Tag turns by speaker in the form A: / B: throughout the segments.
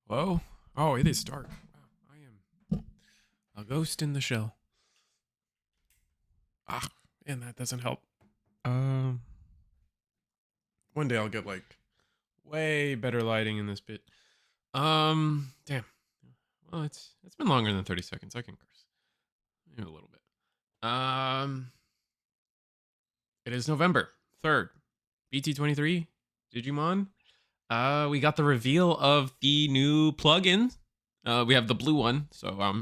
A: Hello? Oh, it is dark. Wow, I am a ghost in the shell. Ah, and that doesn't help. Um, one day I'll get like way better lighting in this bit. Damn. Well, it's been longer than 30 seconds. I can curse. Maybe a little bit. It is November 3rd. BT23 Digimon. We got the reveal of the new plugin. We have the blue one, so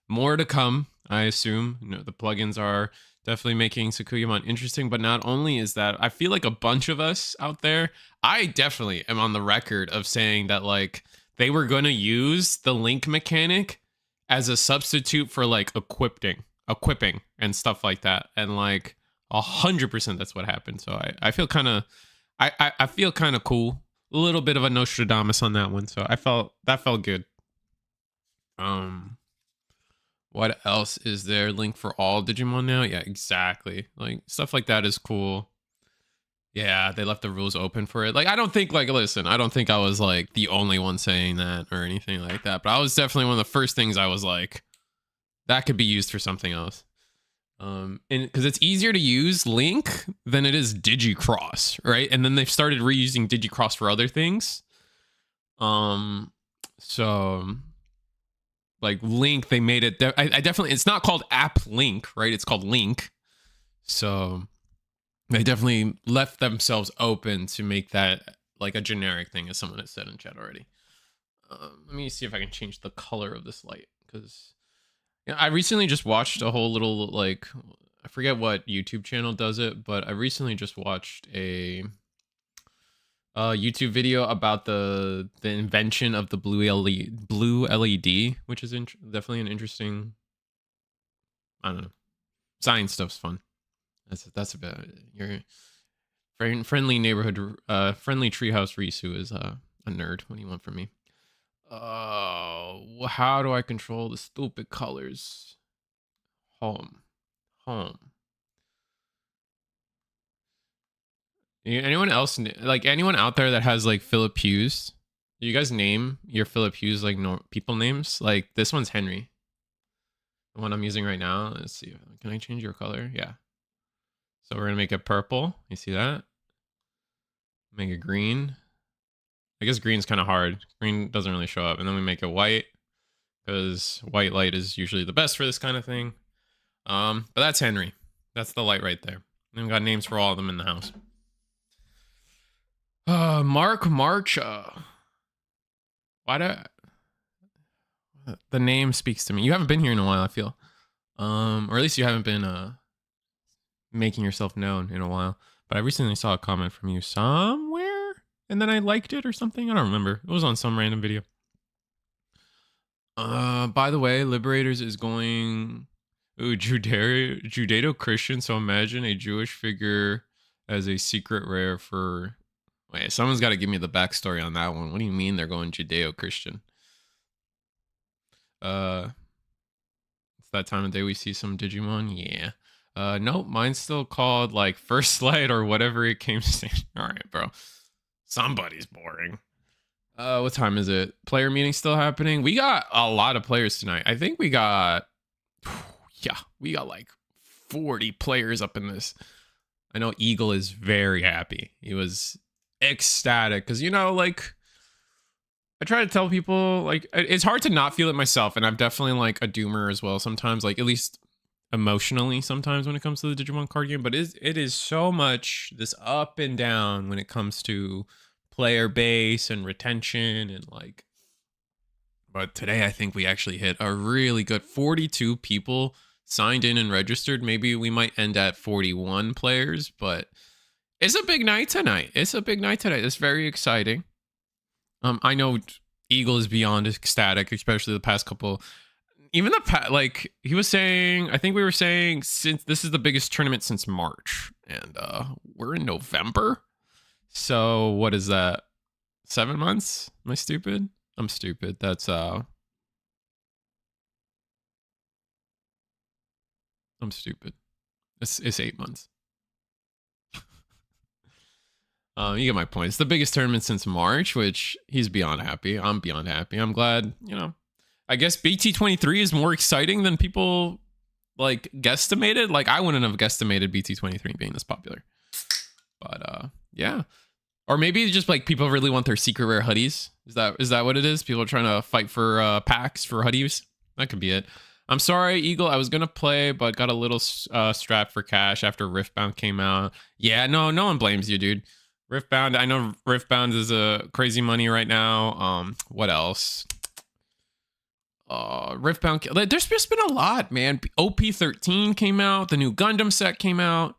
A: more to come, I assume. You know, the plugins are definitely making Sakuyamon interesting, but not only is that, I feel like a bunch of us out there, I definitely am on the record of saying that like they were going to use the link mechanic as a substitute for like equipping and stuff like that. And like 100% that's what happened. So I feel kind of I feel kind of cool. A little bit of a Nostradamus on that one. So that felt good. What else is there? Link for all Digimon now? Yeah, exactly. Like stuff like that is cool. Yeah, they left the rules open for it. Like, I don't think, like, listen, I don't think I was like the only one saying that or anything like that, but I was definitely one of the first things I was like, that could be used for something else. And because it's easier to use Link than it is Digicross, right? And then they've started reusing Digicross for other things. So like Link, they made it. I definitely, it's not called App Link, right? It's called Link. So they definitely left themselves open to make that like a generic thing, as someone has said in chat already. Let me see if I can change the color of this light, because I recently just watched a whole little, like, I forget what YouTube channel does it, but I recently just watched a YouTube video about the invention of the blue LED, which is definitely an interesting, I don't know, science stuff's fun. That's about it. Your friendly neighborhood, friendly treehouse Risu is a nerd. What do you want from me? How do I control the stupid colors? Home. Anyone else, like anyone out there that has like Philip Hughes? Do you guys name your Philip Hughes like people names? Like this one's Henry. The one I'm using right now. Let's see. Can I change your color? Yeah. So we're gonna make it purple. You see that? Make it green. I guess green's kind of hard. Green doesn't really show up. And then we make it white, because white light is usually the best for this kind of thing. But that's Henry. That's the light right there. And we got names for all of them in the house. Mark March. Why do the name speaks to me? You haven't been here in a while, I feel. Or at least you haven't been making yourself known in a while. But I recently saw a comment from you somewhere, and then I liked it or something. I don't remember. It was on some random video. By the way, Liberators is going Judeo-Christian, so imagine a Jewish figure as a secret rare for... Wait, someone's got to give me the backstory on that one. What do you mean they're going Judeo-Christian? It's that time of day we see some Digimon. Yeah. Nope, mine's still called like First Light or whatever it came to. All right, bro. Somebody's boring. What time is it? Player meeting still happening? We got a lot of players tonight. I think we got, yeah, we got like 40 players up in this. I know Eagle is very happy. He was ecstatic because, you know, like, I try to tell people, like, it's hard to not feel it myself, and I'm definitely like a doomer as well sometimes, like at least emotionally sometimes when it comes to the Digimon card game. But it is so much this up and down when it comes to player base and retention and like. But today I think we actually hit a really good 42 people signed in and registered. Maybe we might end at 41 players, but it's a big night tonight. It's very exciting. I know Eagle is beyond ecstatic, especially the past couple. Even like he was saying, I think we were saying, since this is the biggest tournament since March, and we're in November. So what is that? 7 months? Am I stupid? I'm stupid. That's I'm stupid. It's 8 months. You get my point. It's the biggest tournament since March, which he's beyond happy. I'm beyond happy. I'm glad, you know. I guess BT23 is more exciting than people like guesstimated. Like I wouldn't have guesstimated BT23 being this popular. But yeah. Or maybe just like people really want their secret rare hoodies. Is that what it is? People are trying to fight for packs for hoodies. That could be it. I'm sorry, Eagle. I was gonna play, but got a little strapped for cash after Riftbound came out. Yeah, no one blames you, dude. Riftbound. I know Riftbound is a crazy money right now. What else? Riftbound. There's just been a lot, man. OP13 came out. The new Gundam set came out.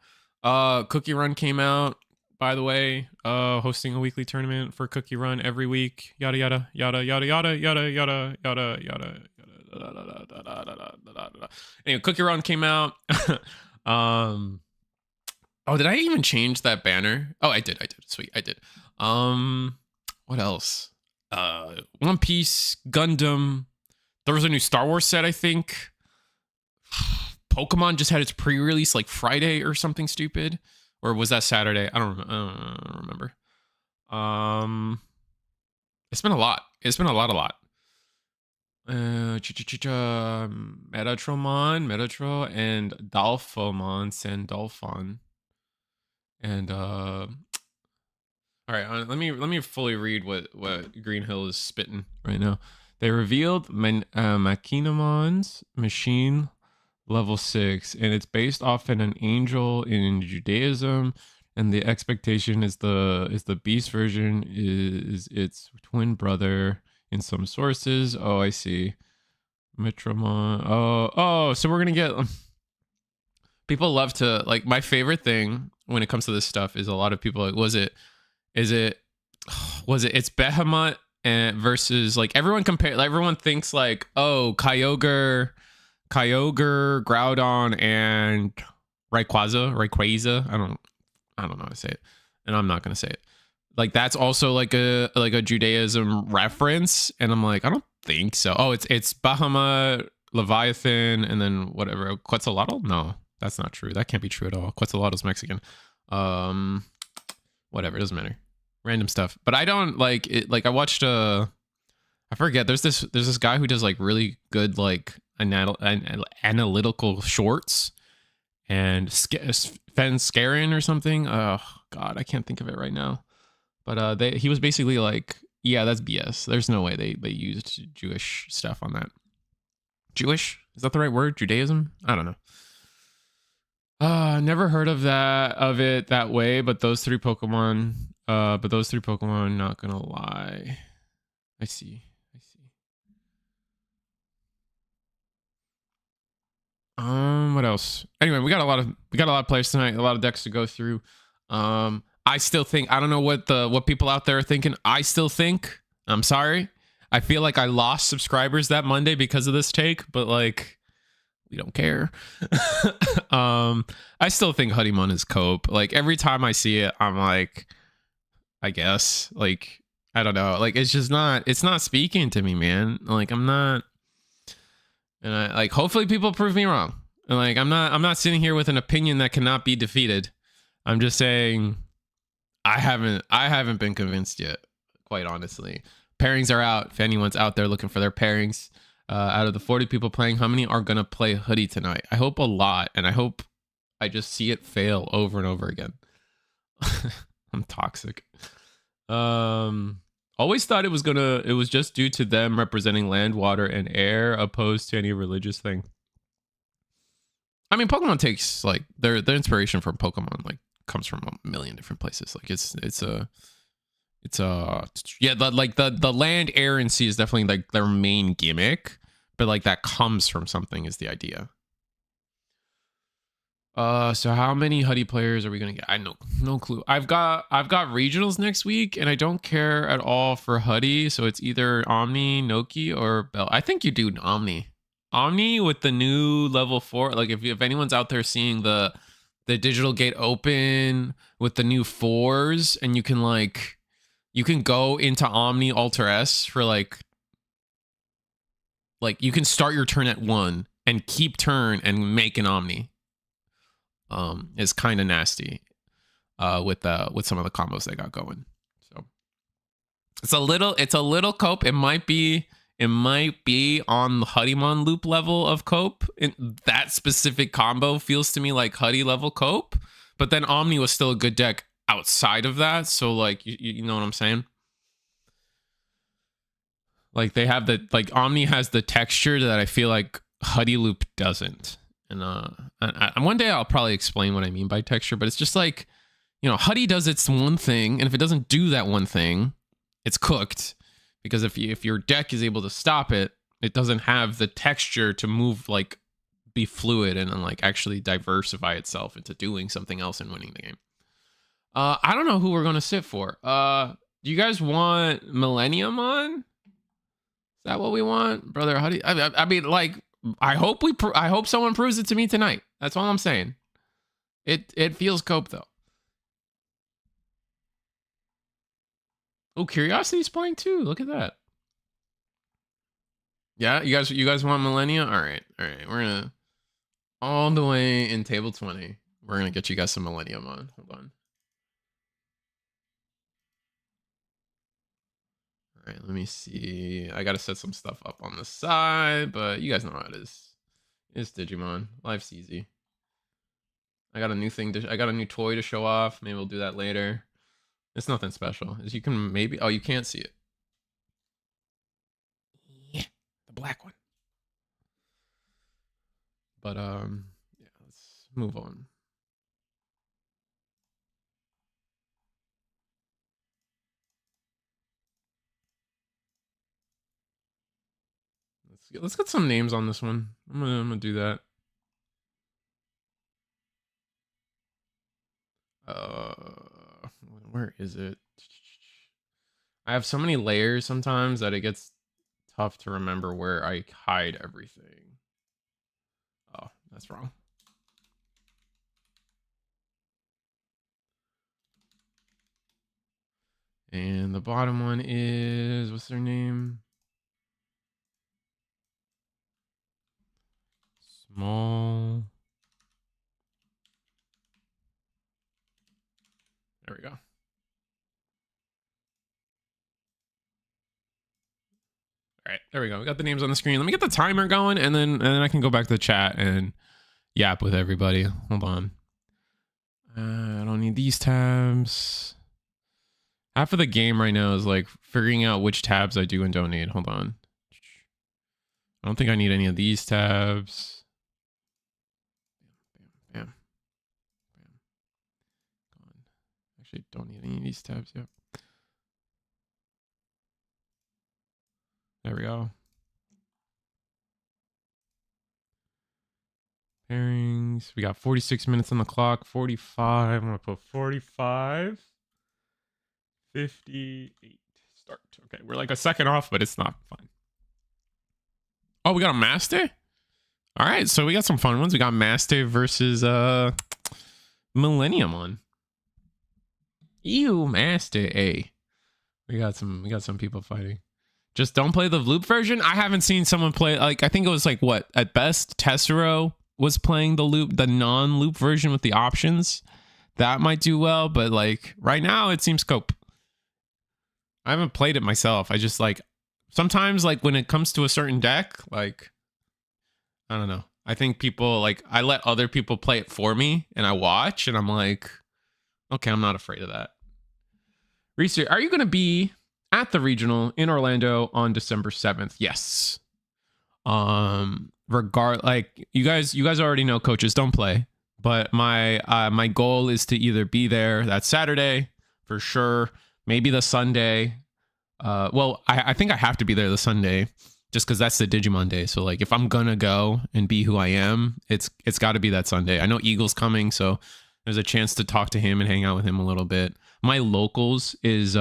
A: Cookie Run came out. By the way, hosting a weekly tournament for Cookie Run every week. Yada yada yada yada yada yada yada yada yada. Anyway, Cookie Run came out. Oh, did I even change that banner? Oh, I did. Sweet, I did. What else? One Piece, Gundam. There was a new Star Wars set, I think. Pokemon just had its pre-release like Friday or something stupid. Or was that Saturday? I don't remember. It's been a lot. Metatromon, and Dalphomon, Sandalphon. And all right, let me fully read what Green Hill is spitting right now. They revealed Machinamon's machine level 6, and it's based off an angel in Judaism, and the expectation is the beast version is its twin brother in some sources. Oh, I see. Metramon. Oh, so we're gonna get people love to like. My favorite thing when it comes to this stuff is a lot of people like, it's Behemoth and versus like everyone thinks like, oh, Kyogre, Groudon, and Rayquaza. I don't know how to say it, and I'm not gonna say it. Like that's also like a Judaism reference, and I'm like, I don't think so. Oh, it's Bahamut, Leviathan, and then whatever Quetzalcoatl. No, that's not true. That can't be true at all. Quetzalcoatl's Mexican. Whatever, it doesn't matter. Random stuff. But I don't like it. Like I watched I forget. There's this guy who does like really good like analytical shorts, and Fen Scarin or something. Oh God, I can't think of it right now. But he was basically like, yeah, that's BS. There's no way they used Jewish stuff on that. Jewish? Is that the right word? Judaism? I don't know. Never heard of it that way, but those three Pokemon, not gonna lie. I see. What else? Anyway, we got a lot of players tonight, a lot of decks to go through. I still think, I don't know what people out there are thinking. I still think, I'm sorry, I feel like I lost subscribers that Monday because of this take, but like, we don't care. I still think Huddloop is cope. Like every time I see it, I'm like, I guess, like, I don't know. Like, it's not speaking to me, man. Like, I'm not, and I like, hopefully people prove me wrong. And like, I'm not sitting here with an opinion that cannot be defeated. I'm just saying, I haven't been convinced yet, quite honestly. Pairings are out. If anyone's out there looking for their pairings, out of the 40 people playing, how many are gonna play Hoodie tonight? I hope a lot, and I hope I just see it fail over and over again. I'm toxic. Always thought it was just due to them representing land, water, and air, opposed to any religious thing. I mean, Pokemon takes like their inspiration from Pokemon like comes from a million different places. Like the land, air, and sea is definitely like their main gimmick, but like that comes from something is the idea. So how many Hoodie players are we gonna get? I know, no clue. I've got regionals next week, and I don't care at all for Hoodie. So it's either Omni, Noki, or Bell. I think you do Omni with the new level 4. Like if anyone's out there seeing the digital gate open with the new 4s, and you can go into Omni Alter S for like you can start your turn at 1 and keep turn and make an Omni. Is kind of nasty. with some of the combos they got going. So it's a little cope. It might be on the Huddimon loop level of cope. That specific combo feels to me like Huddy level cope, but then Omni was still a good deck outside of that. So like you know what I'm saying? Like they have the Omni has the texture that I feel like Huddy loop doesn't. And one day I'll probably explain what I mean by texture, but it's just like, you know, Huddy does its one thing, and if it doesn't do that one thing, it's cooked. Because if your deck is able to stop it, it doesn't have the texture to move, like, be fluid and like actually diversify itself into doing something else and winning the game. I don't know who we're gonna sit for. Do you guys want Millenniummon? Is that what we want, brother? How do you, I mean, like, I hope someone proves it to me tonight. That's all I'm saying. It feels cope though. Oh, Curiosity's playing too. Look at that. Yeah, you guys want Millennia? All right. We're gonna all the way in table 20. We're gonna get you guys some Millenniummon. Hold on. All right, let me see. I gotta set some stuff up on the side, but you guys know how it is. It's Digimon. Life's easy. I got a new toy to show off. Maybe we'll do that later. It's nothing special. As you can maybe, oh, you can't see it. Yeah, the black one. But yeah, let's move on. Let's get some names on this one. I'm gonna do that. Where is it? I have so many layers sometimes that it gets tough to remember where I hide everything. Oh, that's wrong. And the bottom one is, what's their name? Small. There we go. All right, there we go. We got the names on the screen. Let me get the timer going, and then I can go back to the chat and yap with everybody. Hold on. I don't need these tabs. Half of the game right now is like figuring out which tabs I do and don't need. Hold on. I don't think I need any of these tabs. Bam. Actually, don't need any of these tabs. Yep. There we go. Pairings. We got 46 minutes on the clock. 45. I'm going to put 45. 58. Start. Okay, we're like a second off, but it's not fine. Oh, we got a Master? All right, so we got some fun ones. We got Master versus Millenniummon. Ew, Master. Hey. We got some people fighting. Just don't play the loop version. I haven't seen someone play, like, I think it was like what, at best Tessero was playing the non-loop version with the options. That might do well, but like right now it seems cope. I haven't played it myself. I just like sometimes like when it comes to a certain deck, like I don't know. I think people like I let other people play it for me and I watch and I'm like, okay, I'm not afraid of that. Reese, are you going to be at the regional in Orlando on December 7th? Yes. Like you guys already know coaches don't play, but my goal is to either be there that Saturday for sure, maybe the Sunday. Well, I think I have to be there the Sunday just because that's the Digimon day. So like if I'm gonna go and be who I am, it's got to be that Sunday. I know Eagle's coming, so there's a chance to talk to him and hang out with him a little bit. My locals is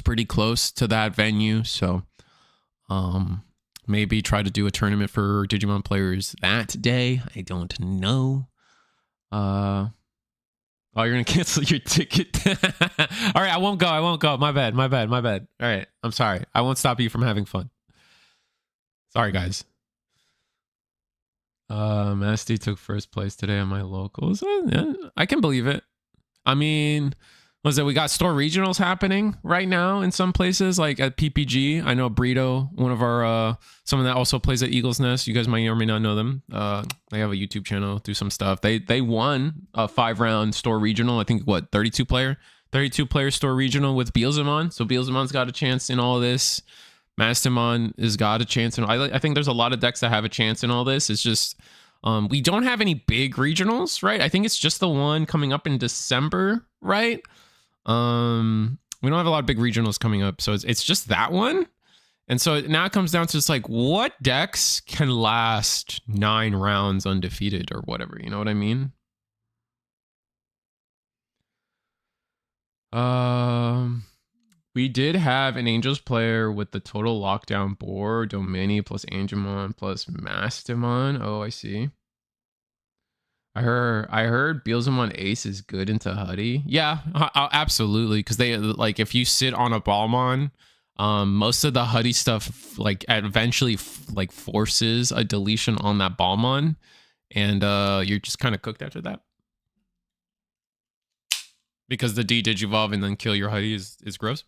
A: pretty close to that venue, so maybe try to do a tournament for Digimon players that day. I don't know. Oh, you're gonna cancel your ticket. All right, I won't go. My bad. All right, I'm sorry. I won't stop you from having fun. Sorry, guys. Masty took first place today on my locals. Yeah, I can believe it. I mean, was it we got store regionals happening right now in some places, like at PPG. I know Brito, one of our someone that also plays at Eagles Nest. You guys might or may not know them. They have a YouTube channel, do some stuff. They won a 5-round store regional. I think what 32 player store regional with Jesmon. So Jesmon's got a chance in all of this. Mastimon has got a chance, and I think there's a lot of decks that have a chance in all this. It's just we don't have any big regionals, right? I think it's just the one coming up in December, right? We don't have a lot of big regionals coming up, so it's just that one. And so now it comes down to just like what decks can last 9 rounds undefeated or whatever, you know what I mean? We did have an Angels player with the total lockdown board, Domini plus Angemon plus Mastimon. Oh, I see. I heard Jesmon Ace is good into Huie. Yeah, absolutely. Because they like if you sit on a Balmon, most of the Huie stuff like eventually like forces a deletion on that Balmon, and you're just kind of cooked after that. Because the D digivolve and then kill your Huie is gross.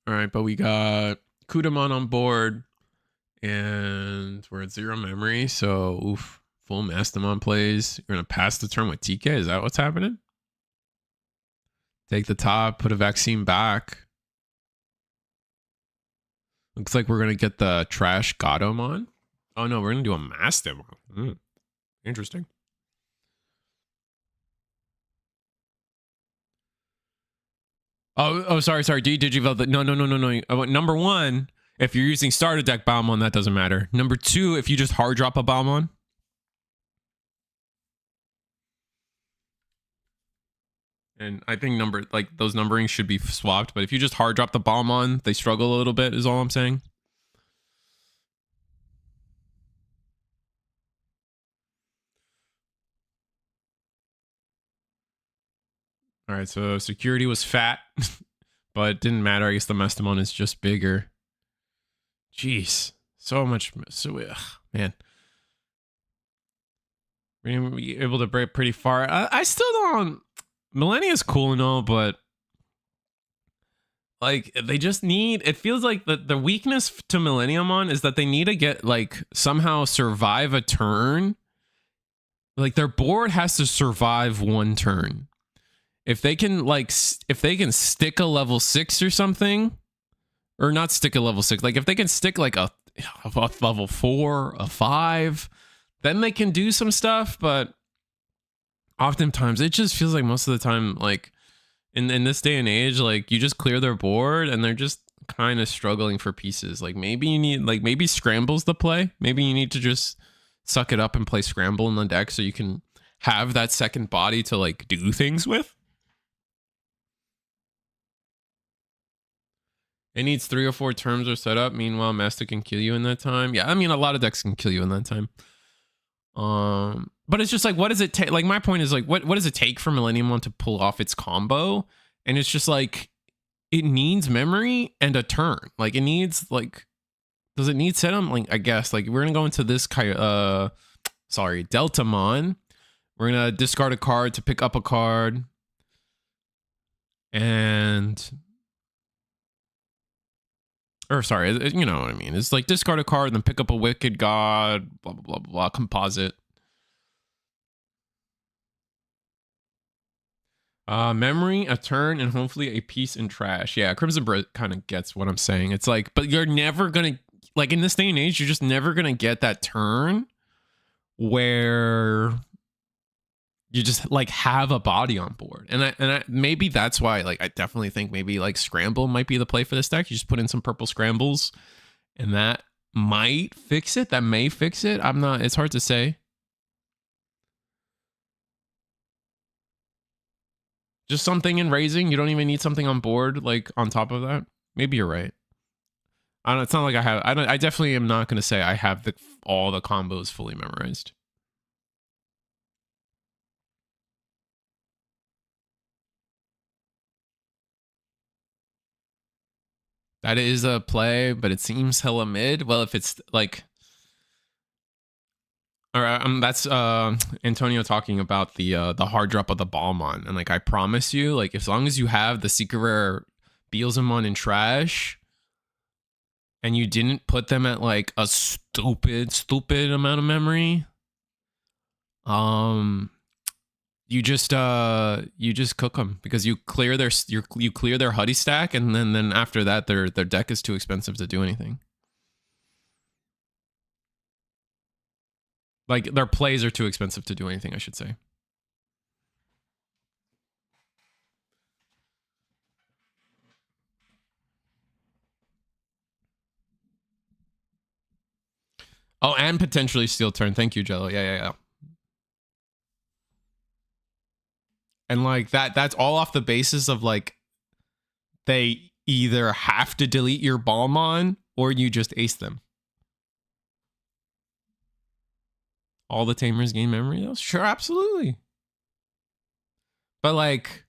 A: All right, but we got Kudamon on board, and we're at 0 memory. So, oof, full Mastimon plays. You're gonna pass the turn with TK. Is that what's happening? Take the top, put a vaccine back. Looks like we're gonna get the trash Gankoomon. Oh no, we're gonna do a Mastimon. Interesting. Oh, sorry. Did you vote that? No. Number 1, if you're using starter deck Balmon, that doesn't matter. Number 2, if you just hard drop a Balmon. And I think those numberings should be swapped. But if you just hard drop the Balmon, they struggle a little bit, is all I'm saying. All right, so security was fat, but it didn't matter. I guess the Mastimon is just bigger. Jeez, so much. Man. We're going to be able to break pretty far. I still don't... Millennia is cool and all, but... Like, they just need... It feels like the weakness to Millenniummon is that they need to get, like, somehow survive a turn. Like, their board has to survive 1 turn. If they can, like... If they can stick a level 6 or something... Or not stick a level 6. Like, if they can stick, like, a level 4, a 5... Then they can do some stuff, but oftentimes it just feels like most of the time, like in this day and age, like you just clear their board and they're just kind of struggling for pieces. Like maybe you need, like maybe Scramble's the play. Maybe you need to just suck it up and play Scramble in the deck so you can have that second body to like do things with. It needs 3 or 4 turns or setup. Meanwhile, Master can kill you in that time. Yeah, I mean, a lot of decks can kill you in that time. But it's just like, what does it take? Like, my point is like, what does it take for Millenniummon to pull off its combo? And it's just like, it needs memory and a turn. Like, it needs like, does it need setup? Like, I guess like we're gonna go into this Deltamon. We're gonna discard a card to pick up a card, and or sorry, you know what I mean. It's like discard a card, then pick up a Wicked God, blah, blah, blah, blah, composite. Memory, a turn, and hopefully a piece in trash. Yeah, Crimson Brit kind of gets what I'm saying. It's like, but you're never going to, like in this day and age, you're just never going to get that turn where you just like have a body on board. And I maybe that's why, like, I definitely think maybe like Scramble might be the play for this deck. You just put in some purple Scrambles and that might fix it. That may fix it. I'm not, it's hard to say. Just something in raising. You don't even need something on board, like on top of that. Maybe you're right. I don't, it's not like I have, I definitely am not going to say I have all the combos fully memorized. That is a play, but it seems hella mid. Well, if it's like, all right, that's Antonio talking about the hard drop of the Balmon, and like I promise you, like as long as you have the secret rare Beelzemon in trash, and you didn't put them at like a stupid amount of memory, you just cook them because you clear their Huddie stack, and then after that their deck is too expensive to do anything. Like their plays are too expensive to do anything, I should say. Oh, and potentially steal turn. Thank you, Jello. Yeah. And like that's all off the basis of like they either have to delete your Balmon or you just ace them. All the tamers gain memory though? Sure, absolutely. But like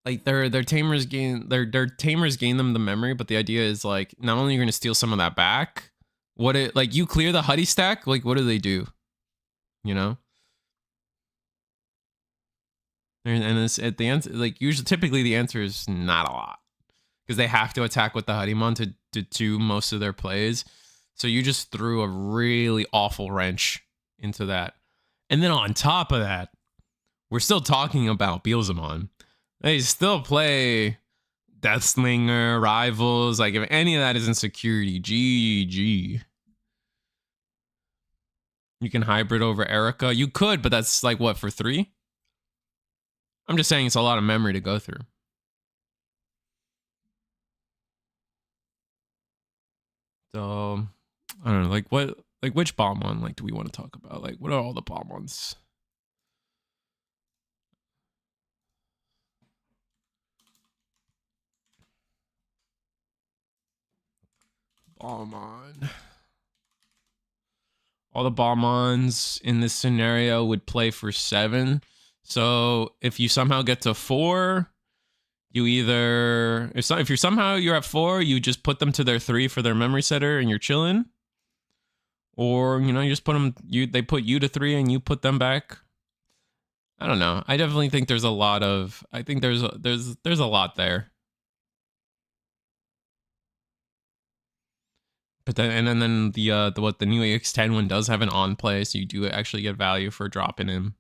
A: their tamers gain their tamers gain them the memory, but the idea is like not only you're gonna steal some of that back, what it like you clear the Huddie stack, like what do they do? You know? And it's at the end, like usually typically the answer is not a lot. Because they have to attack with the Huddimon to do most of their plays. So you just threw a really awful wrench into that. And then on top of that, we're still talking about Beelzemon. They still play Deathslinger, Rivals. Like if any of that is in security, GG. You can hybrid over Erica. You could, but that's like what, for 3? I'm just saying it's a lot of memory to go through. So I don't know, like what, like which Balmon like do we want to talk about? Like what are all the Balmons? Balmon. All the Balmons in this scenario would play for 7. So if you somehow get to 4, you either if you're somehow you're at 4, you just put them to their 3 for their memory setter and you're chilling. Or, you know, you just put them, they put you to 3 and you put them back. I don't know. I definitely think there's a lot of, I think there's a lot there. But then, and then the what the new AX10 one does have an on play, so you do actually get value for dropping him.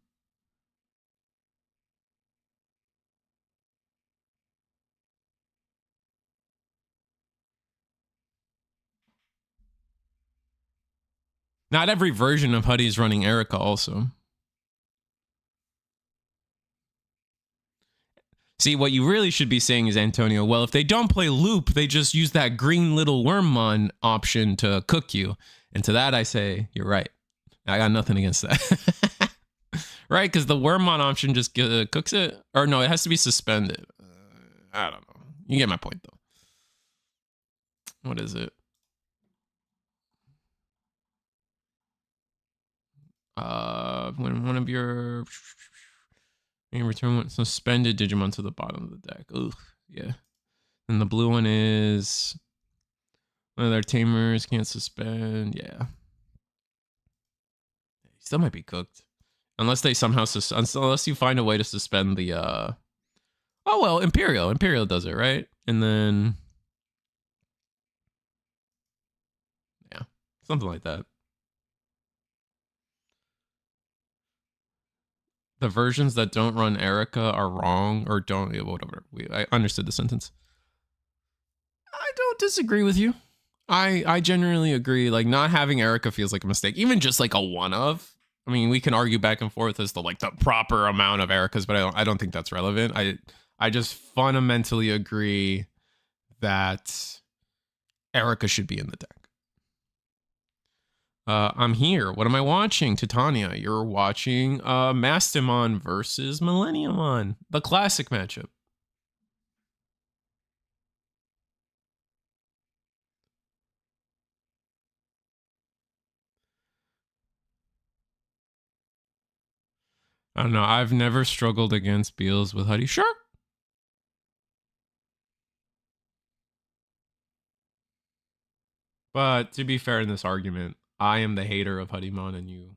A: Not every version of Huddie is running Erica also. See, what you really should be saying is, Antonio, well, if they don't play Loop, they just use that green little Wormmon option to cook you. And to that, I say, you're right. I got nothing against that. Right? Because the Wormmon option just cooks it? Or no, it has to be suspended. I don't know. You get my point, though. What is it? When one of your... You return one suspended Digimon to the bottom of the deck. Ugh, yeah. And the blue one is... One of their tamers can't suspend. Yeah. Still might be cooked. Unless they somehow... Unless you find a way to suspend the... Oh, well, Imperial. Imperial does it, right? And then... Yeah. Something like that. The versions that don't run Erica are wrong, or don't... Whatever. I understood the sentence. I don't disagree with you. I genuinely agree. Like, not having Erica feels like a mistake. Even just like a one of. I mean, we can argue back and forth as to like the proper amount of Ericas, but I don't think that's relevant. I just fundamentally agree that Erica should be in the deck. I'm here. What am I watching? Titania, you're watching Mastimon versus Millenniummon, the classic matchup. I don't know. I've never struggled against Beals with Huddie. Sure. But to be fair in this argument, I am the hater of Huddymon and you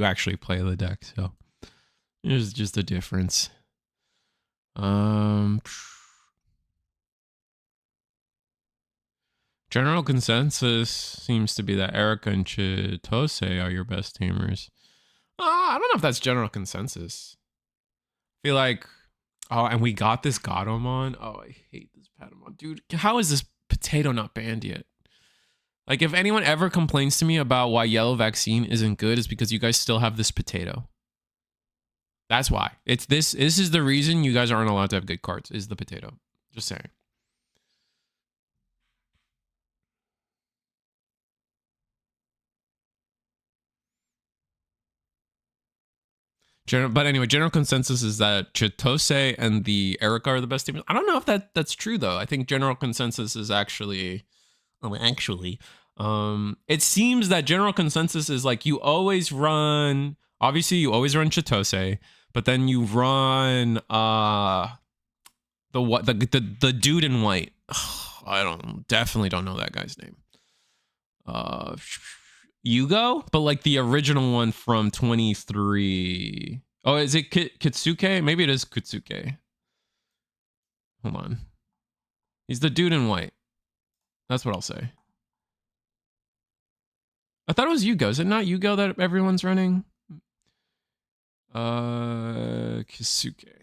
A: actually play the deck, so there's just a difference. General consensus seems to be that Erica and Chitose are your best tamers. I don't know if that's general consensus. I feel like, oh, and we got this Gatomon. Oh, I hate this Patamon. Dude, how is this potato not banned yet? Like, if anyone ever complains to me about why yellow vaccine isn't good, it's because you guys still have this potato. That's why. It's this. This is the reason you guys aren't allowed to have good cards, is the potato. Just saying. But anyway, general consensus is that Chitose and the Erica are the best teams. I don't know if that's true though. I think general consensus is actually, it seems that general consensus is like you always run. Obviously, you always run Chitose, but then you run the dude in white. Definitely don't know that guy's name. Yugo, but like the original one from 23. Oh, is it Kitsuke? Maybe it is Kitsuke. Hold on. He's the dude in white. That's what I'll say. I thought it was Yugo. Is it not Yugo that everyone's running? Kisuke.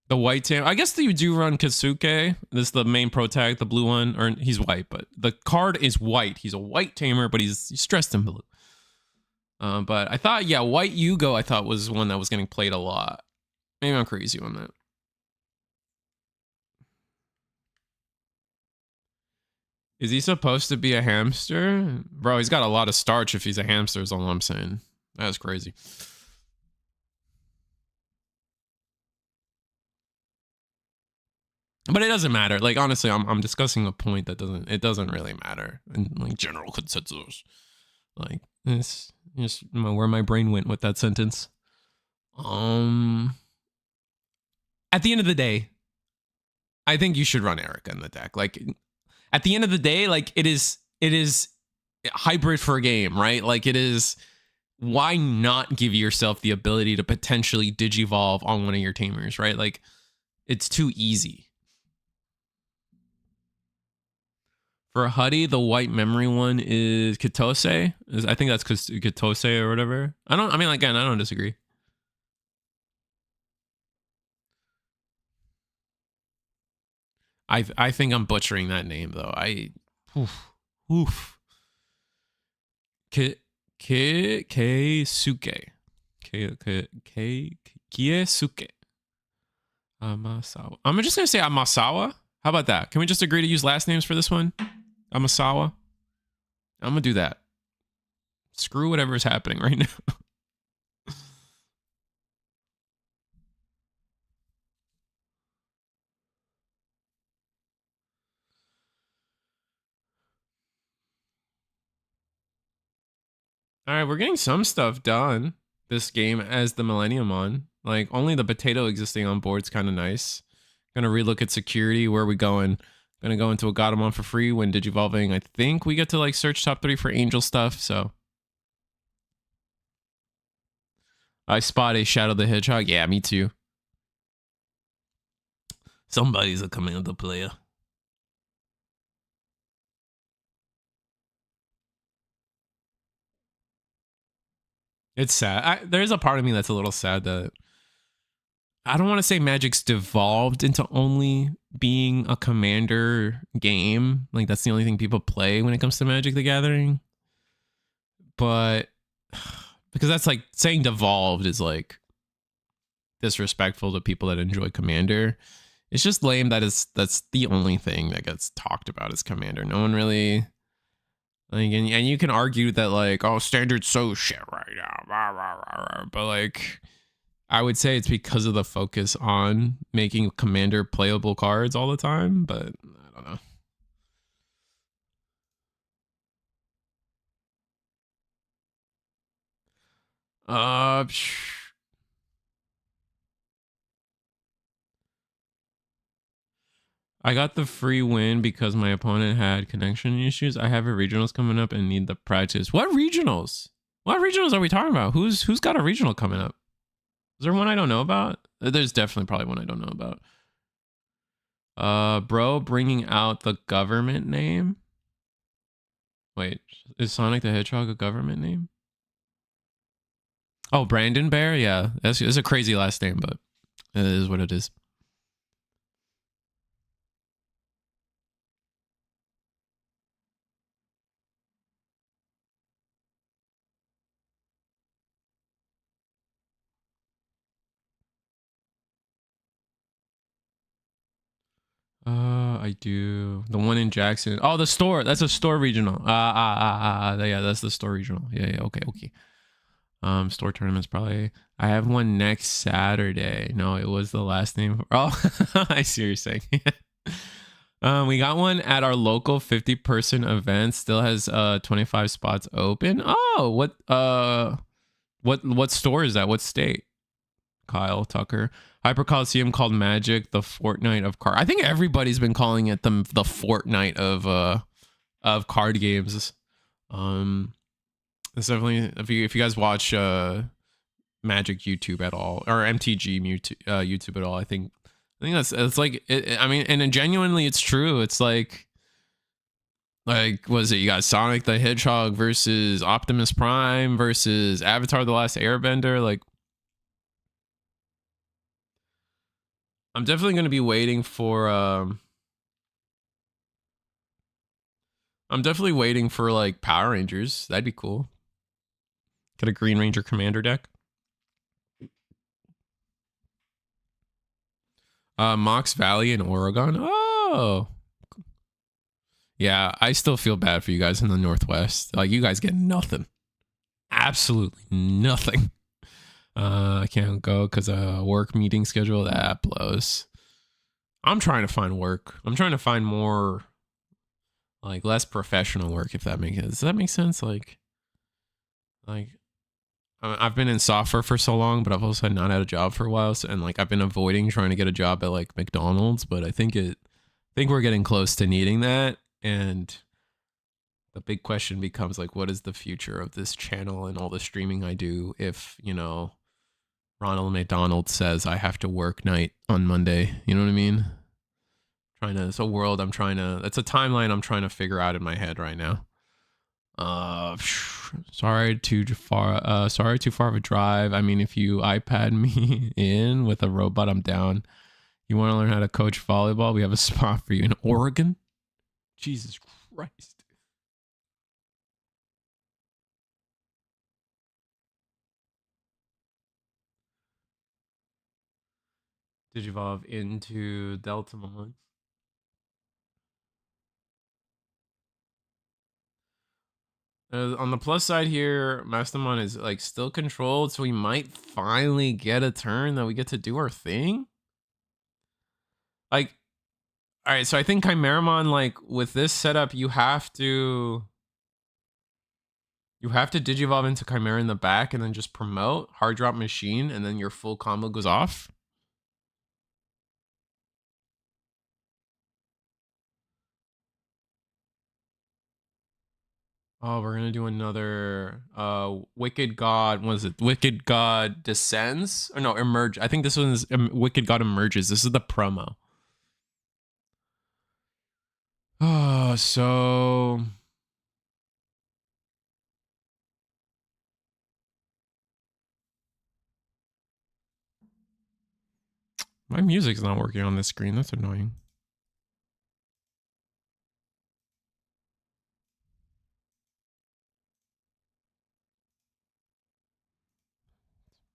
A: The white team. I guess you do run Kisuke. This is the main pro tag, the blue one. Or he's white, but the card is white. He's a white tamer, but he's dressed in blue. But I thought, yeah, white Yugo I thought was one that was getting played a lot. Maybe I'm crazy on that. Is he supposed to be a hamster? Bro, he's got a lot of starch if he's a hamster is all I'm saying. That's crazy. But it doesn't matter. Like, honestly, I'm discussing a point that doesn't really matter in like general consensus. Like, it's just where my brain went with that sentence. At the end of the day, I think you should run Erica in the deck. Like, at the end of the day, like it is hybrid for a game, right? Like it is. Why not give yourself the ability to potentially digivolve on one of your tamers, right? Like it's too easy. For Huddy, the white memory one is Kitose. I think that's Kitose or whatever. Again, I don't disagree. I think I'm butchering that name though. Oof. Keisuke. Kiesuke. Amasawa. I'm just gonna say Amasawa. How about that? Can we just agree to use last names for this one? Amasawa. I'm gonna do that. Screw whatever is happening right now. All right, we're getting some stuff done this game as the Millenniummon. Like only the potato existing on board's kind of nice. Gonna relook at security. Where are we going? Gonna go into a Gatomon for free when digivolving. I think we get to like search top 3 for angel stuff. So I spot a Shadow the Hedgehog. Yeah, me too. Somebody's a commander player. It's sad. There's a part of me that's a little sad that I don't want to say Magic's devolved into only being a commander game. Like that's the only thing people play when it comes to Magic the Gathering. But because that's like saying devolved is like disrespectful to people that enjoy Commander. It's just lame that that's the only thing that gets talked about as Commander. No one really like, and you can argue that like, oh, Standard's so shit right now, but like, I would say it's because of the focus on making Commander playable cards all the time, but I don't know. I got the free win because my opponent had connection issues. I have a regionals coming up and need the practice. What regionals? What regionals are we talking about? Who's got a regional coming up? Is there one I don't know about? There's definitely probably one I don't know about. Bro, bringing out the government name. Wait, is Sonic the Hedgehog a government name? Oh, Brandon Bear? Yeah, that's a crazy last name, but it is what it is. I do. The one in Jackson. Oh, the store. That's a store regional. Yeah, that's the store regional. Yeah, okay. Store tournaments probably. I have one next Saturday. No, it was the last name. Oh, I see what you're saying. We got one at our local 50-person event. Still has 25 spots open. Oh, what store is that? What state? Kyle Tucker. Hyper Coliseum called Magic the Fortnite of card. I think everybody's been calling it the Fortnite of card games. It's definitely, if you guys watch Magic YouTube at all, or MTG YouTube at all, I think it's like I mean, and genuinely it's true. It's like was it, you got Sonic the Hedgehog versus Optimus Prime versus Avatar the Last Airbender. Like, I'm definitely going to be waiting for I'm definitely waiting for like Power Rangers. That'd be cool. Get a Green Ranger Commander deck. Mox Valley in Oregon. Oh. Yeah, I still feel bad for you guys in the Northwest. Like, you guys get nothing. Absolutely nothing. I can't go because work meeting schedule. That blows. I'm trying to find work. I'm trying to find more, like, less professional work, if that makes sense. Does that make sense? Like I've been in software for so long, but I've also not had a job for a while. So, and like I've been avoiding trying to get a job at like McDonald's, but I think we're getting close to needing that. And the big question becomes like, what is the future of this channel and all the streaming I do if, you know, Ronald McDonald says I have to work night on Monday? You know what I mean? It's a world I'm trying to, it's a timeline I'm trying to figure out in my head right now. Sorry, too far of a drive. I mean, if you iPad me in with a robot, I'm down. You want to learn how to coach volleyball? We have a spot for you in Oregon. Jesus Christ. Digivolve into Deltamon. On the plus side here, Mastimon is like still controlled, so we might finally get a turn that we get to do our thing. Like, all right, so I think Chimeramon, like with this setup, you have to Digivolve into Chimera in the back and then just promote hard drop machine, and then your full combo goes off. Oh, we're gonna do another Wicked God. What is it? Wicked God Descends? Or no, Emerge. I think this one is Wicked God Emerges. This is the promo. Oh, so my music's not working on this screen. That's annoying.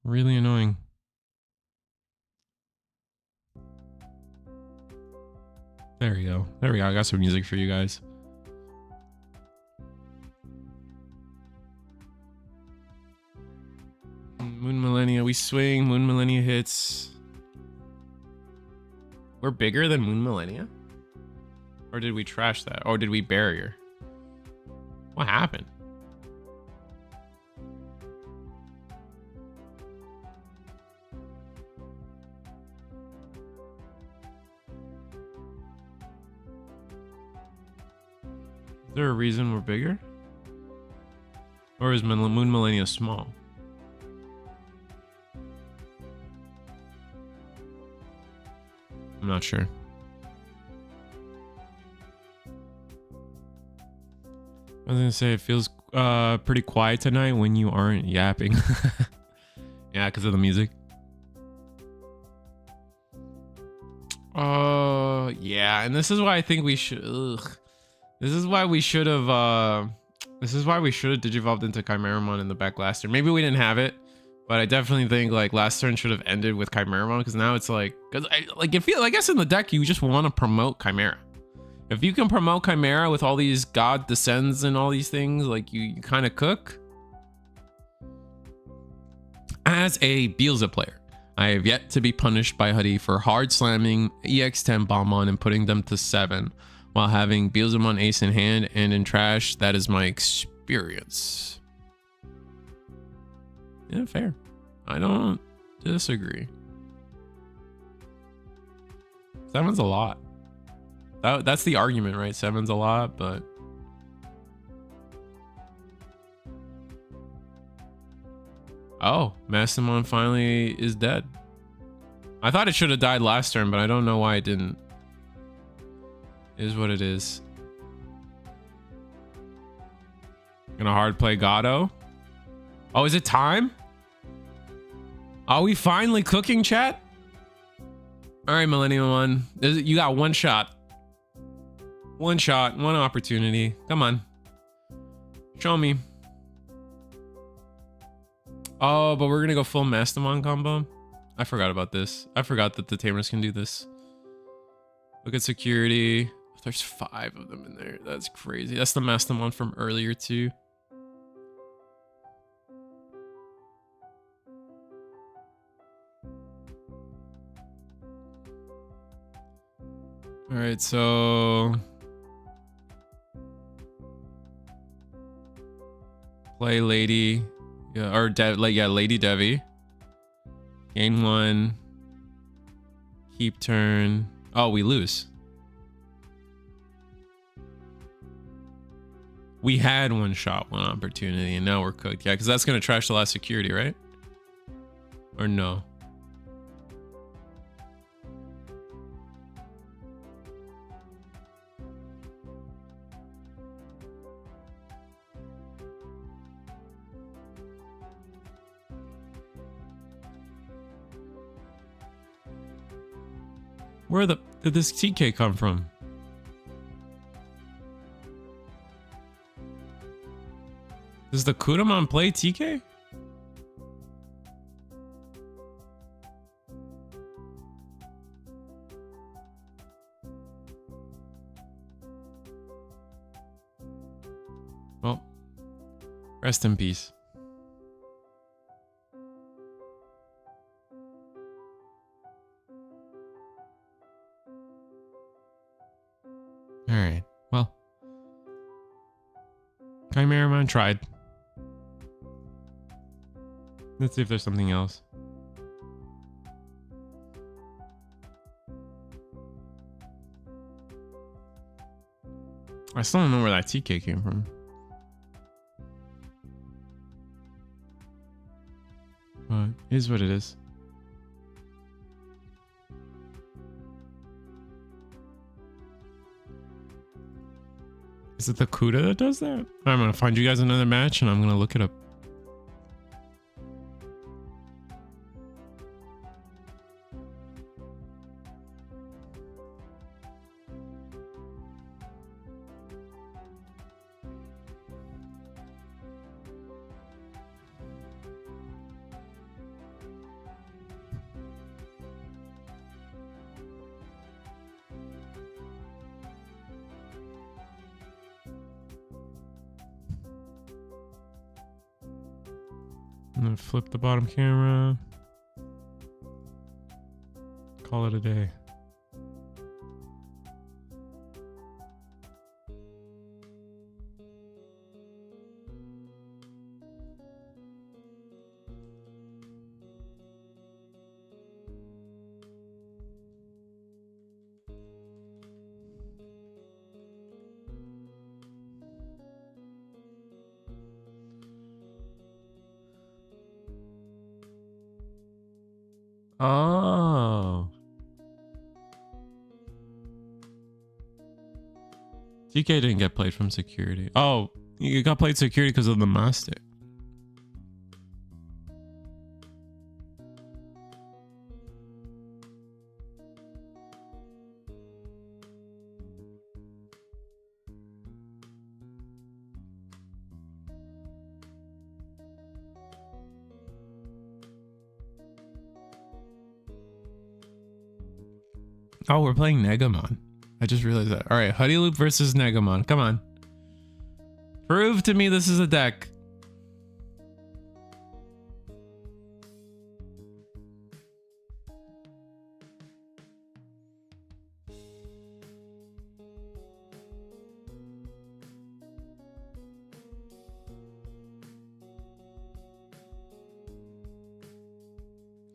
A: Really annoying. There we go. There we go. I got some music for you guys. Moon Millennia. We swing. Moon Millennia hits. We're bigger than Moon Millennia? Or did we trash that? Or did we barrier? What happened? Is there a reason we're bigger? Or is Moon Millennia small? I'm not sure. I was gonna say it feels pretty quiet tonight when you aren't yapping. Yeah, because of the music. Oh, yeah, and this is why I think we should. This is why we should have. This is why we should have digivolved into Chimeramon in the back last turn. Maybe we didn't have it, but I definitely think like last turn should have ended with Chimeramon because now it's like, because I guess in the deck you just want to promote Chimera. If you can promote Chimera with all these God Descends and all these things, like you kind of cook. As a Beelze player, I have yet to be punished by Huie for hard slamming EX10 Bombmon and putting them to 7 while having Beelzemon Ace in hand and in trash. That is my experience. Yeah, fair. I don't disagree. 7's a lot. That's the argument, right? 7's a lot, but oh, Mastimon finally is dead. I thought it should have died last turn, but I don't know why it didn't. It is what it is. Gonna hard play Gado. Oh, is it time? Are we finally cooking, chat? All right, Millenniummon. You got one shot. One shot, one opportunity. Come on. Show me. Oh, but we're gonna go full Mastimon combo. I forgot about this. I forgot that the Tamers can do this. Look at security. There's 5 of them in there. That's crazy. That's the Mastimon from earlier too. All right, so play Lady, yeah, or Lady Devi. Gain 1. Keep turn. Oh, we lose. We had one shot, one opportunity, and now we're cooked. Yeah, because that's gonna trash the last security, right? Or no? Where did this TK come from? Does the Kudamon play TK? Well, rest in peace. All right. Well, Chimeramon tried. Let's see if there's something else. I still don't know where that TK came from. But it is what it is. Is it the Kuda that does that? I'm gonna find you guys another match and I'm gonna look it up. I'm gonna flip the bottom camera. Call it a day. Oh. TK didn't get played from security. Oh, you got played security because of the Mastic. Oh, we're playing Negamon. I just realized that. All right, Huddloop versus Negamon. Come on. Prove to me this is a deck.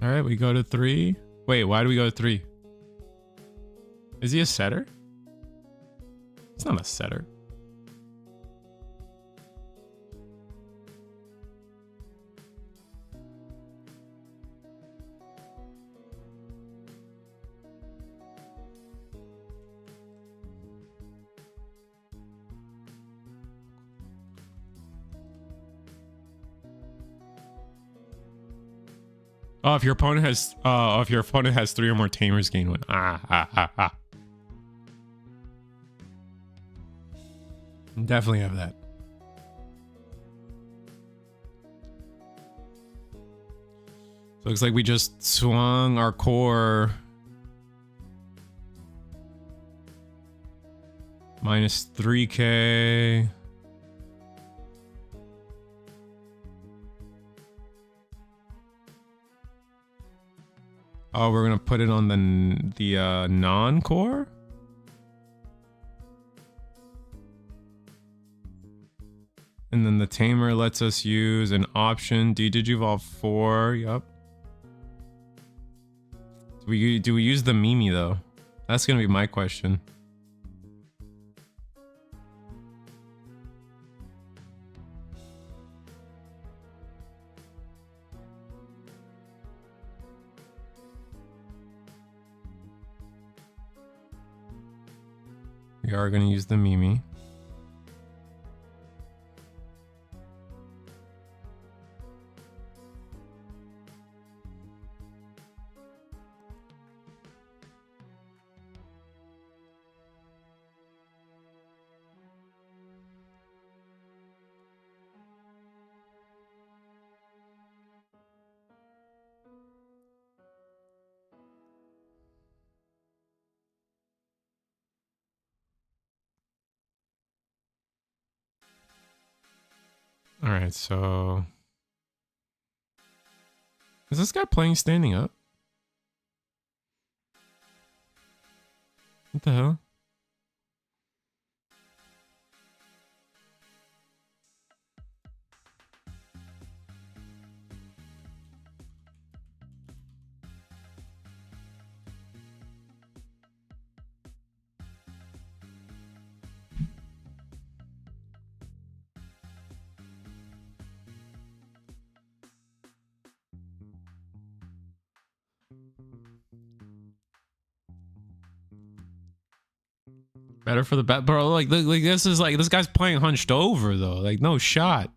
A: All right, we go to 3. Wait, why do we go to 3? Is he a setter? It's not a setter. Oh, if your opponent has 3 or more tamers, gain 1. Definitely have that. So looks like we just swung our core minus 3k. Oh, we're gonna put it on the non-core. And then the tamer lets us use an option. Digivolve 4. Yup. Do we use the Mimi though? That's gonna be my question. We are gonna use the Mimi. All right, so is this guy playing standing up? What the hell? Better for the bet, bro. Like this is like this guy's playing hunched over though. Like no shot.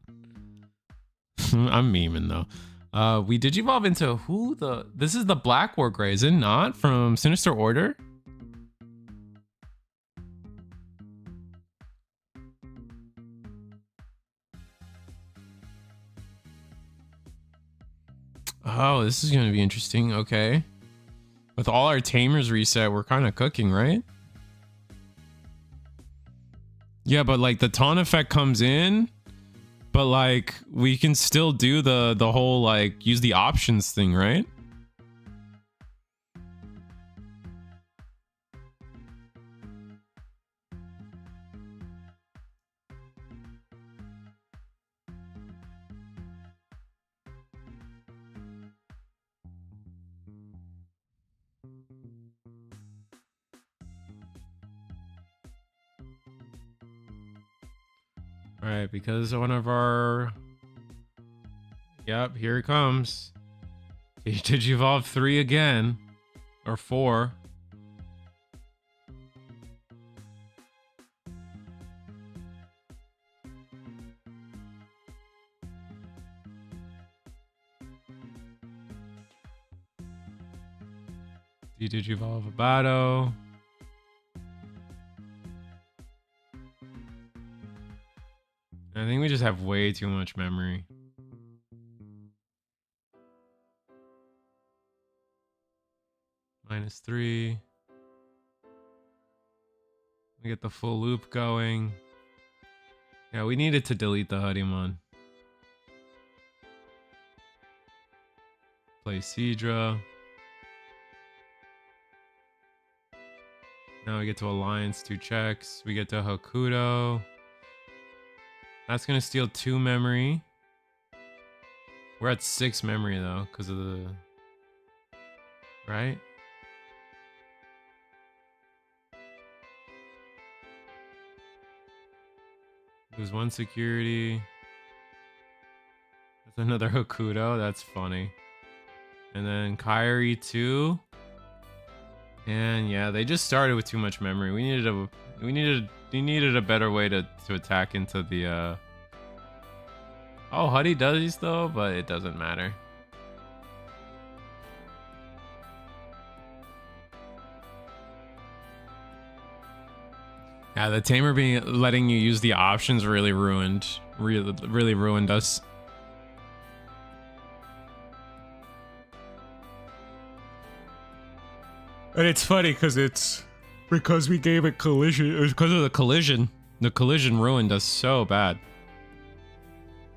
A: I'm memeing though. We digivolve into who the? This is the Black War Gray, is it not? From Sinister Order. Oh, this is gonna be interesting. Okay, with all our tamers reset, we're kind of cooking, right? Yeah, but like the taunt effect comes in, but like we can still do the whole like use the options thing, right? All right, because one of our... Yep, here it comes. Digivolve 3 again. Or 4. Digivolve Abado. I think we just have way too much memory. -3. We get the full loop going. Yeah, we needed to delete the Huddloop. Play Seadra. Now we get to Alliance, 2 checks. We get to Hokuto. That's gonna steal 2 memory. We're at 6 memory though, because of the... Right? Lose 1 security. That's another Hokuto. That's funny. And then Kairi 2. And yeah, they just started with too much memory. We needed a better way to attack into the Oh, Huddy does these though, but it doesn't matter. Yeah, the tamer letting you use the options really ruined us. And it's funny because we gave it collision. It was because of the collision. The collision ruined us so bad.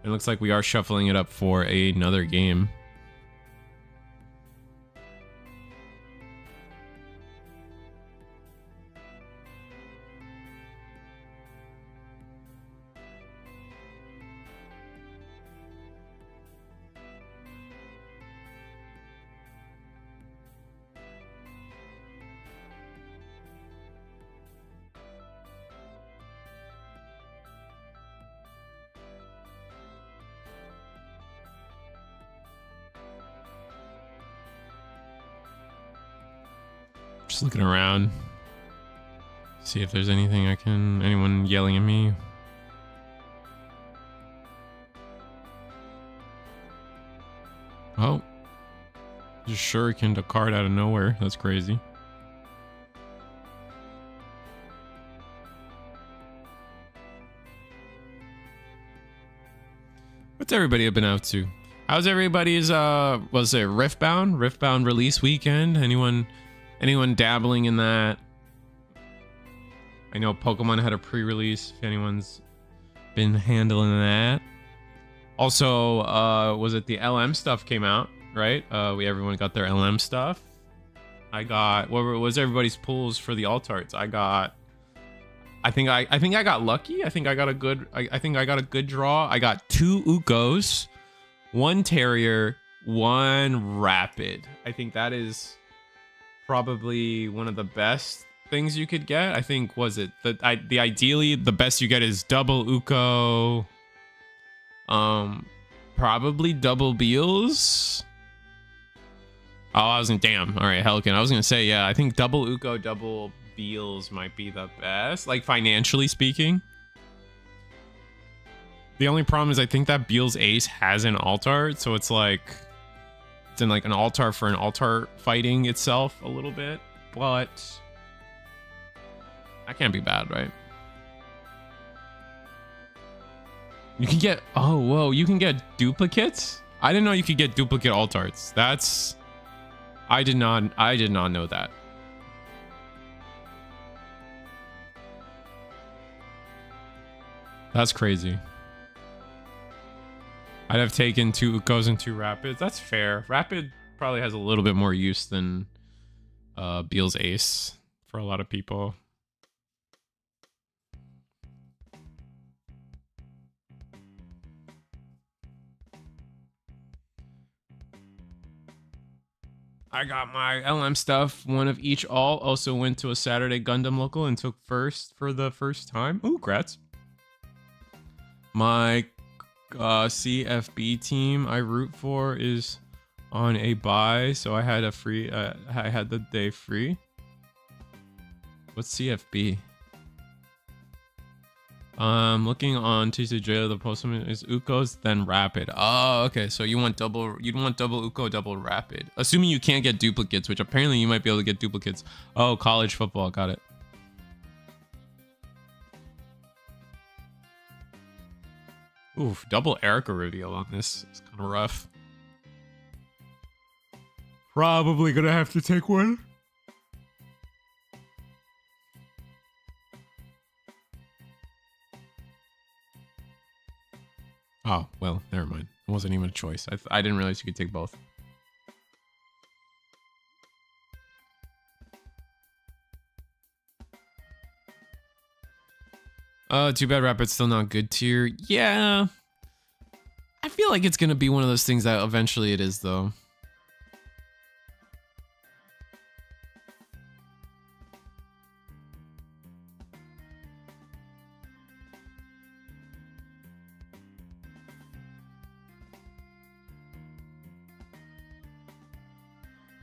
A: It looks like we are shuffling it up for another game. Just looking around. See if there's anything anyone yelling at me. Oh. Just shurikened a card out of nowhere. That's crazy. What's everybody been up to? How's everybody's was it Riftbound release weekend? Anyone dabbling in that? I know Pokemon had a pre-release, if anyone's been handling that. Also, was it the LM stuff came out, right? Everyone got their LM stuff. I got, what was everybody's pulls for the alt-arts? I think I got lucky. I think I got a good draw. I got 2 Ukos, 1 Terrier, 1 Rapid. I think that is probably one of the best things you could get. I think ideally the best you get is double Uko, probably double Beals. Oh, I wasn't damn. All right, Helkin. I was gonna say, yeah, I think double Uko, double Beals might be the best, like financially speaking. The only problem is I think that Beals Ace has an alt art, so it's like it's in like an alt art for an alt art fighting itself a little bit, but that can't be bad, right? You can get, oh whoa, you can get duplicates? I didn't know you could get duplicate alt arts. That's, I did not know that. That's crazy. I'd have taken 2 Ukos and 2 Rapids. That's fair. Rapid probably has a little bit more use than Beals Ace for a lot of people. I got my LM stuff, 1 of each all. Also went to a Saturday Gundam local and took first for the first time. Ooh, grats. My CFB team I root for is on a buy, so I had a free. I had the day free. What's CFB? Looking on TCG, the postman is Ukos, then Rapid. Oh, okay. So you want double? You'd want double Uko, double Rapid. Assuming you can't get duplicates, which apparently you might be able to get duplicates. Oh, college football. Got it. Oof, double Erica reveal on this. It's kind of rough. Probably gonna have to take one. Oh, well, never mind. It wasn't even a choice. I didn't realize you could take both. Too bad Rapid's still not good tier. Yeah. I feel like it's gonna be one of those things that eventually it is, though.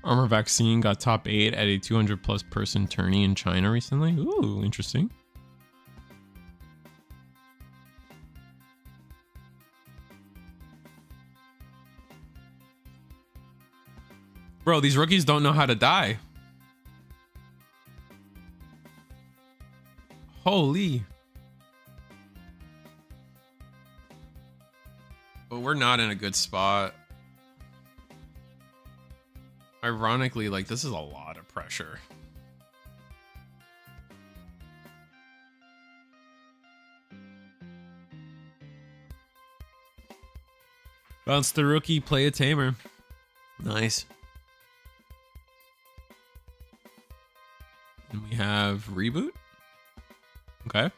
A: Armor Vaccine got top 8 at a 200 plus person tourney in China recently. Ooh, interesting. Bro, these rookies don't know how to die. Holy. But we're not in a good spot. Ironically, like, this is a lot of pressure. Bounce the rookie, play a tamer. Nice. And we have reboot. Okay.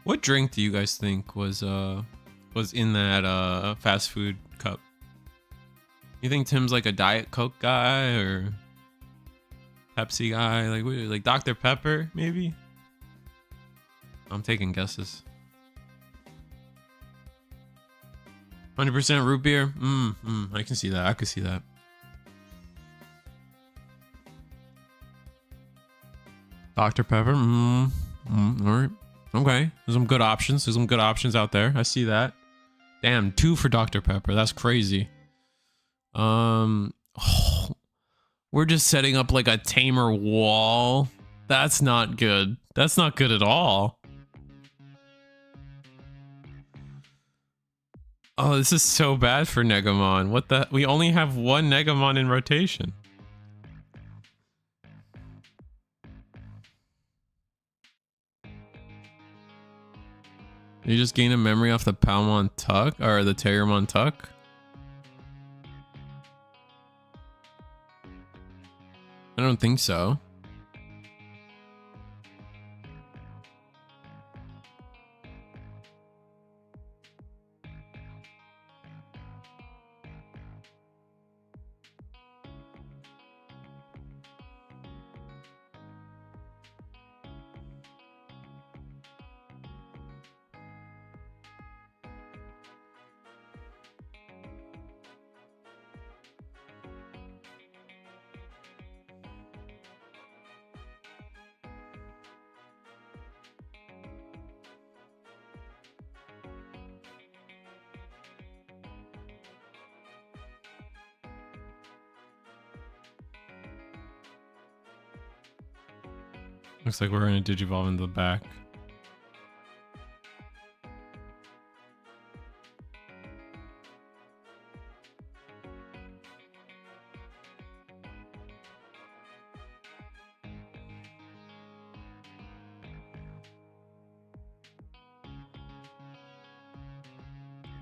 A: What drink do you guys think was in that fast food cup? You think Tim's like a Diet Coke guy or Pepsi guy? Like Dr. Pepper, maybe? I'm taking guesses. 100% root beer? I can see that. I could see that. Dr. Pepper? All right. Okay. There's some good options. There's some good options out there. I see that. Damn, 2 for Dr. Pepper. That's crazy. We're just setting up like a tamer wall. That's not good. That's not good at all. Oh, this is so bad for Negamon. What the? We only have 1 Negamon in rotation. You just gain a memory off the Palmon Tuck or the Terriermon Tuck? I don't think so. Looks like we're gonna digivolve into the back.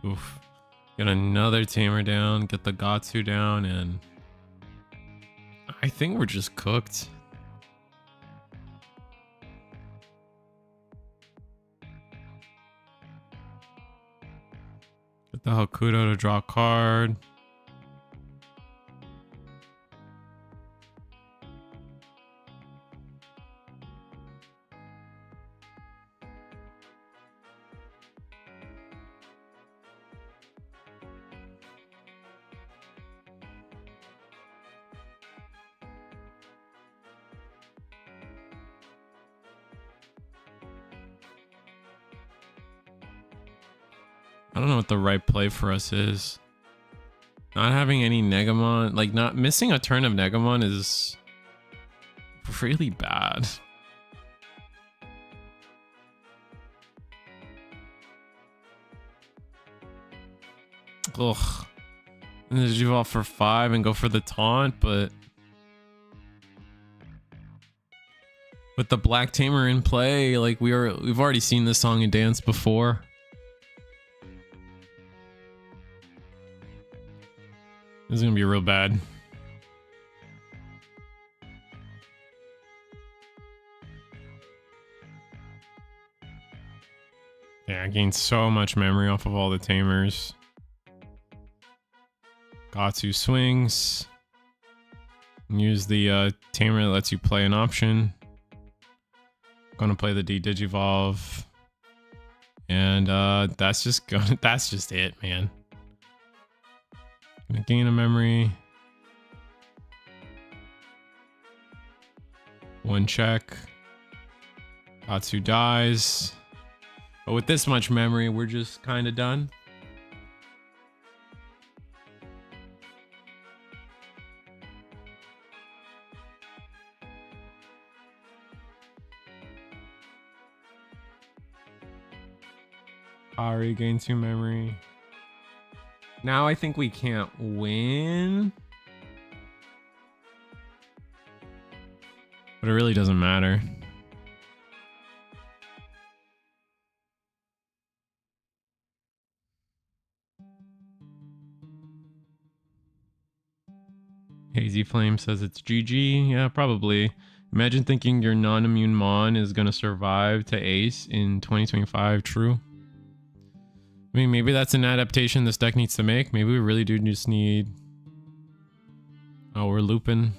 A: Oof. Get another tamer down, get the Gatsu down, and I think we're just cooked. the Hokuto to draw a card. I don't know what the right play for us is. Not having any Negamon, like not missing a turn of Negamon is really bad. Ugh. And then evolve for 5 and go for the taunt, but with the Black Tamer in play, like we've already seen this song and dance before. This is gonna be real bad. Yeah, I gained so much memory off of all the tamers. Gatsu swings. Use the tamer that lets you play an option. Gonna play the Digivolve. And that's just it, man. Gonna gain a memory. One check. Gatsu dies. But with this much memory, we're just kind of done. Ari gain 2 memory. Now I think we can't win. But it really doesn't matter. Hazy Flame says it's GG. Yeah, probably. Imagine thinking your non-immune Mon is going to survive to Ace in 2025. True. I mean, maybe that's an adaptation this deck needs to make. Maybe we really do just need... Oh, we're looping.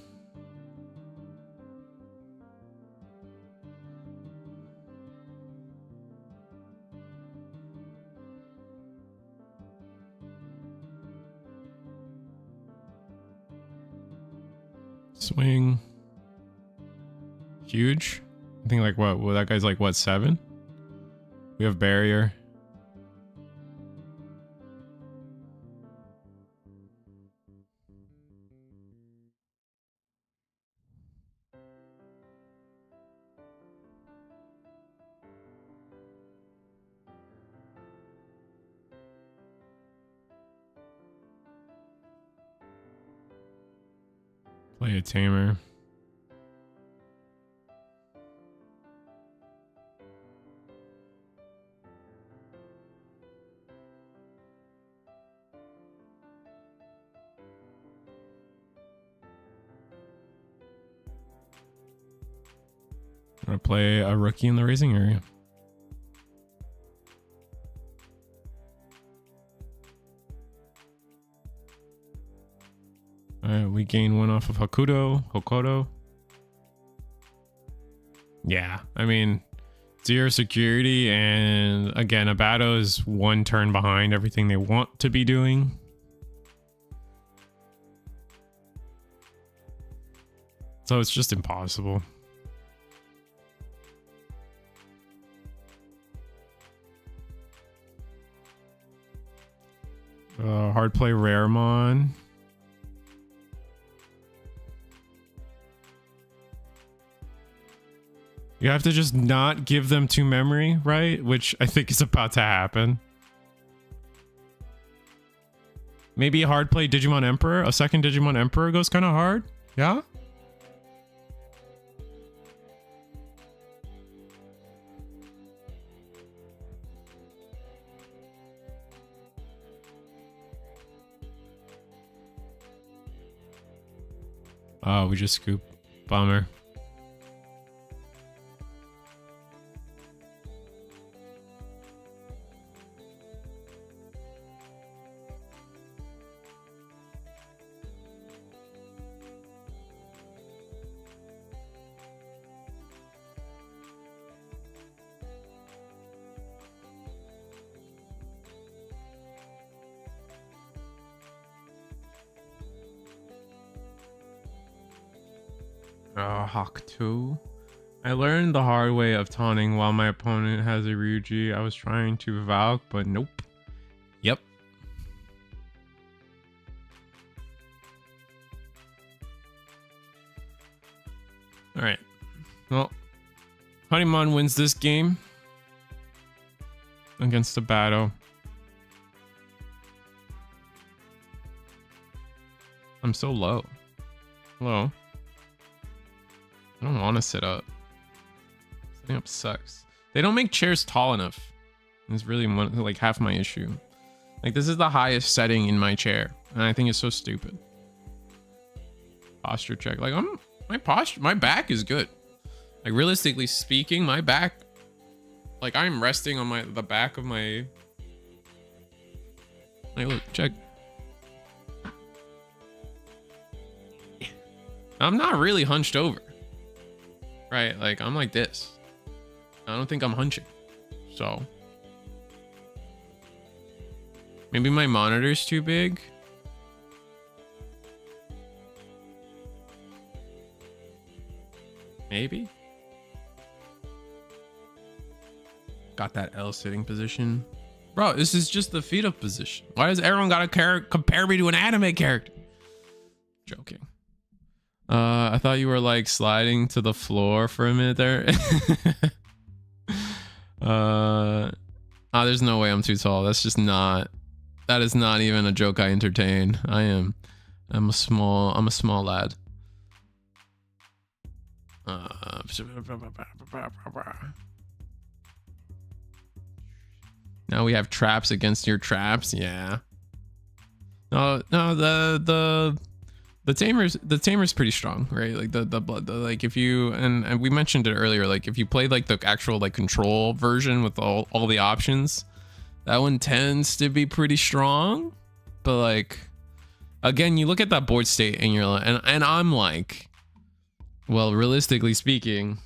A: Swing. Huge. I think like what? Well, that guy's like what, 7? We have barrier. Play a tamer. I'm gonna play a rookie in the raising area. Alright, we gain 1 off of Hokuto. Yeah, I mean, 0 security, and again, Abado is 1 turn behind everything they want to be doing. So it's just impossible. Hard play Raremon. You have to just not give them 2 memory, right? Which I think is about to happen. Maybe a hard play Digimon Emperor. A second Digimon Emperor goes kind of hard. Yeah? Oh, we just scoop. Bummer. Hawk 2. I learned the hard way of taunting while my opponent has a Ryuji. I was trying to Valk, but nope. Yep. Alright. Well, Honeyman wins this game against Abado. I'm so low. Hello. I don't want to sit up. Sitting up sucks. They don't make chairs tall enough. It's really like half my issue. Like, this is the highest setting in my chair, and I think it's so stupid. Posture check. Like, my back is good. Like, realistically speaking, my back, like, I'm resting on the back of my. Like, look, check. I'm not really hunched over, right? Like, I'm like this. I don't think I'm hunching. So maybe my monitor's too big. Maybe. Got that L sitting position. Bro, this is just the feet up position. Why does everyone gotta compare me to an anime character? Joking. I thought you were like sliding to the floor for a minute there. There's no way I'm too tall. That's just not, that is not even a joke I entertain. I'm a small lad. Now we have traps against your traps. Yeah. No, the tamer's pretty strong, right? Like the like, if you, and we mentioned it earlier, like if you play like the actual like control version with all the options, that one tends to be pretty strong. But like, again, you look at that board state and you're like, and I'm like, well, realistically speaking,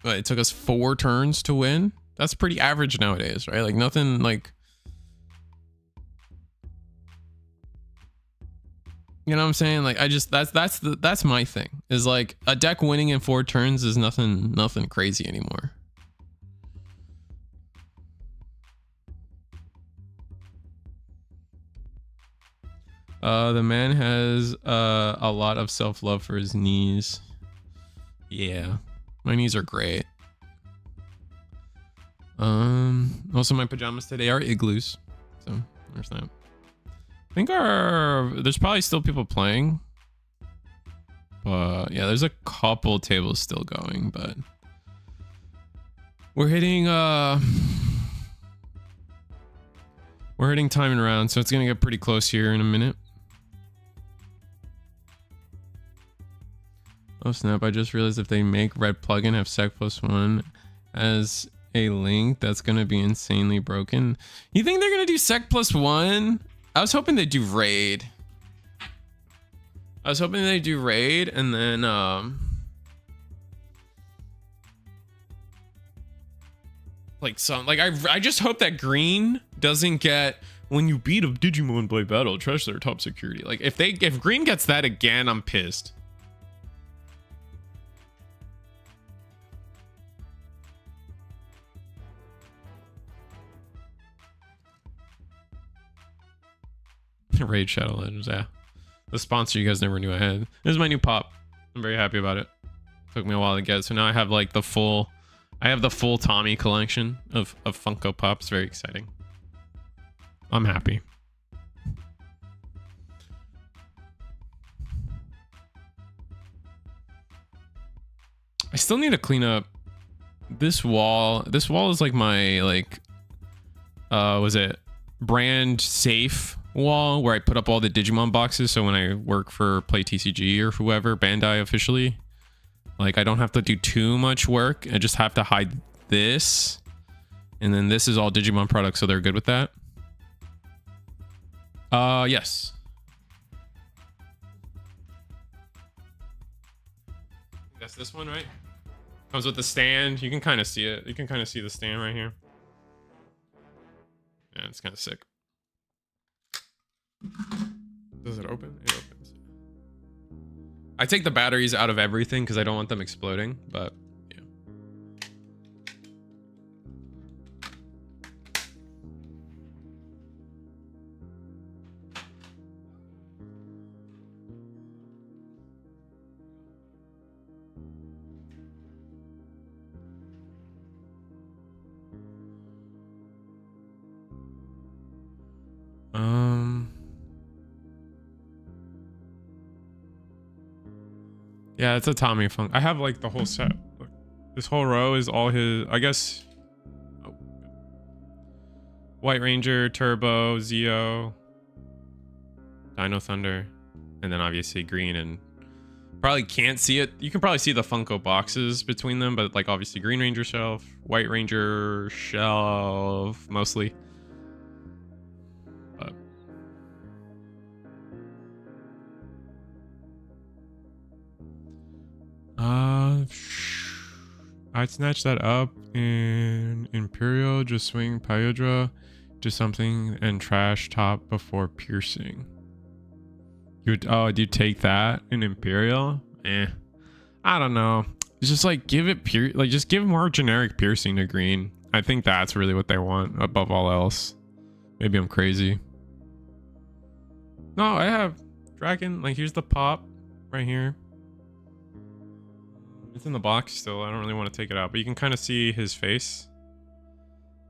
A: it took us 4 turns to win. That's pretty average nowadays, right? Like nothing like, you know what I'm saying? Like, I just, that's my thing, is like a deck winning in 4 turns is nothing crazy anymore. The man has a lot of self-love for his knees. Yeah, my knees are great. Also my pajamas today are igloos, so there's that. I think there's probably still people playing, but yeah, there's a couple tables still going, but we're hitting time and round, so it's gonna get pretty close here in a minute. Oh snap, I just realized if they make red plugin have sec+1 as a link, that's gonna be insanely broken. You think they're gonna do sec+1? I was hoping they'd do raid. And then like I just hope that green doesn't get, when you beat a Digimon play battle, trust their top security. Like if green gets that again, I'm pissed. Raid Shadow Legends, yeah. The sponsor you guys never knew I had. This is my new pop. I'm very happy about it. Took me a while to get, so now I have like the full Tommy collection of Funko Pops. Very exciting. I'm happy. I still need to clean up this wall. This wall is like my was it brand safe wall where I put up all the Digimon boxes, so when I work for Play TCG or whoever, Bandai officially, like I don't have to do too much work. I just have to hide this, and then this is all Digimon products, so they're good with that. Yes. That's this one, right? Comes with the stand. You can kind of see it. You can kind of see the stand right here. Yeah, it's kind of sick. Does it open? It opens. I take the batteries out of everything because I don't want them exploding, but yeah. Yeah, it's a Tommy Funk. I have like the whole set. Look, this whole row is all his, I guess. Oh. White Ranger, Turbo, Zeo, Dino Thunder, and then obviously green, and probably can't see it. You can probably see the Funko boxes between them, but like obviously Green Ranger shelf, White Ranger shelf mostly. But I'd snatch that up in Imperial, just swing Pyodra to something and trash top before piercing. You'd take that in Imperial? I don't know. It's just like give it just give more generic piercing to green. I think that's really what they want above all else. Maybe I'm crazy. No, I have Dragon. Like here's the pop right here. It's in the box still. I don't really want to take it out, but you can kind of see his face.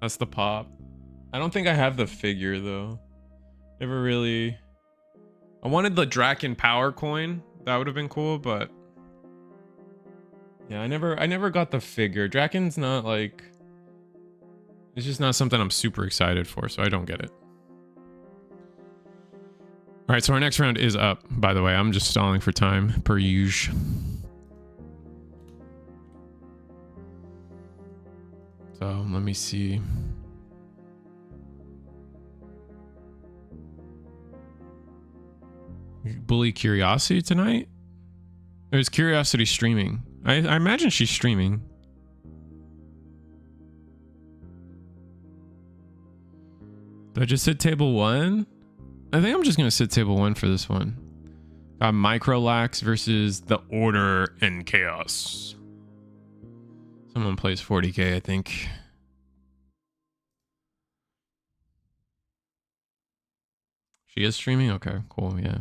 A: That's the pop. I don't think I have the figure though. Never really. I wanted the Draken power coin. That would have been cool, but yeah, I never got the figure. Draken's not like, it's just not something I'm super excited for, so I don't get it. All right, so our next round is up, by the way. I'm just stalling for time per usual. So let me see. Bully Curiosity tonight? Or is Curiosity streaming? I imagine she's streaming. Do I just hit table 1? I think I'm just going to sit table 1 for this one. Got Microlax versus the Order and Chaos. Someone plays 40k, I think. She is streaming? Okay, cool, yeah.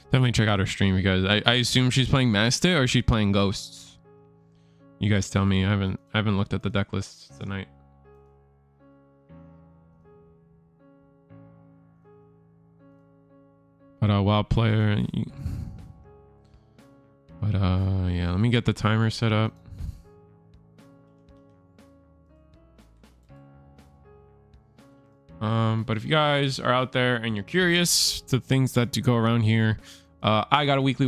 A: Definitely check out her stream, you guys. I assume she's playing Master or she's playing Ghosts. You guys tell me. I haven't looked at the deck lists tonight. But wild player. But yeah, let me get the timer set up. But if you guys are out there and you're curious to things that do go around here, I got a weekly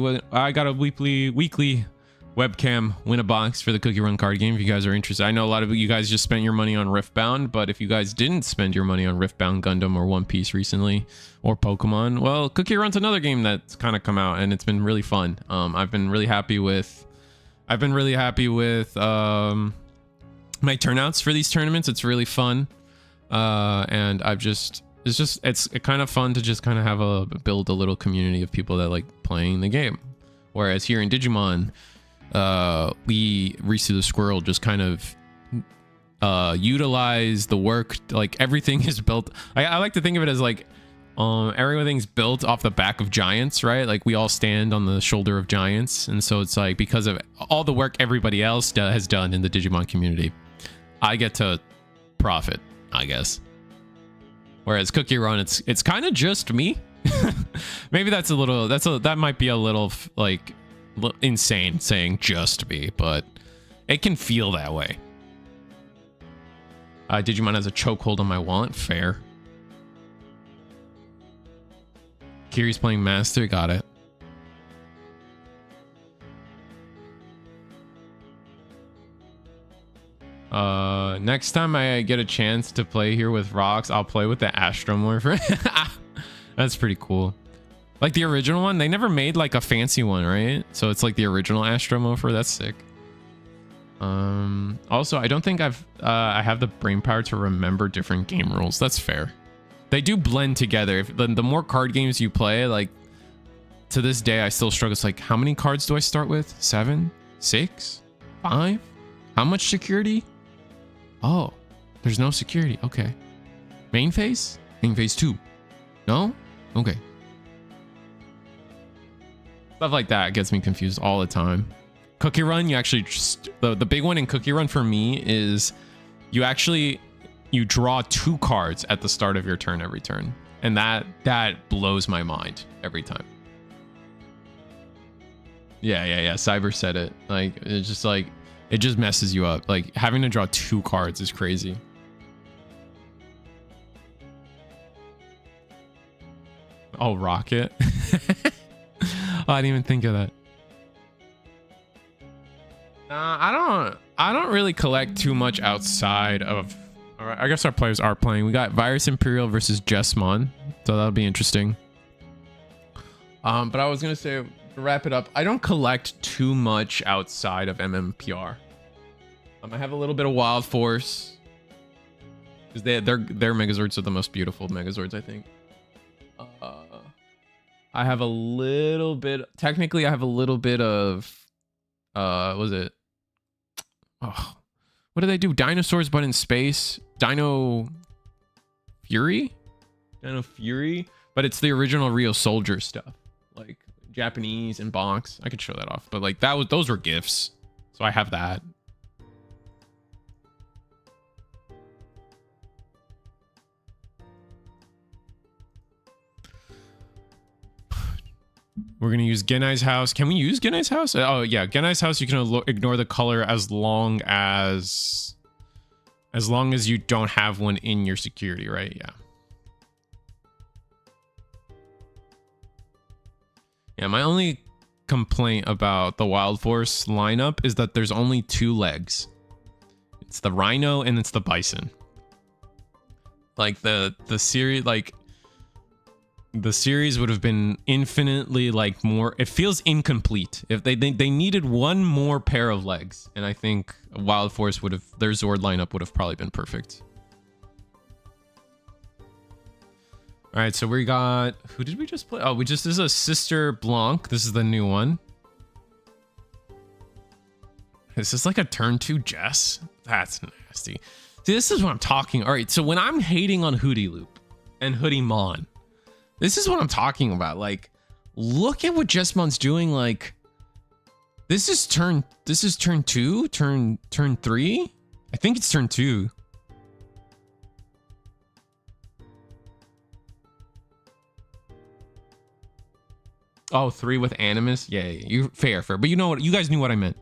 A: webcam win a box for the Cookie Run card game if you guys are interested. I know a lot of you guys just spent your money on Riftbound, but if you guys didn't spend your money on Riftbound, Gundam, or One Piece recently, or Pokemon, well, Cookie Run's another game that's kind of come out and it's been really fun. I've been really happy with my turnouts for these tournaments. It's really fun. And it's kind of fun to just kind of build a little community of people that like playing the game. Whereas here in Digimon, Reese the Squirrel just kind of utilize the work. Like everything is built. I like to think of it as like everything's built off the back of giants, right? Like we all stand on the shoulder of giants, and so it's like because of all the work everybody else has done in the Digimon community, I get to profit, I guess. Whereas Cookie Run, it's kind of just me. Maybe that might be a little like insane saying just me, but it can feel that way. Digimon has a chokehold on my wallet. Fair. Kiri's playing Master. Got it. Next time I get a chance to play here with Rox, I'll play with the Astromorpher. That's pretty cool. Like the original one, they never made like a fancy one, right? So it's like the original Astromorpher. That's sick. Also, I don't think I have the brain power to remember different game rules. That's fair. They do blend together. If the more card games you play, like to this day, I still struggle. It's like, how many cards do I start with? 7, 6, 5? How much security? Oh, there's no security. Okay. Main phase? Main phase 2. No? Okay. Stuff like that gets me confused all the time. Cookie Run, you actually just, the big one in Cookie Run for me is you draw 2 cards at the start of your turn every turn. And that blows my mind every time. Yeah. Cyber said it. Like, it's just like, it just messes you up. Like, having to draw 2 cards is crazy. Oh, Rocket. Oh, I didn't even think of that. I don't really collect too much outside of. All right, I guess our players are playing. We got Virus Imperial versus Jesmon, so that'll be interesting. But I was gonna say, to wrap it up, I don't collect too much outside of MMPR. I have a little bit of Wild Force because their Megazords are the most beautiful Megazords, I think. I have a little bit. Technically, I have a little bit of. What was it? Oh, what do they do? Dinosaurs, but in space. Dino Fury, but it's the original Real Soldier stuff, like Japanese in box. I could show that off, but like those were gifts, so I have that. We're going to use Genai's house. Can we use Genai's house? Oh, yeah. Genai's house, you can ignore the color as long as you don't have one in your security, right? Yeah. Yeah, my only complaint about the Wild Force lineup is that there's only 2 legs. It's the Rhino and it's the Bison. Like the series, like the series would have been infinitely like more. It feels incomplete if they needed one more pair of legs, and I think Wild Force would have, their Zord lineup would have probably been perfect. All right, so we got, who did we just play? Oh, this is a Sister Blanc. This is the new one. Is this like a turn 2 Jess? That's nasty. See, this is what I'm talking. All right, so when I'm hating on Huddloop and Hoodie-mon, this is what I'm talking about. Like, look at what Jesmon's doing. Like, this is turn 2, turn 3. I think it's turn 2. Oh, 3 with Animus. Yeah, you fair. But you know what? You guys knew what I meant.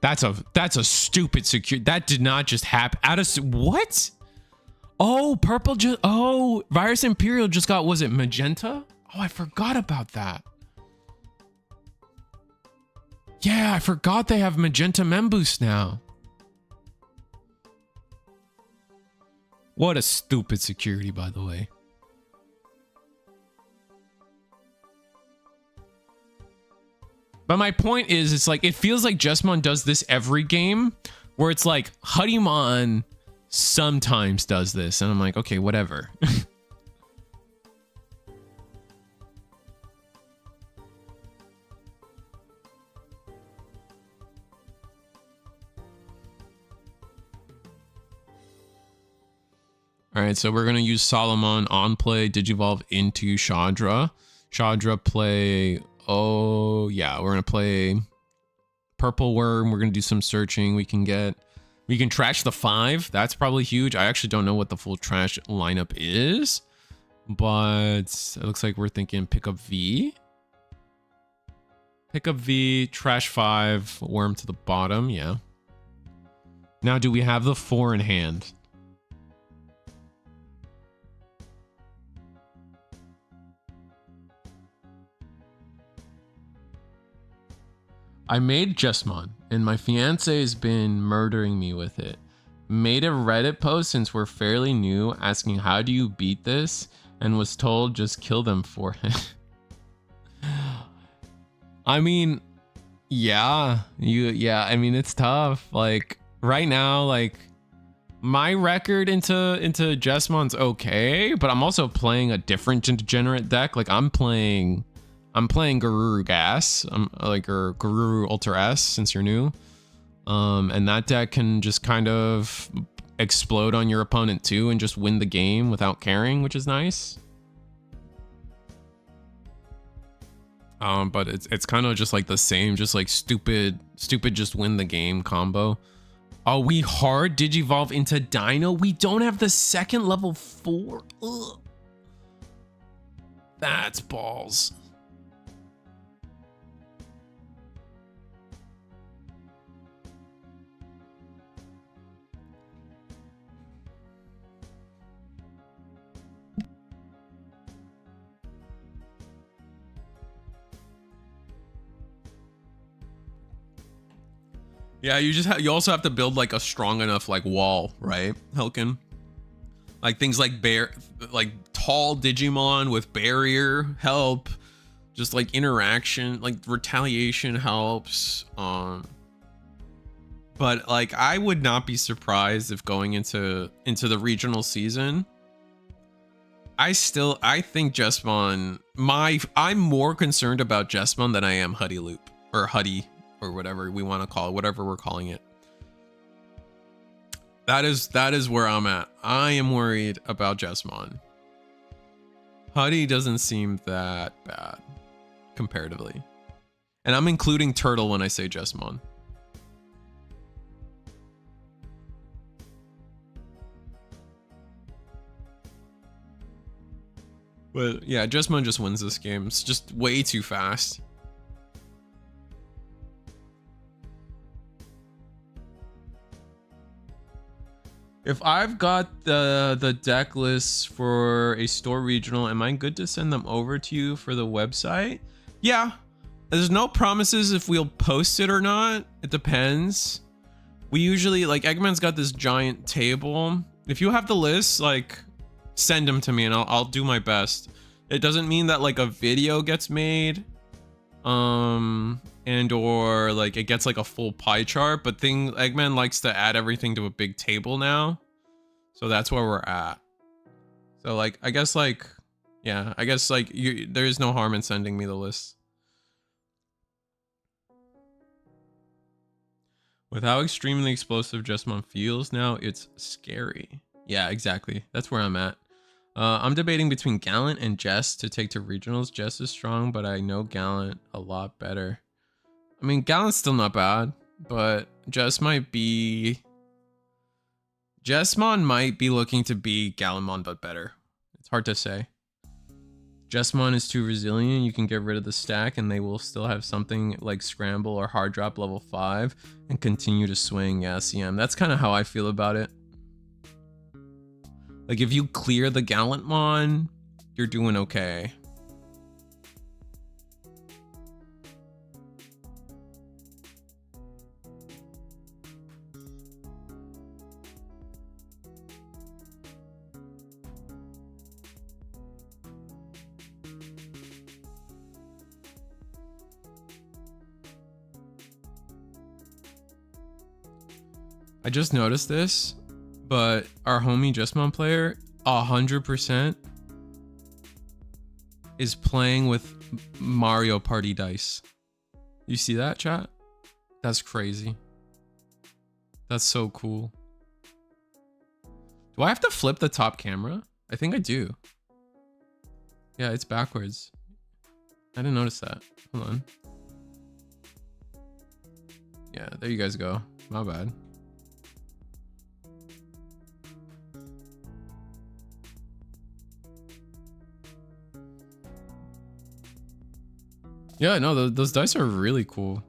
A: That's a stupid secure. That did not just happen. What? Oh, purple just. Oh, Virus Imperial just got. Was it magenta? Oh, I forgot about that. Yeah, I forgot they have magenta Memboost now. What a stupid security, by the way. But my point is, it's like, it feels like Jesmon does this every game, where it's like, Huddie-mon sometimes does this. And I'm like, okay, whatever. All right, so we're going to use Solomon on play, Digivolve into Chandra. Chandra play... Oh, yeah, we're going to play Purple Worm. We're going to do some searching. We can trash the 5. That's probably huge. I actually don't know what the full trash lineup is, but it looks like we're thinking pick up V. Pick up V, trash 5, Worm to the bottom. Yeah. Now, do we have the 4 in hand? I made Jesmon, and my fiance has been murdering me with it. Made a Reddit post since we're fairly new, asking how do you beat this, and was told just kill them for it. I mean, yeah, I mean, it's tough. Like right now, like my record into Jesmon's okay, but I'm also playing a different degenerate deck. Like I'm playing I'm playing Garuru Gas. I'm like Garuru Ultra S since you're new. And that deck can just kind of explode on your opponent too and just win the game without caring, which is nice. But it's kind of just like the same, just like stupid just win the game combo. Are we hard Digivolve into Dino? We don't have the second level 4. Ugh. That's balls. Yeah, you also have to build like a strong enough like wall, right, Helkin? Like things like tall Digimon with barrier help, just like interaction, like retaliation helps. But like I would not be surprised if going into the regional season, I think Jesmon, I'm more concerned about Jesmon than I am Huddloop or Huie or whatever we want to call it, whatever we're calling it. That is where I'm at. I am worried about Jesmon. Huie doesn't seem that bad comparatively. And I'm including Turtle when I say Jesmon. But yeah, Jesmon just wins this game. It's just way too fast. If I've got the deck lists for a store regional, am I good to send them over to you for the website? Yeah. There's no promises if we'll post it or not. It depends. We usually, like, Eggman's got this giant table. If you have the list, like, send them to me and I'll do my best. It doesn't mean that like a video gets made and or like it gets like a full pie chart, but Eggman likes to add everything to a big table now, so that's where we're at. So like I guess like there is no harm in sending me the list. With how extremely explosive Jesmon feels now, it's scary. Yeah, exactly. That's where I'm at. I'm debating between Gallant and Jess to take to regionals. Jess is strong, but I know Gallant a lot better. I mean, Gallant's still not bad, but Jesmon might be looking to be Gallantmon, but better. It's hard to say. Jesmon is too resilient. You can get rid of the stack and they will still have something like Scramble or Hard Drop level 5 and continue to swing. Yeah, CM. That's kind of how I feel about it. Like if you clear the Gallantmon, you're doing okay. I just noticed this, but our homie Jesmon player 100% is playing with Mario Party dice. You see that, chat? That's crazy. That's so cool. Do I have to flip the top camera? I think I do. Yeah, it's backwards. I didn't notice that. Hold on. Yeah, there you guys go. My bad. Yeah, no, those dice are really cool.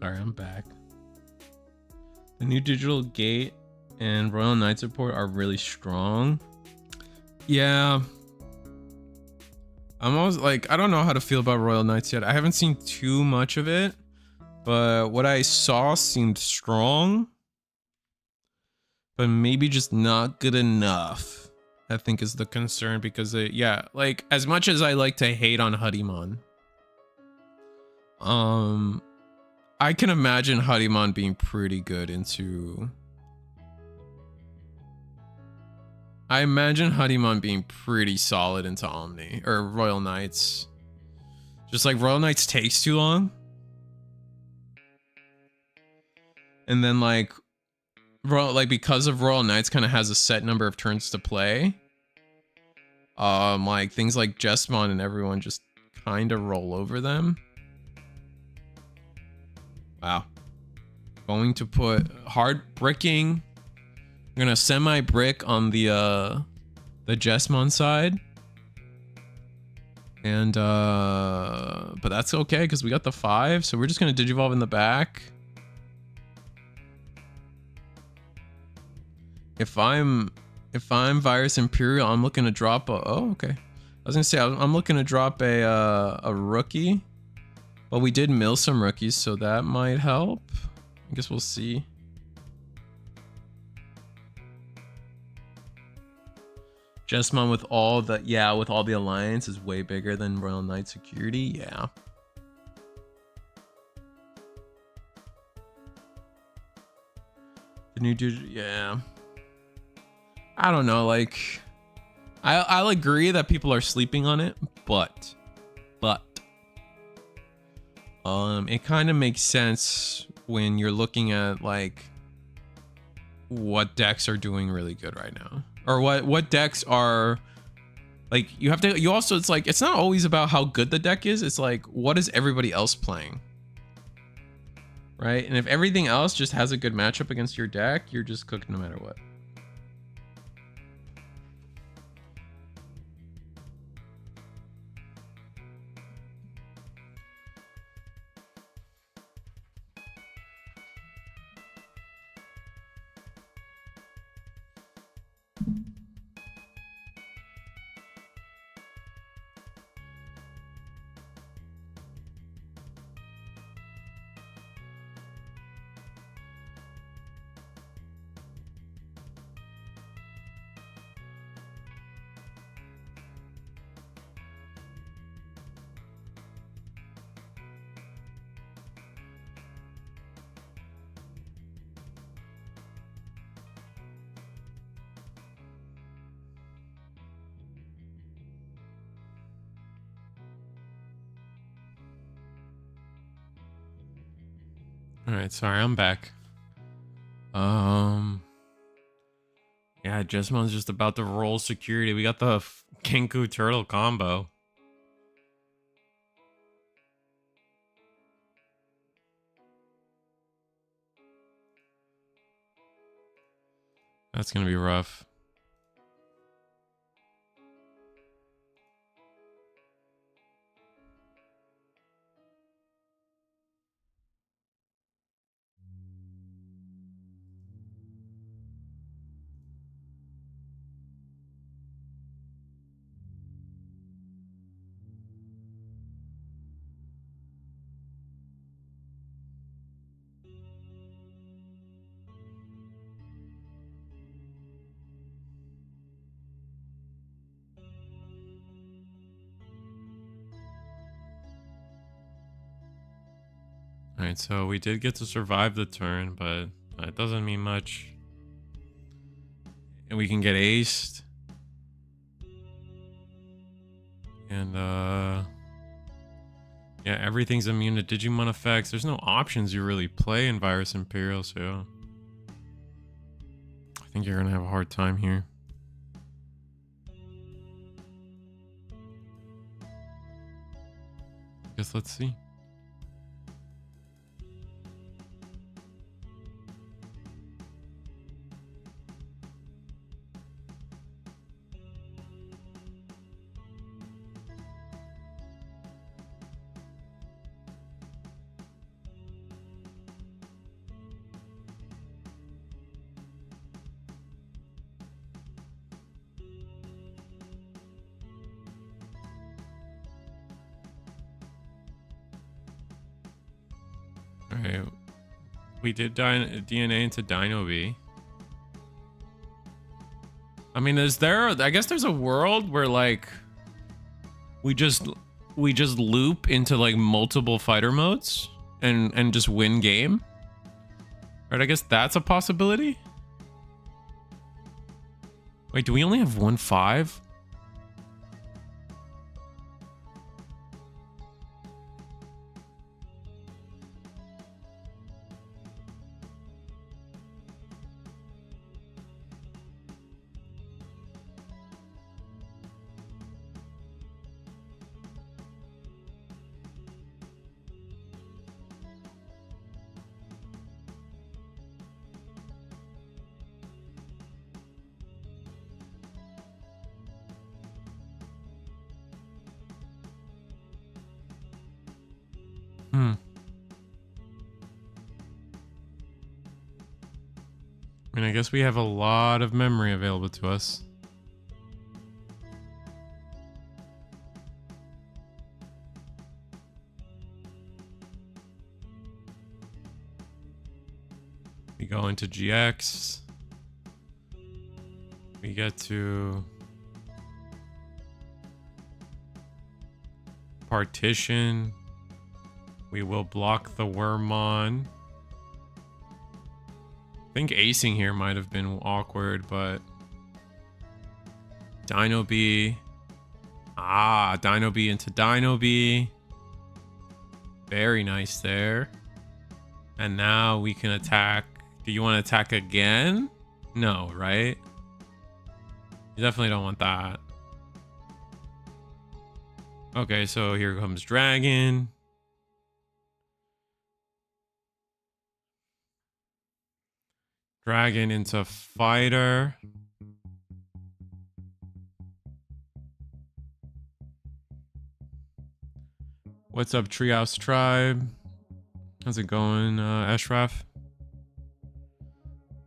A: Sorry, I'm back. The new digital gate and Royal Knight support are really strong. Yeah. I'm always like, I don't know how to feel about Royal Knights yet. I haven't seen too much of it, but what I saw seemed strong, but maybe just not good enough, I think is the concern, because yeah, like as much as I like to hate on Huddloop, I can imagine Huddloop being pretty good into... I imagine Huddloop being pretty solid into Omni or Royal Knights. Just like Royal Knights takes too long. And then like because of Royal Knights kind of has a set number of turns to play. Like things like Jesmon and everyone just kind of roll over them. Wow. Going to put hard bricking. I'm gonna semi-brick on the Jesmon side. And but that's okay because we got the 5, so we're just gonna digivolve in the back. If I'm Virus Imperial, I'm looking to drop a... Oh, okay. I was gonna say I'm looking to drop a rookie, but we did mill some rookies, so that might help. I guess we'll see. Jesmon with all the... Yeah, with all the alliance is way bigger than Royal Knight security. Yeah. The new dude... Yeah. I don't know, like... I'll agree that people are sleeping on it, but... It kind of makes sense when you're looking at, like... what decks are doing really good right now. Or what decks are... Like, you have to... You also... It's like, it's not always about how good the deck is. It's like, what is everybody else playing? Right? And if everything else just has a good matchup against your deck, you're just cooked no matter what. All right, sorry, I'm back. Yeah, Jesmon's just about to roll security. We got the Gankoomon turtle combo. That's gonna be rough. Alright, so we did get to survive the turn, but it doesn't mean much. And we can get aced. And yeah, everything's immune to Digimon effects. There's no options you really play in Virus Imperial, so I think you're gonna have a hard time here. Guess let's see. All right. We did DNA into Dino B. I mean, is there... I guess there's a world where, like... We just loop into, like, multiple fighter modes and just win game. Right, I guess that's a possibility. Wait, do we only have 1-5? I mean, I guess we have a lot of memory available to us. We go into GX. We get to partition. We will block the Wormmon. I think acing here might have been awkward, but Dino B. Ah, Dino B into Dino B. Very nice there. And now we can attack. Do you want to attack again? No, right? You definitely don't want that. Okay, so here comes Dragon. Dragon into Fighter. What's up, Treehouse Tribe? How's it going, Ashraf?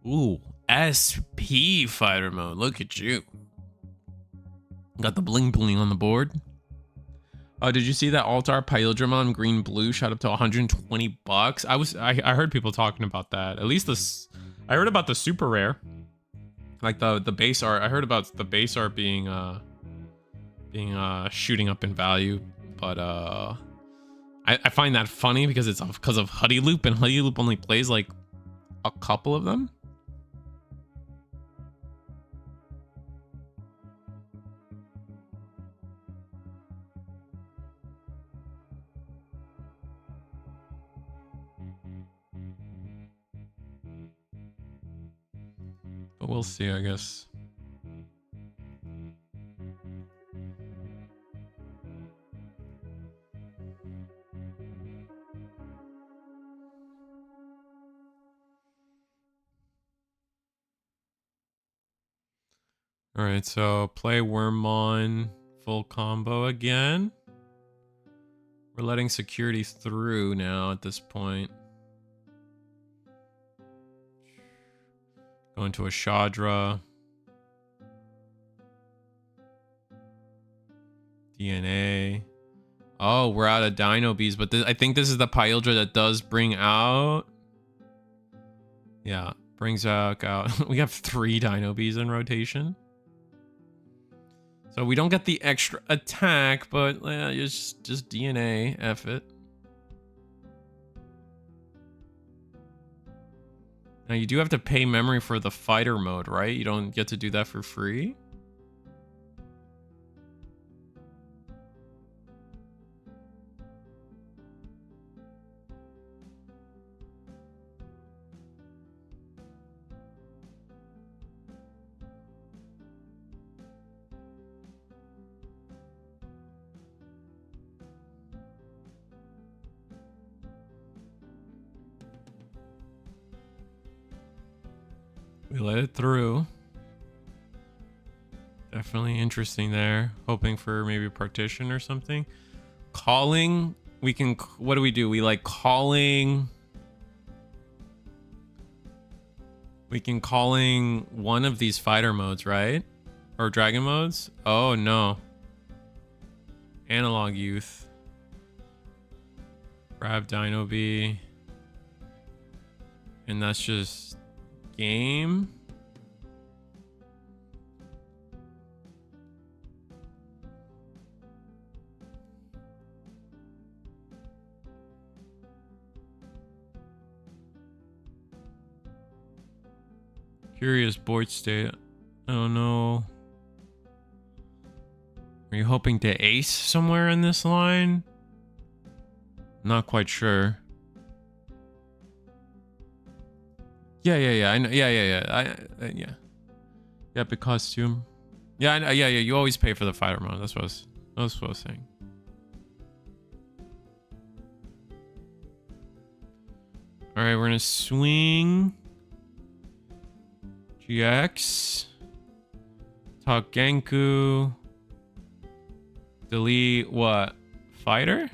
A: Ooh, SP Fighter mode. Look at you. Got the bling bling on the board. Oh, did you see that Altar Paildramon green blue shot up to 120 bucks? I heard people talking about that. At least this, I heard about the super rare, like the base art. I heard about the base art being shooting up in value, but I find that funny because it's because of Huddloop, and Huddloop only plays like a couple of them. But we'll see, I guess. All right, so play Wormmon full combo again. We're letting security through now at this point. Go into a Shadra. DNA. Oh, we're out of Dino Bees, but I think this is the Pyldra that does bring out. Yeah, brings out. We have 3 Dino Bees in rotation. So we don't get the extra attack, but just DNA, F it. Now you do have to pay memory for the fighter mode, right? You don't get to do that for free. We let it through. Definitely interesting there. Hoping for maybe partition or something. Calling. We can. What do? We like calling. We can calling one of these fighter modes, right? Or dragon modes? Oh no. Analog youth. Grab Dino B. And that's just game. Curious board state. I don't know. Are you hoping to ace somewhere in this line? Not quite sure. Yeah. I know. Yeah. Yeah. Epic costume. Yeah, I know. Yeah. You always pay for the fighter mode. That's what I was saying. All right, we're gonna swing. GX. Talk Ganku. Delete what? Fighter?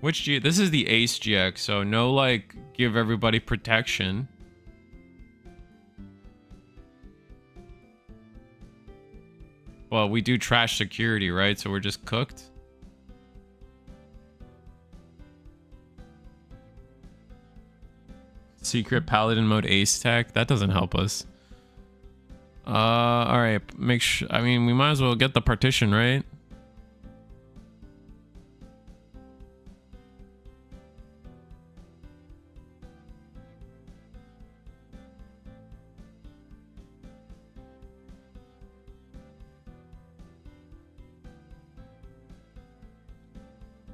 A: Which G? This is the Ace GX, so no like give everybody protection. Well, we do trash security, right? So we're just cooked. Secret Paladin mode Ace tech. That doesn't help us. All right. Make sure. I mean, we might as well get the partition, right?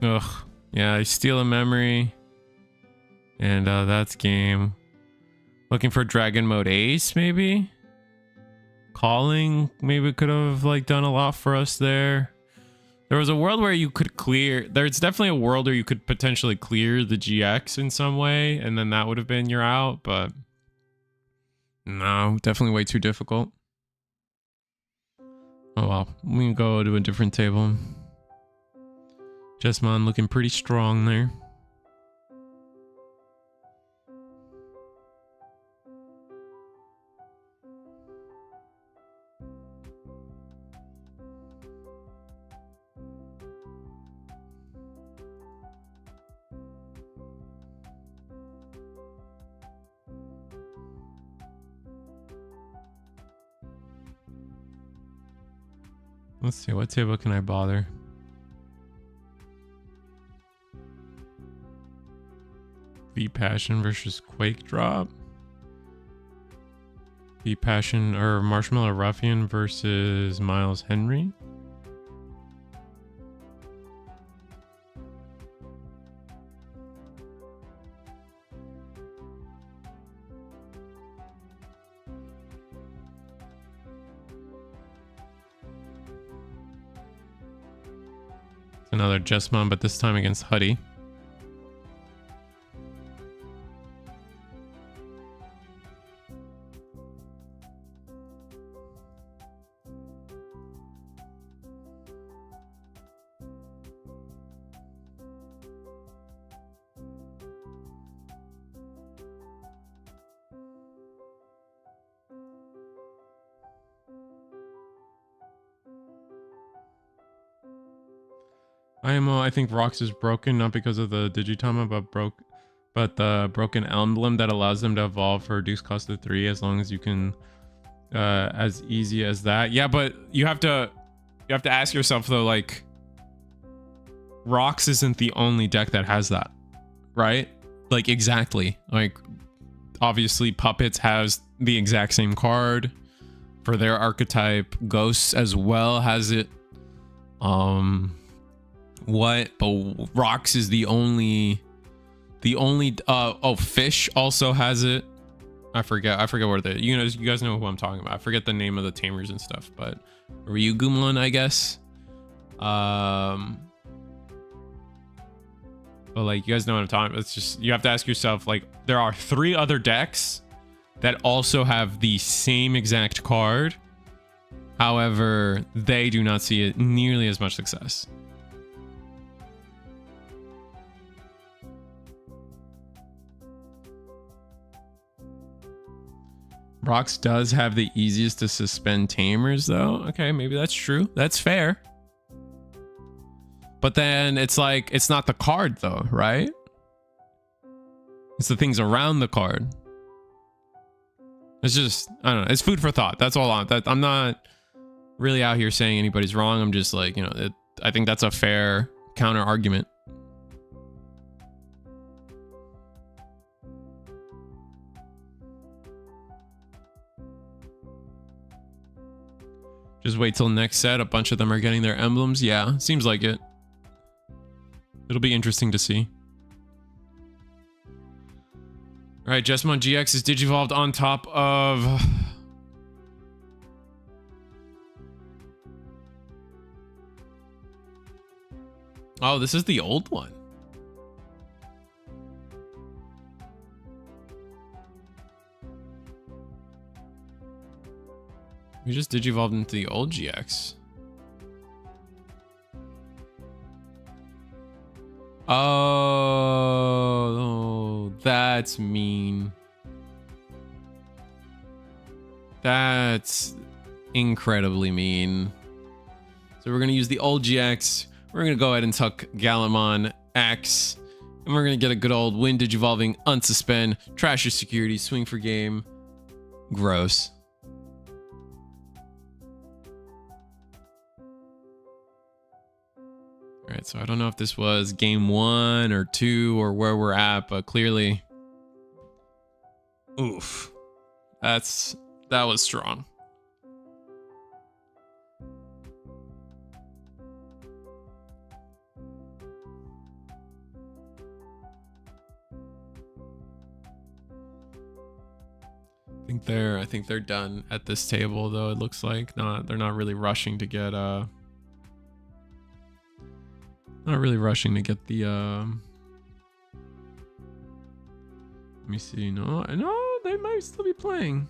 A: Ugh. Yeah, I steal a memory. And that's game. Looking for Dragon Mode Ace, maybe? Calling maybe could have like done a lot for us there. There was a world where you could clear. There's definitely a world where you could potentially clear the GX in some way, and then that would have been your out, but no, definitely way too difficult. Oh well, we can go to a different table. Jesmon looking pretty strong there. Let's see, what table can I bother? V Passion versus Quake Drop. V Passion or Marshmallow Ruffian versus Miles Henry. Another Jesmon, but this time against Huie. I think Rox is broken not because of the Digitama, but the broken emblem that allows them to evolve for reduced cost of 3 as long as you can as easy as that. Yeah, but you have to ask yourself though, like Rox isn't the only deck that has that, right? Like exactly. Like obviously Puppets has the exact same card for their archetype. Ghosts as well has it. But Rox is the only Fish also has it. I forget what they, you guys know who I'm talking about. I forget the name of the tamers and stuff, but Ryugumon, I guess. But like, you guys know what I'm talking about. It's just, you have to ask yourself, like, there are 3 other decks that also have the same exact card. However, they do not see it nearly as much success. Rox does have the easiest to suspend tamers though. Okay, maybe that's true. That's fair. But then it's like, it's not the card though, right? It's the things around the card. It's just, I don't know. It's food for thought. That's all I'm not really out here saying anybody's wrong. I'm just like, you know, I think that's a fair counter argument. Just wait till next set. A bunch of them are getting their emblems. Yeah, seems like it. It'll be interesting to see. All right, Jesmon GX is digivolved on top of... Oh, this is the old one. We just digivolved into the old GX. Oh, that's mean. That's incredibly mean. So we're going to use the old GX. We're going to go ahead and tuck Gankoomon X. And we're going to get a good old win digivolving, unsuspend, trash your security, swing for game. Gross. All right, so I don't know if this was game 1 or 2 or where we're at, but clearly, oof, that was strong. I think they're done at this table, though. It looks like they're not really rushing to get not really rushing to get the let me see. No, they might still be playing.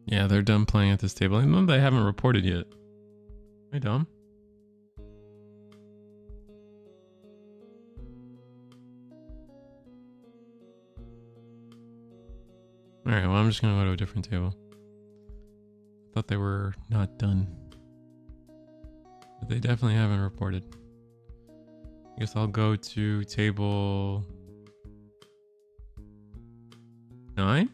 A: Yeah, they're done playing at this table. I know they haven't reported yet. Hey, Dom. All right, well, I'm just going to go to a different table. I thought they were not done. But they definitely haven't reported. I guess I'll go to table 9.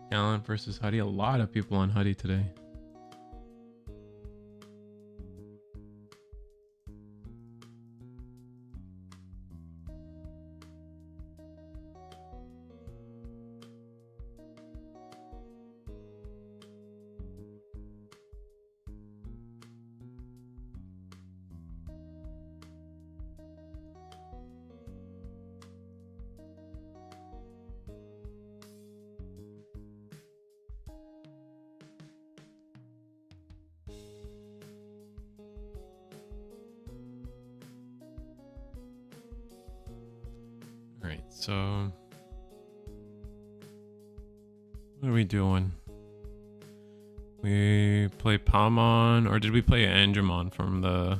A: Gallant versus Huie. A lot of people on Huie today. Alright, so what are we doing? We play Palmon, or did we play Angemon from the...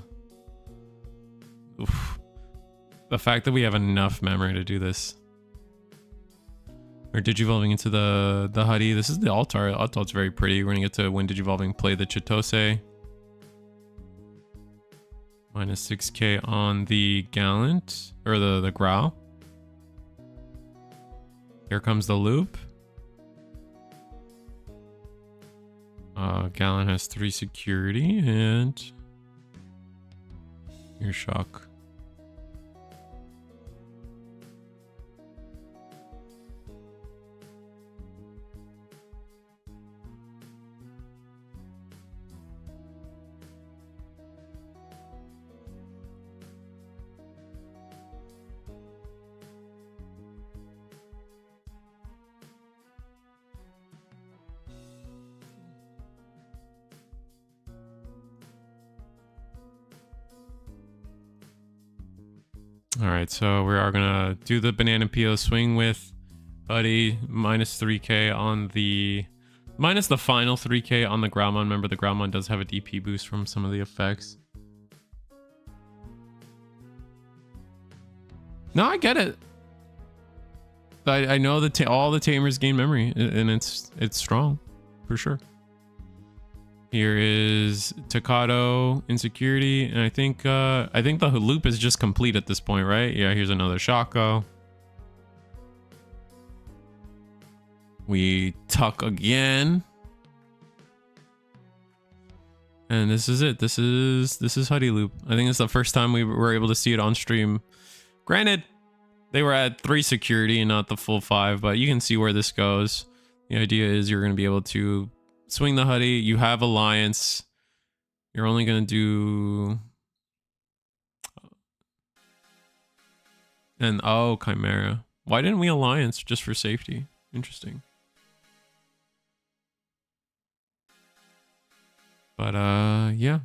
A: Oof. The fact that we have enough memory to do this. We're digivolving into the Huie. This is the altar. Altar's very pretty. We're gonna get to when digivolving play the Chitose. Minus 6k on the Gallant, or the Growl. Here comes the loop. Gallant has 3 security and your shock. All right, so we are gonna do the banana peel swing with Buddy, minus 3k on the... minus the final 3k on the Groundmon. Remember, the Groundmon does have a DP boost from some of the effects. No, I get it. I know that all the tamers gain memory, and it's strong, for sure. Here is Takato Insecurity, and I think the loop is just complete at this point, right? Yeah, here's another Shako. We tuck again. And this is it. This is Huddloop. I think it's the first time we were able to see it on stream. Granted, they were at 3 security and not the full 5, but you can see where this goes. The idea is you're going to be able to swing the Huddie. You have Alliance. You're only going to do... and oh, Chimera. Why didn't we Alliance just for safety? Interesting. But yeah.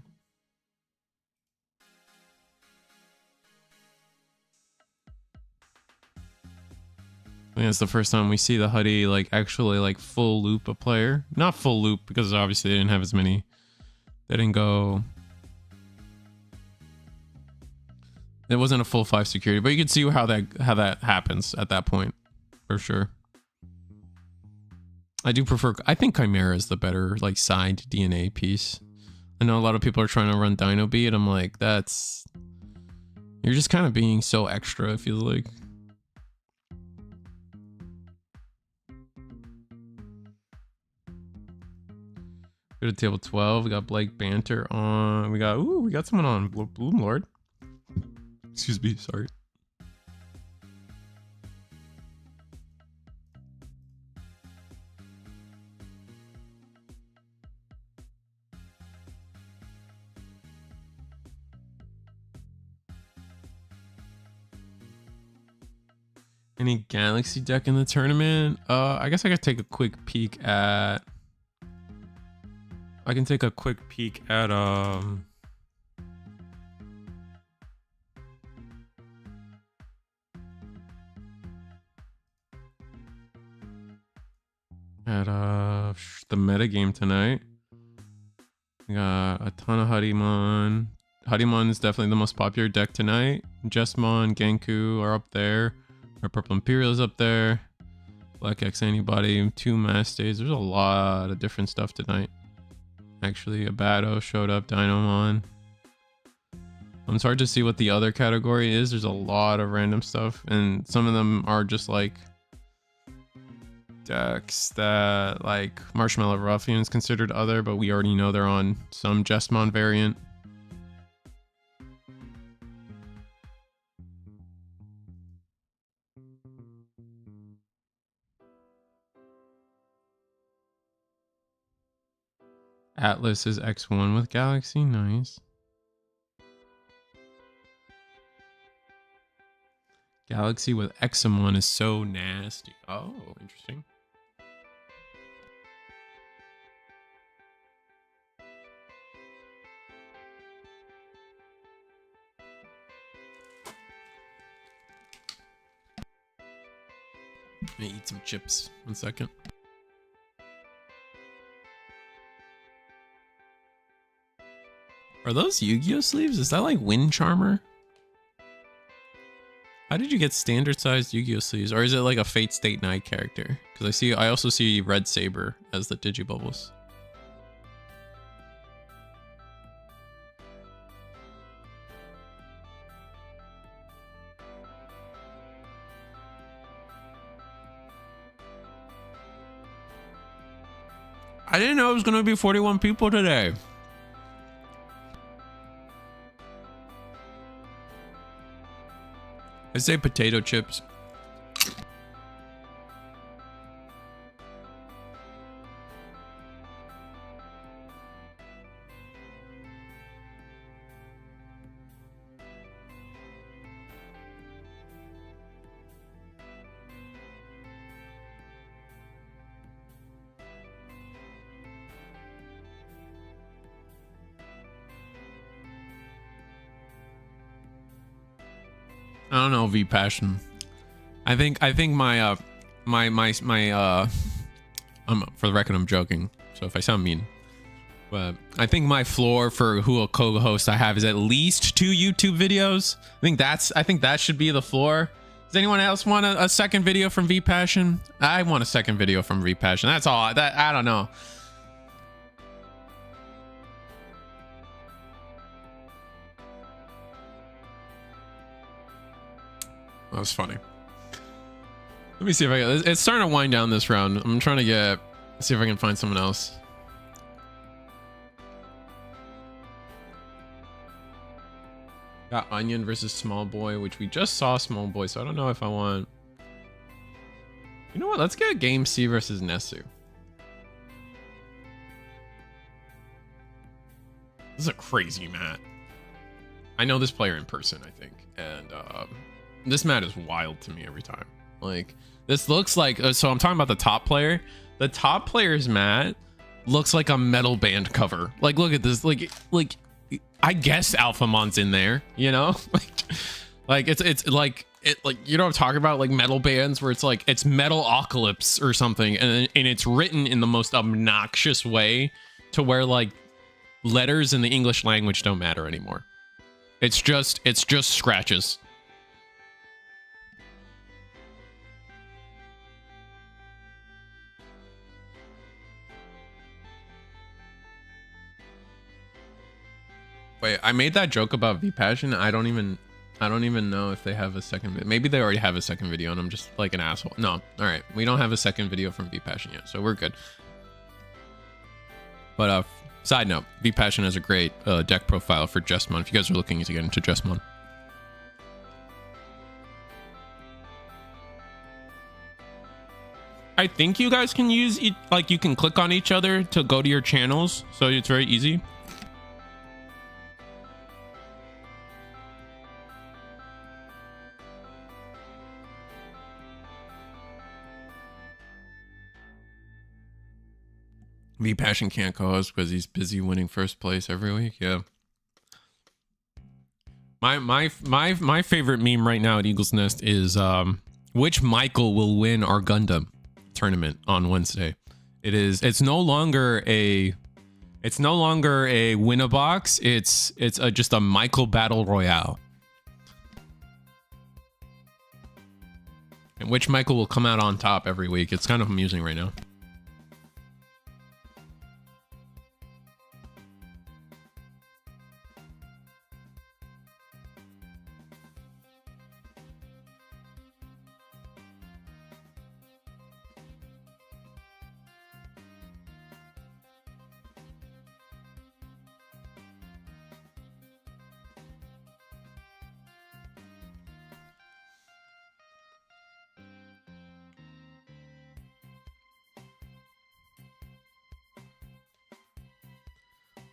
A: I think it's the first time we see the Huddie like actually like full loop a player. Not full loop because obviously they didn't have as many. They didn't go. It wasn't a full 5 security, but you can see how that happens at that point, for sure. I do prefer, I think Chimera is the better like side DNA piece. I know a lot of people are trying to run Dino Beat. I'm like, that's, you're just kind of being so extra, it feels like. Go to table 12. We got Blake Banter on. We got someone on Bloom Lord. Excuse me, sorry. Any Galaxy deck in the tournament? I guess I could take a quick peek at... I can take a quick peek at the metagame tonight. We got a ton of Huddimon. Huddimon is definitely the most popular deck tonight. Jesmon, Ganku are up there. Our Purple Imperial is up there. Black X Antibody, 2 Mass Days. There's a lot of different stuff tonight. Actually, Abado showed up, Dynamon. It's hard to see what the other category is. There's a lot of random stuff, and some of them are just like decks that like Marshmallow Ruffian is considered other, but we already know they're on some Jesmon variant. Atlas is X1 with Galaxy, nice. Galaxy with Examon is so nasty. Oh, interesting. Let me eat some chips. 1 second. Are those Yu-Gi-Oh sleeves? Is that like Wind Charmer? How did you get standard sized Yu-Gi-Oh sleeves? Or is it like a Fate State Night character? Because I also see Red Saber as the Digibubbles. I didn't know it was going to be 41 people today. I say potato chips. I don't know, V Passion. I think my for the record, I'm joking. So if I sound mean, but I think my floor for who a co-host I have is at least 2 YouTube videos. I think that should be the floor. Does anyone else want a second video from V Passion? I want a second video from V Passion. That's all. I don't know. That was funny. Let me see if I can. It's starting to wind down this round. I'm trying to see if I can find someone else. Got Onion versus Small Boy, which we just saw Small Boy, so I don't know if I want. You know what? Let's get Game C versus Nesu. This is a crazy mat. I know this player in person, I think, and this mat is wild to me every time. Like, this looks like, so I'm talking about the top player. The top player's mat looks like a metal band cover. Like, look at this. Like I guess Alphamon's in there, you know? like it's like you know what I'm talking about? Like metal bands where it's like it's Metalocalypse or something, and it's written in the most obnoxious way to where like letters in the English language don't matter anymore. It's just scratches. Wait, I made that joke about V Passion. I don't even know if they have a second video. Maybe they already have a second video and I'm just like an asshole. No, all right. We don't have a second video from V Passion yet, so we're good. But side note, V Passion has a great deck profile for Jesmon if you guys are looking to get into Jesmon. I think you guys can use like you can click on each other to go to your channels, so it's very easy. V Passion can't co-host because he's busy winning first place every week. Yeah. My favorite meme right now at Eagle's Nest is which Michael will win our Gundam tournament on Wednesday. It's no longer a win-a-box. It's just a Michael battle royale. And which Michael will come out on top every week. It's kind of amusing right now.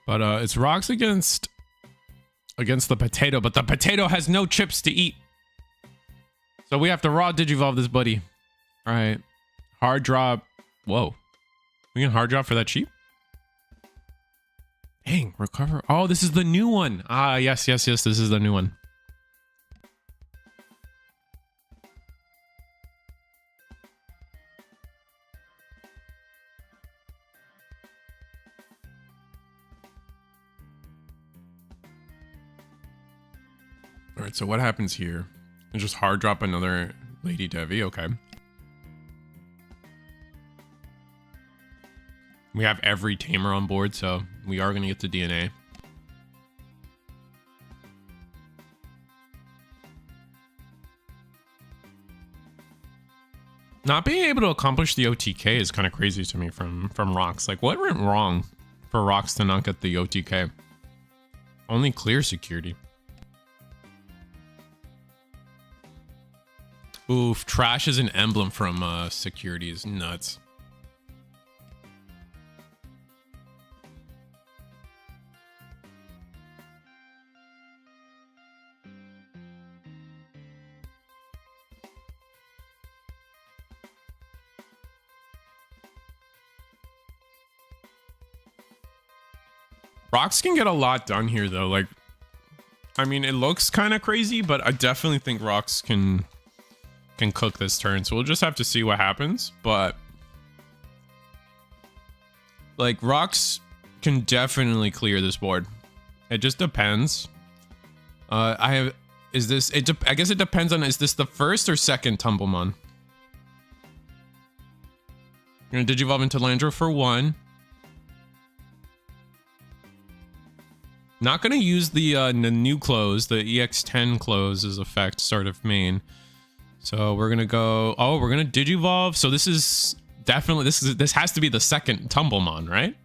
A: But it's rocks against the potato, but the potato has no chips to eat. So we have to raw digivolve this buddy. All right. Hard drop. Whoa. We can hard drop for that cheap? Dang, recover. Oh, this is the new one. Ah, yes. This is the new one. All right, so what happens here? And just hard drop another Lady Devi. Okay. We have every tamer on board, so we are going to get to DNA. Not being able to accomplish the OTK is kind of crazy to me from Rocks. Like, what went wrong for Rocks to not get the OTK? Only clear security. Oof, trash is an emblem from security is nuts. Rocks can get a lot done here though. Like, I mean, it looks kind of crazy, but I definitely think Rocks can cook this turn. So we'll just have to see what happens. But like Rocks can definitely clear this board. It just depends. I guess it depends on, is this the first or second Tumblemon? You're gonna Digivolve into Landro for 1. Not gonna use the new close, the EX10 close as effect, start of main. So we're gonna go, oh, we're gonna Digivolve. So this is definitely, this has to be the second Tumblemon, right?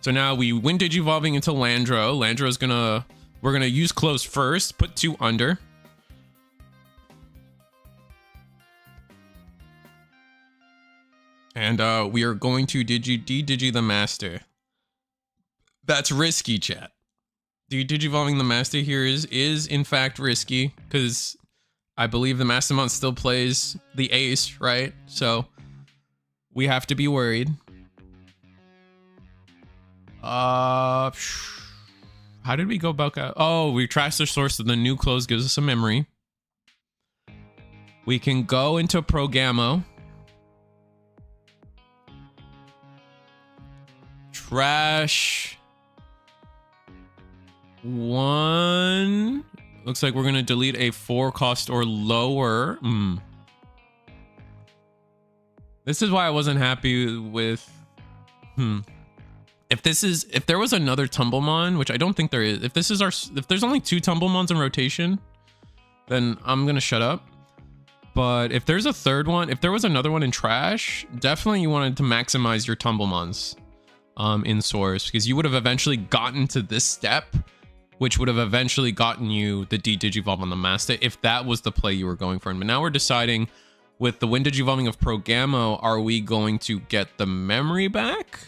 A: So now we win Digivolving into Landro. Landro's we're gonna use close first, put 2 under. And we are going to Digi the Master. That's risky, chat. Digivolving the Master here is in fact risky, because I believe the Mastimon still plays the ace, right? So we have to be worried. How did we go about that? Oh, we trashed the source, so the new close gives us a memory. We can go into Progamo. Trash 1. Looks like we're gonna delete a 4 cost or lower. This is why I wasn't happy with. If there was another Tumblemon, which I don't think there is. If there's only 2 Tumblemons in rotation, then I'm gonna shut up. But if there's a third one, if there was another one in trash, definitely you wanted to maximize your Tumblemons in source, because you would have eventually gotten to this step, which would have eventually gotten you the Digivolve on the Master if that was the play you were going for. But now we're deciding with the Wind Digivolving of Progamo, are we going to get the memory back?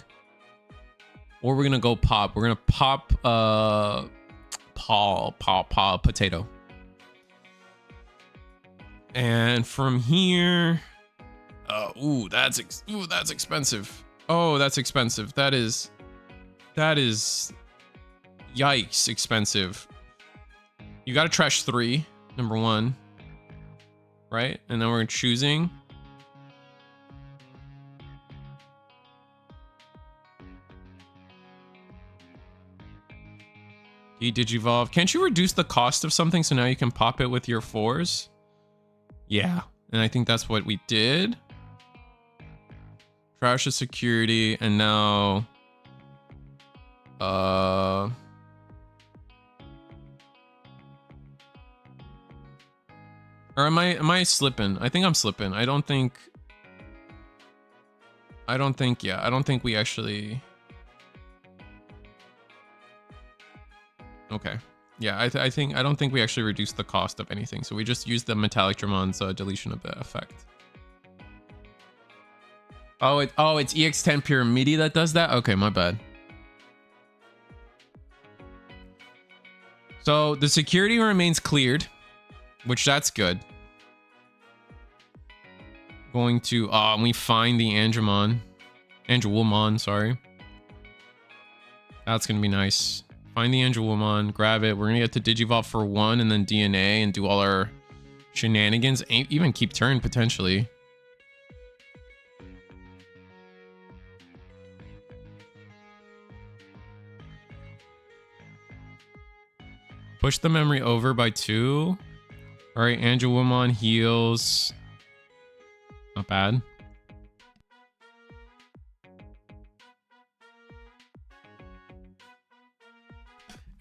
A: Or we're gonna go pop. We're gonna pop potato. And from here, ooh, that's expensive. Oh, that's expensive. That is yikes expensive. You gotta trash 3, number 1. Right? And then we're choosing. Digivolve. Can't you reduce the cost of something so now you can pop it with your 4s? Yeah, and I think that's what we did. Trash the security, and now or am I slipping? I think I'm slipping. I don't think we actually. Okay. Yeah, I don't think we actually reduced the cost of anything. So we just used the Metallic Dramon's deletion of the effect. Oh, it's EX10 Pyramidi that does that? Okay, my bad. So the security remains cleared, which that's good. Going to we find the Angelwoman, sorry. That's gonna be nice. Find the Angelwoman, grab it. We're gonna get to Digivolve for 1 and then DNA and do all our shenanigans. Even keep turn potentially. Push the memory over by 2. All right, Angelwoman heals. Not bad.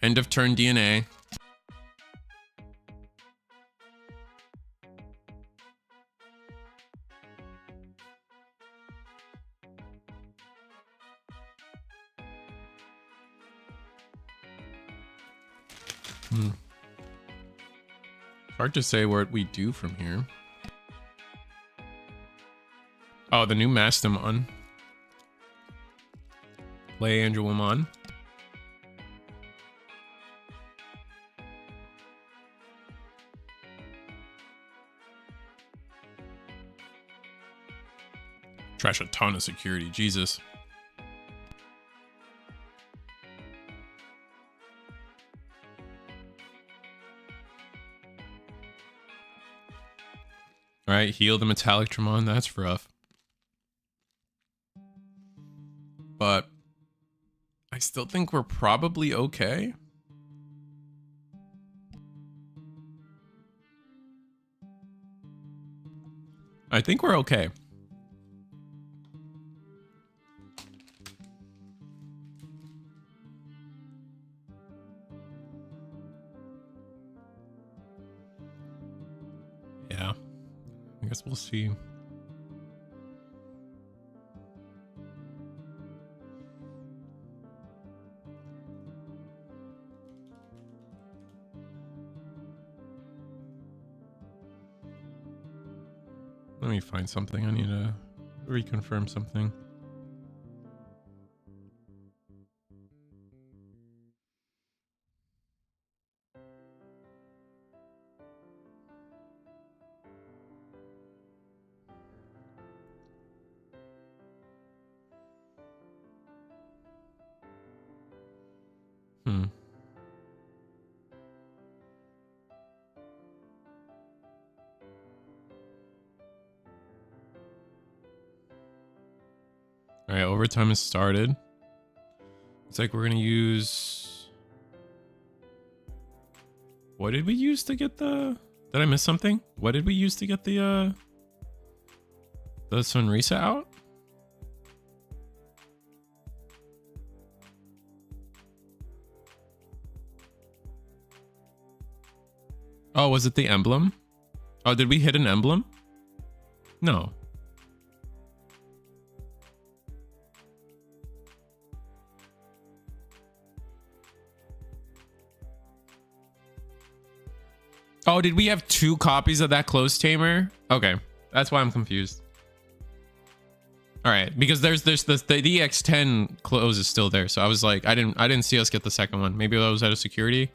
A: End of turn DNA. Hard to say what we do from here. Oh, the new Mastimon. Play Angelwoman. Trash a ton of security, Jesus. right, heal the metallic Dramon. That's rough. But I still think we're probably okay. I think we're okay. Yeah, I guess we'll see. Let me find something. I need to reconfirm something. All right, overtime has started. It's like we're gonna use. What did we use to get the? Did I miss something? What did we use to get the Sunrisa out? Oh, was it the emblem? Oh, did we hit an emblem? No. Oh, did we have 2 copies of that close tamer? Okay, that's why I'm confused. All right, because there's the EX10 close is still there, so I was like, I didn't see us get the second one. Maybe that was out of security.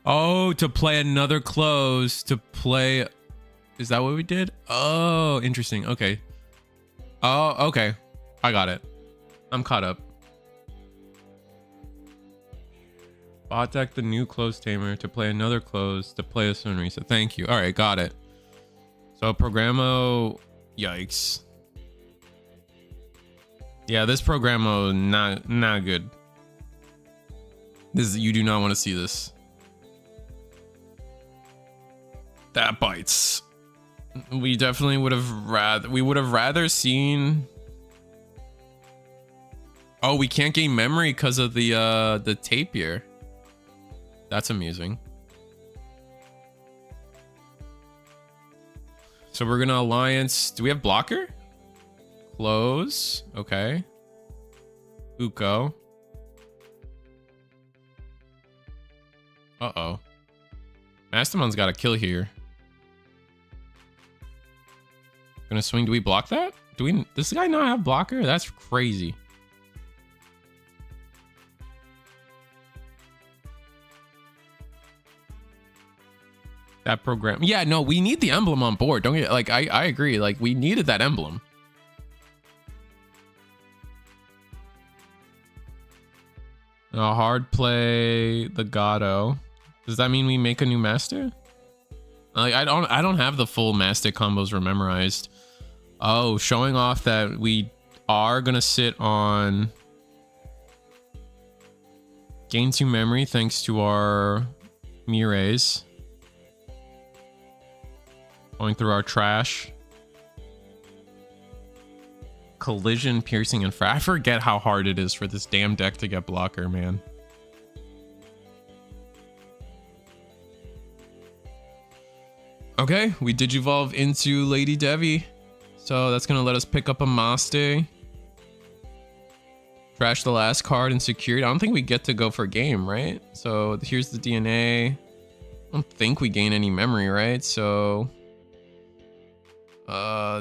A: Oh, to play another close to play. Is that what we did? Oh, interesting. Okay. Oh, okay. I got it. I'm caught up. Bot deck the new close tamer to play another close to play a Sunrisa. Thank you. All right, got it. So Programo, yikes. Yeah, this Programo not good. This you do not want to see this. That bites. We definitely would have rather seen. Oh, we can't gain memory because of the tapir. That's amusing. So we're gonna alliance. Do we have blocker? Close. Okay. Uko. Uh-oh. Mastimon's got a kill here. Gonna swing. Do we block that? Does this guy not have blocker? That's crazy. That program. Yeah, no, we need the emblem on board. Don't get like I agree. Like we needed that emblem. A hard play the Gado. Does that mean we make a new master? Like I don't have the full master combos memorized. Oh, showing off that we are gonna sit on gain 2 memory thanks to our Mires. Going through our trash. Collision, piercing, and I forget how hard it is for this damn deck to get blocker, man. Okay, we digivolve into Lady Devi. So that's gonna let us pick up a Maste. Trash the last card and security. I don't think we get to go for game, right? So here's the DNA. I don't think we gain any memory, right? So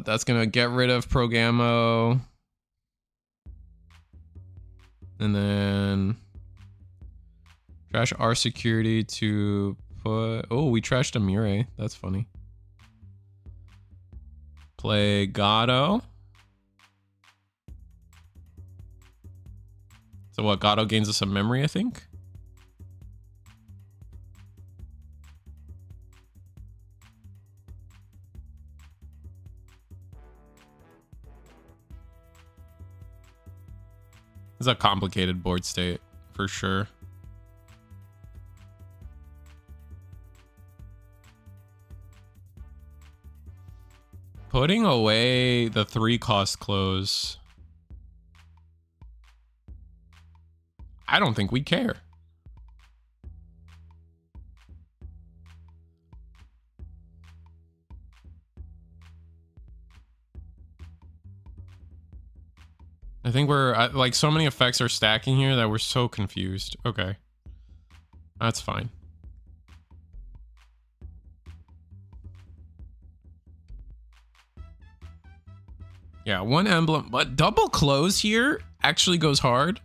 A: that's gonna get rid of Programo. And then trash our security to put... Oh, we trashed a Mure. That's funny. Play Gado. So what, Gado gains us some memory, I think? It's a complicated board state for sure. Putting away the 3-cost close. I don't think we care. I think we're like so many effects are stacking here that we're so confused. Okay. That's fine. Yeah, one emblem, but double close here actually goes hard.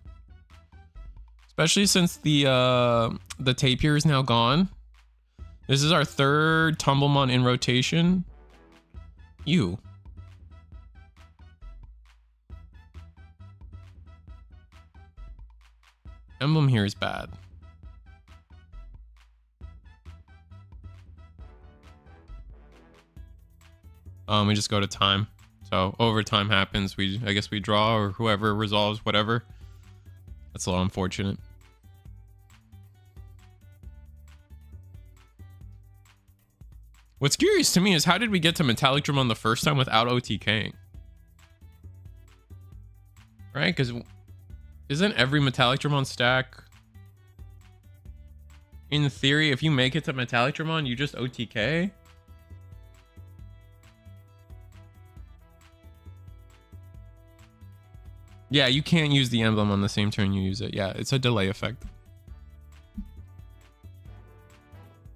A: Especially since the tapir is now gone. This is our 3rd Tumblemon in rotation. You. Emblem here is bad. We just go to time. So overtime happens. I guess we draw, or whoever resolves whatever. That's a little unfortunate. What's curious to me is how did we get to Metallic Dramon the first time without OTKing? Right? Because isn't every Metallic Dramon stack, in theory, if you make it to Metallic Dramon, you just OTK? Yeah, you can't use the emblem on the same turn you use it. Yeah, it's a delay effect.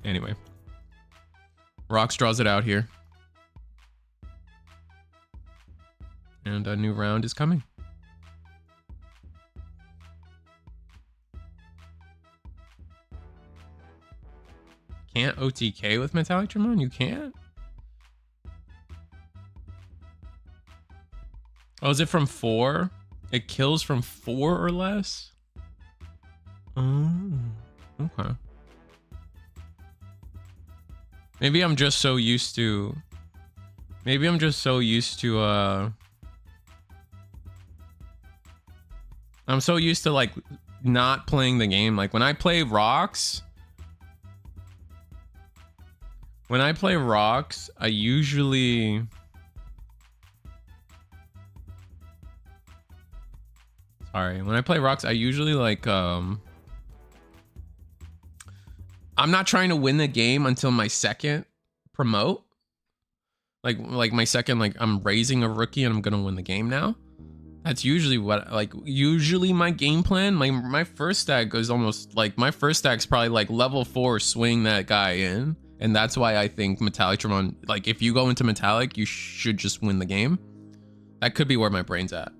A: Anyway. Rocks draws it out here. And a new round is coming. Can't OTK with Metallic Dramon? You can't? Oh, is it from 4? It kills from 4 or less? Oh, okay. Maybe I'm just so used to... Maybe I'm just so used to, I'm so used to, like, not playing the game. Like, when I play Rocks... When I play Rocks, I usually... Sorry, when I play Rocks, I usually like I'm not trying to win the game until my second promote. Like my second, like I'm raising a rookie and I'm gonna win the game now. That's usually what, like, usually my game plan. My first stack is almost like, my first stack's probably like level 4 swing that guy in. And that's why I think Metallic Dramon, like if you go into Metallic, you should just win the game. That could be where my brain's at.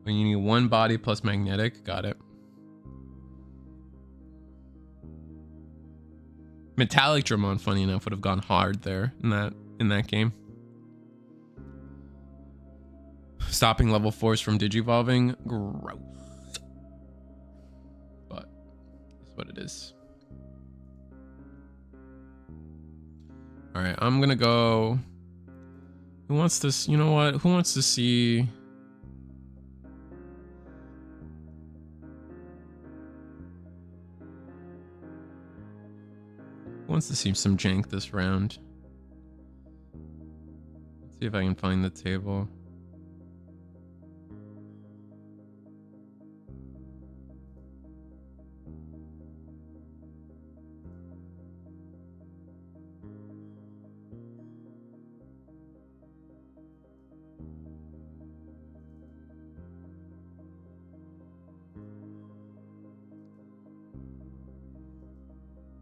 A: When you need 1 body plus magnetic, got it. Metallic Dramon, funny enough, would have gone hard there in that game. Stopping level 4s from digivolving, gross. But it's what it is. All right, I'm gonna go. Who wants this? You know what? Who wants to see? Wants to see some jank this round. Let's see if I can find the table.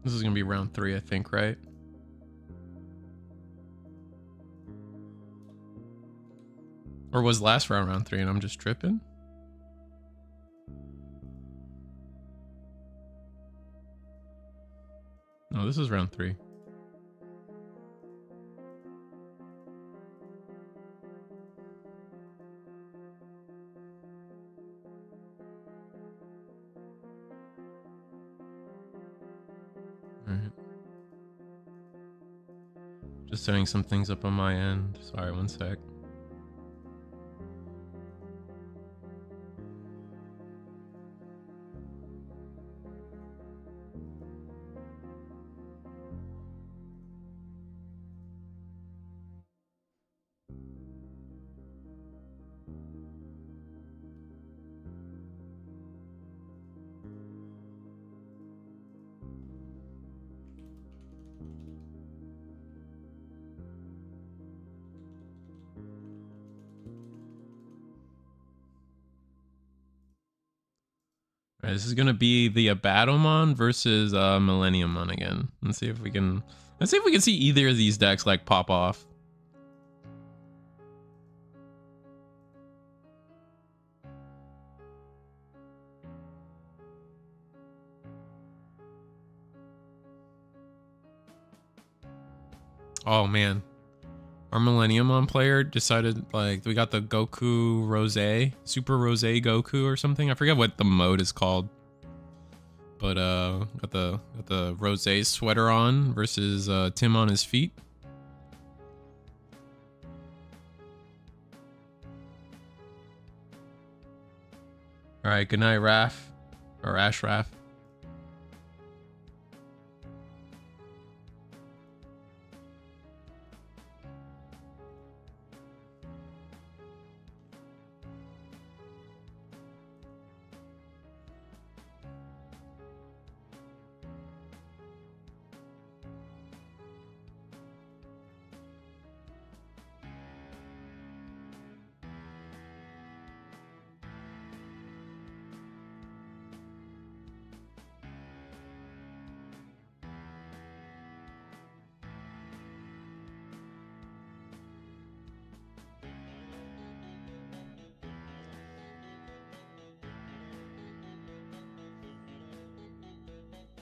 A: This is gonna be round 3, I think, right? Or was last round 3 and I'm just tripping? No, this is round 3. Just setting some things up on my end. Sorry, one sec. Alright, this is gonna be the Abadomon versus Millenniummon again. Let's see if we can see either of these decks like pop off. Oh man. Our Millenniummon player decided, like, we got the Goku Rose, Super Rose Goku or something. I forget what the mode is called. But got the Rose sweater on versus Tim on his feet. All right, good night, Raph, or Ashraf.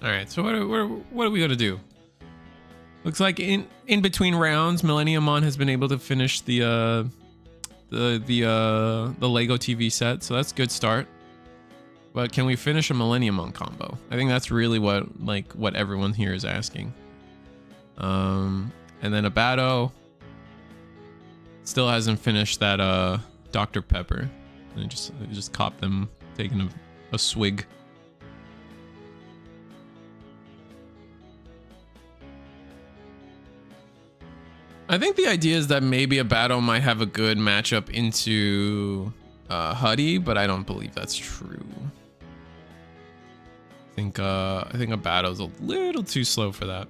A: All right, so what are we gonna do? Looks like in between rounds, Millenniummon has been able to finish the Lego TV set, so that's a good start. But can we finish a Millenniummon combo? I think that's really what everyone here is asking. And then Abado still hasn't finished that Dr. Pepper. I just caught them taking a swig. I think the idea is that maybe Abado might have a good matchup into Huie, but I don't believe that's true. I think Abado's a little too slow for that.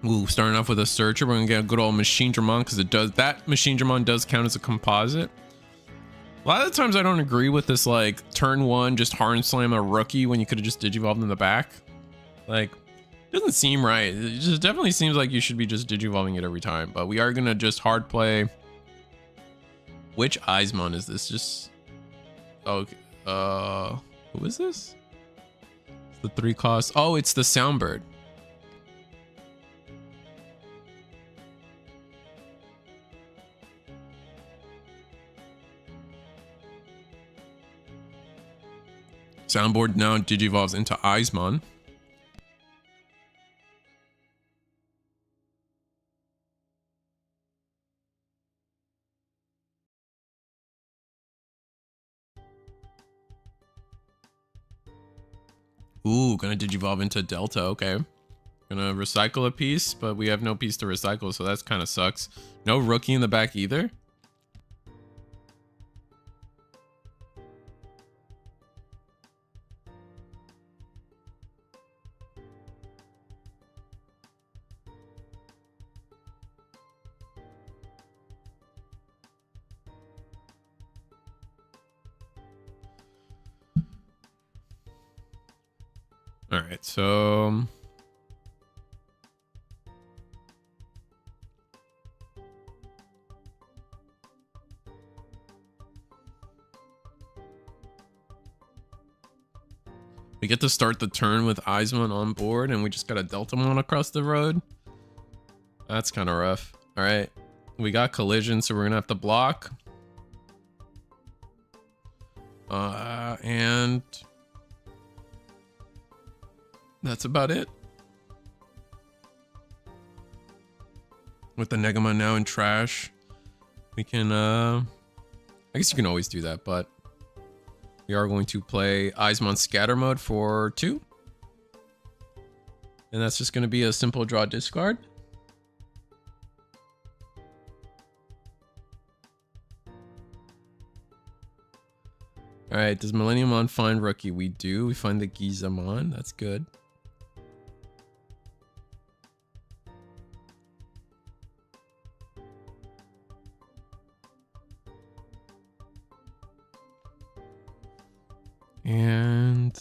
A: Ooh, starting off with a searcher, we're gonna get a good old Mastimon because Mastimon does count as a composite. A lot of the times I don't agree with this, like, turn one, just hard slam a rookie when you could have just digivolved in the back. Like, it doesn't seem right. It just definitely seems like you should be just digivolving it every time. But we are gonna just hard play. Which Jesmon is this? Just okay. Who is this? It's the 3 cost. Oh, it's the Soundbird. Soundboard now digivolves into Jesmon. Ooh, gonna digivolve into Delta. Okay. Gonna recycle a piece, but we have no piece to recycle, so that's kind of sucks. No rookie in the back either. All right, so We get to start the turn with Jesmon on board, and we just got a Deltamon across the road. That's kind of rough. All right, we got collision, so we're gonna have to block. And that's about it. With the Negamon now in trash, we can, I guess you can always do that, but we are going to play Jesmon Scatter Mode for 2. And that's just going to be a simple draw discard. All right, does Millenniummon find rookie? We do. We find the Gizamon. That's good. And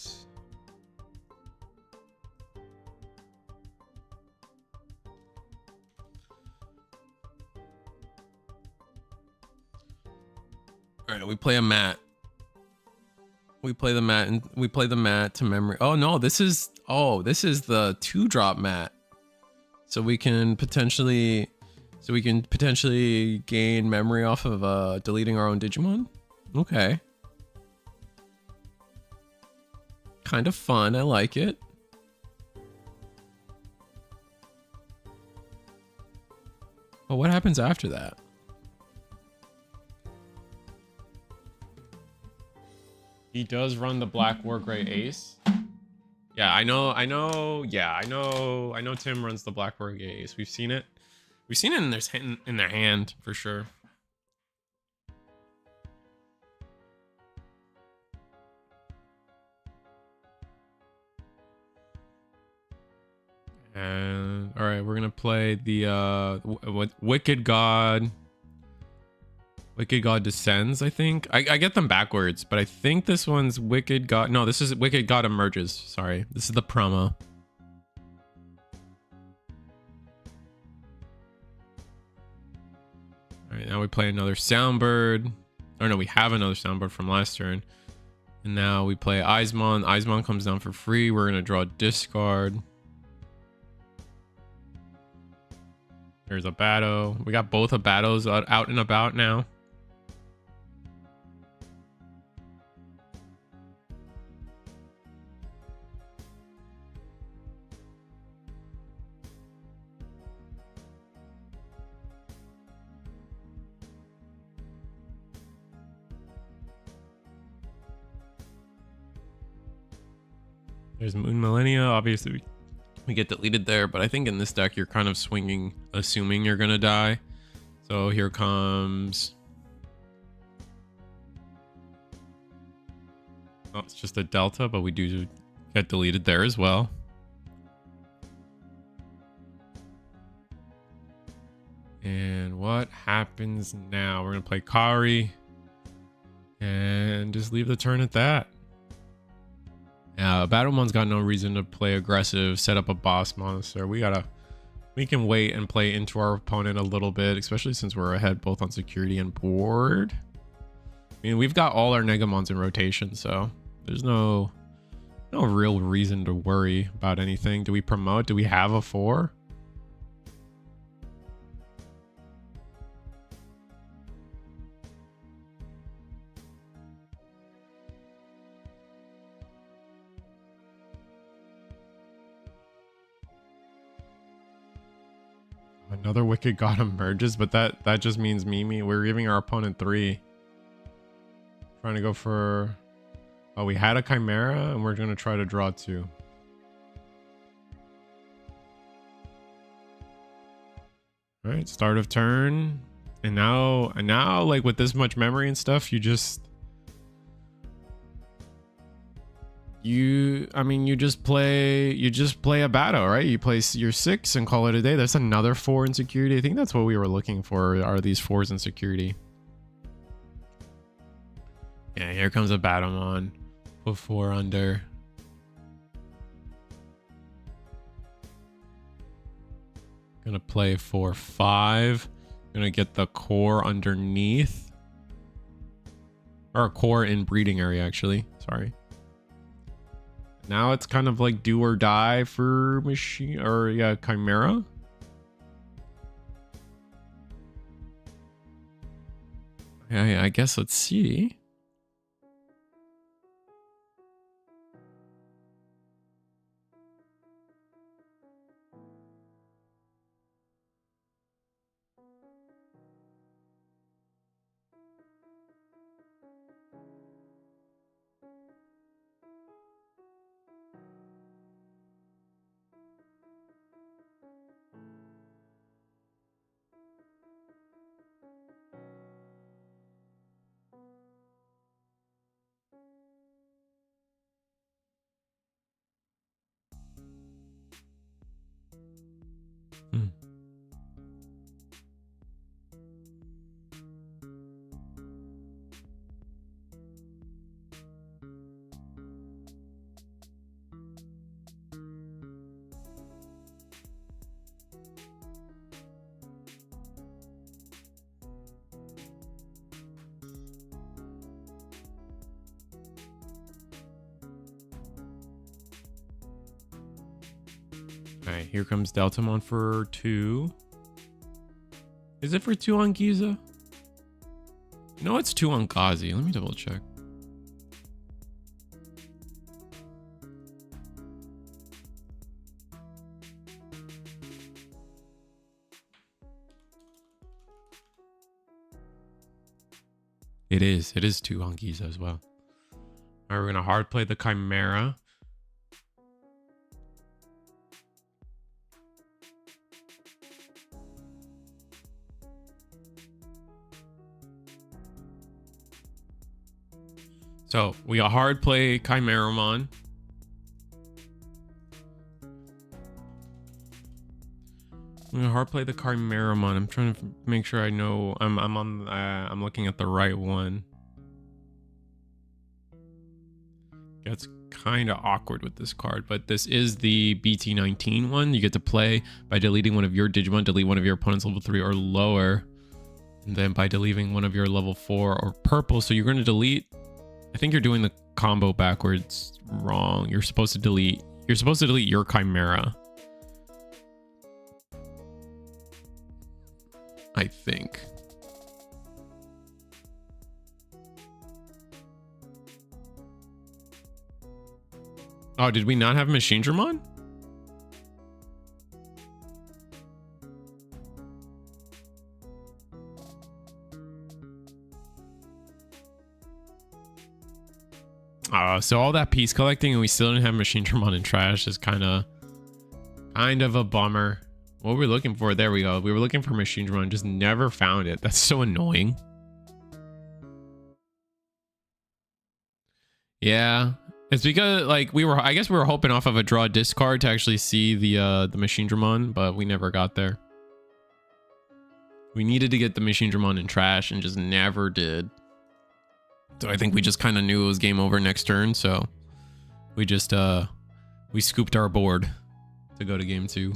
A: all right, we play a mat. We play the mat and we play the mat to memory. Oh no, this is the 2-drop mat. So we can potentially gain memory off of deleting our own Digimon. Okay. Kind of fun. I like it. But what happens after that? He does run the black war gray ace. Yeah, I know Tim runs the black war gray ace. We've seen it. We've seen it in their hand for sure. And all right, we're gonna play the Wicked God. Wicked God Descends, I think. I get them backwards, but I think this one's Wicked God. No, this is Wicked God Emerges. Sorry, this is the promo. All right, now we play another Soundbird. Or no, we have another Soundbird from last turn. And now we play Jesmon. Jesmon comes down for free. We're gonna draw a discard. There's Abado. We got both Abados out and about now. There's Moon Millennia. Obviously, we get deleted there, but I think in this deck, you're kind of swinging, assuming you're going to die. So here comes... Oh, it's just a Delta, but we do get deleted there as well. And what happens now? We're going to play Kari and just leave the turn at that. Battlemon's got no reason to play aggressive, set up a boss monster. We can wait and play into our opponent a little bit, especially since we're ahead both on security and board. I mean, we've got all our Negamons in rotation, so there's no real reason to worry about anything. Do we promote? Do we have a 4? Another Wicked God emerges, but that just means Mimi. We're giving our opponent 3. Trying to go for... Oh, we had a Chimera, and we're going to try to draw 2. All right, start of turn. And now, like, with this much memory and stuff, you just play Abado, right? You play your 6 and call it a day. That's another 4 in security. I think that's what we were looking for, are these 4s in security. Yeah, here comes Abadomon. Put 4 under. Gonna play 4/5. Gonna get the core underneath. Or a core in breeding area, actually. Sorry. Now it's kind of like do or die for machine or yeah, Chimera. Yeah, I guess let's see. All right, here comes Deltamon for 2. Is it for 2 on Giza? No, it's 2 on Ghazi. Let me double check. It is. It is 2 on Giza as well. All right, we're going to hard play the Chimera. So we got hard play Chimeramon. I'm gonna hard play the Chimeramon. I'm trying to make sure I know I'm looking at the right one. It's kind of awkward with this card, but this is the BT19 one. You get to play by deleting one of your Digimon, delete one of your opponent's level 3 or lower, and then by deleting one of your level 4 or purple. So you're going to delete. I think you're doing the combo backwards wrong. You're supposed to delete your Chimera. I think. Oh, did we not have Machinedramon? So all that piece collecting and we still didn't have Machinedramon in trash is kind of a bummer. What were we looking for? There we go. We were looking for Machinedramon, just never found it. That's so annoying. Yeah, it's because like I guess we were hoping off of a draw discard to actually see the Machinedramon, but we never got there. We needed to get the Machinedramon in trash and just never did. So I think we just kind of knew it was game over next turn, so we just we scooped our board to go to game 2.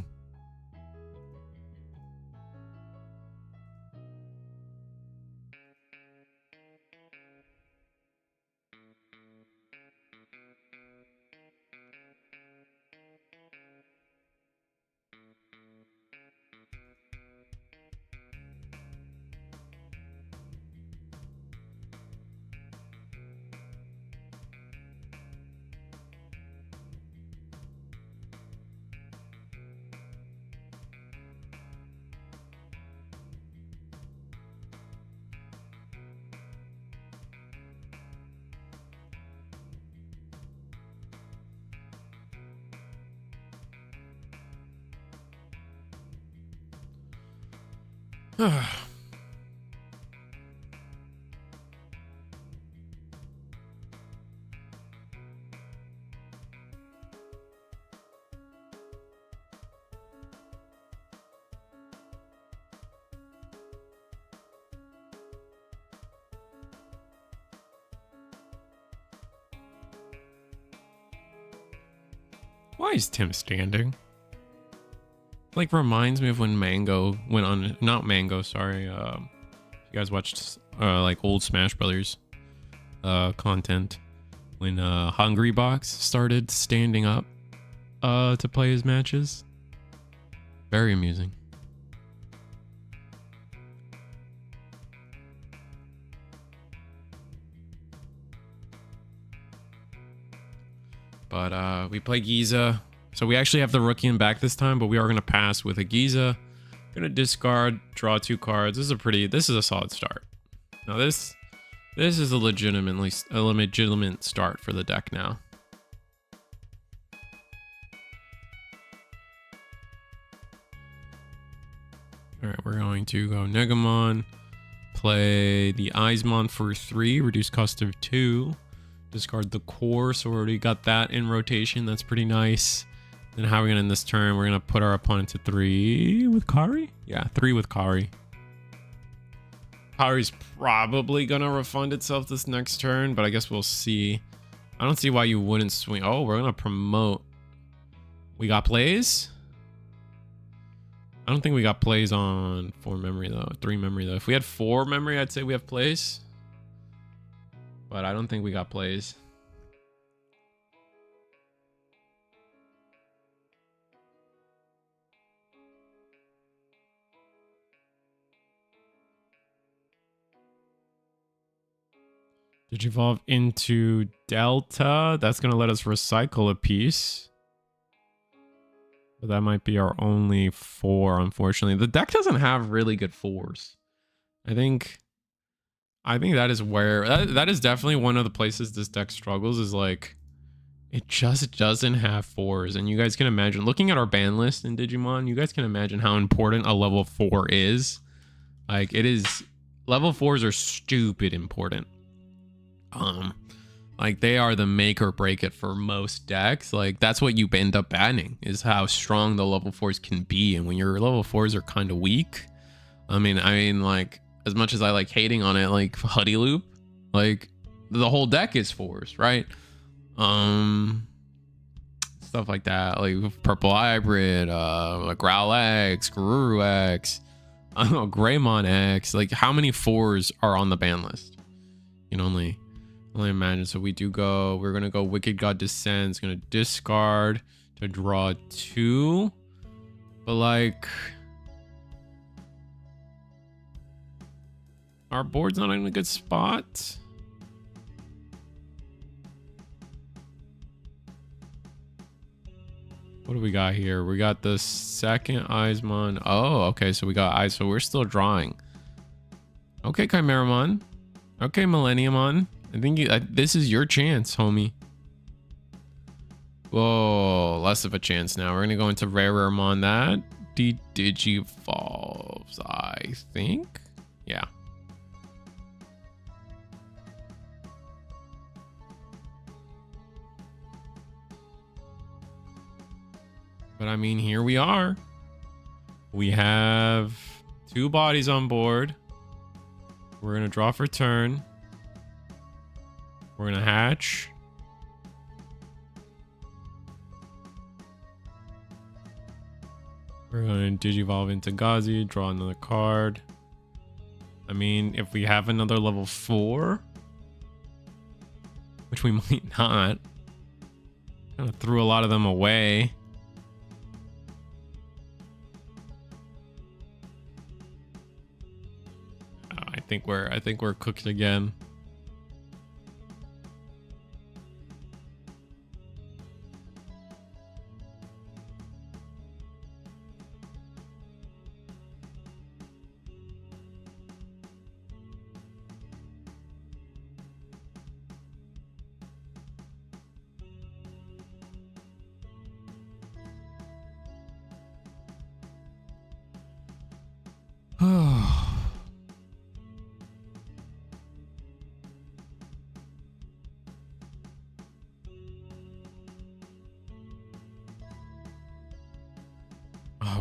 A: Why is Tim standing? Like reminds me of when Mango went on, not Mango, sorry. You guys watched like old Smash Brothers content. when Hungry Box started standing up to play his matches. Very amusing. But we play Giza. So we actually have the rookie in back this time, but we are going to pass with a Giza. Going to discard, draw 2 cards. This is a solid start. Now this is a legitimate start for the deck now. All right, we're going to go Negamon, play the Jesmon for 3, reduce cost of 2, discard the core, so we already got that in rotation. That's pretty nice. Then how are we gonna end this turn? We're gonna put our opponent to 3 with Kari? Yeah, 3 with Kari. Kari's probably gonna refund itself this next turn, but I guess we'll see. I don't see why you wouldn't swing. Oh, we're gonna promote. We got plays? I don't think we got plays on 4 memory though. 3 memory though. If we had 4 memory, I'd say we have plays. But I don't think we got plays. Digivolve into Delta. That's going to let us recycle a piece. But that might be our only 4, unfortunately. The deck doesn't have really good 4s. I think that is where... That is definitely one of the places this deck struggles, is like... It just doesn't have 4s. And you guys can imagine... Looking at our ban list in Digimon, you guys can imagine how important a level 4 is. Like, it is... Level 4s are stupid important. Like they are the make or break it for most decks. Like that's what you end up banning, is how strong the level 4s can be. And when your level 4s are kind of weak, I mean like as much as I like hating on it, like Huddloop, like the whole deck is 4s, right? Stuff like that, like Purple Hybrid, like Growl X, Guru X, I don't know, Greymon X. Like how many 4s are on the ban list? You can only imagine. So we're gonna go Wicked God Descends, gonna discard to draw 2, but like our board's not in a good spot. What do we got here? We got the second Jesmon. Oh, okay, so we got eyes, so we're still drawing. Okay, Chimeramon. Okay, Millenniummon. I think this is your chance, homie. Whoa, less of a chance now. We're gonna go into Raremon. That Digivolves, I think. Yeah. But I mean, here we are. We have 2 bodies on board. We're gonna draw for turn. We're gonna hatch. We're gonna Digivolve into Gazi, draw another card. I mean, if we have another level 4, which we might not, kind of threw a lot of them away. I think we're cooked again.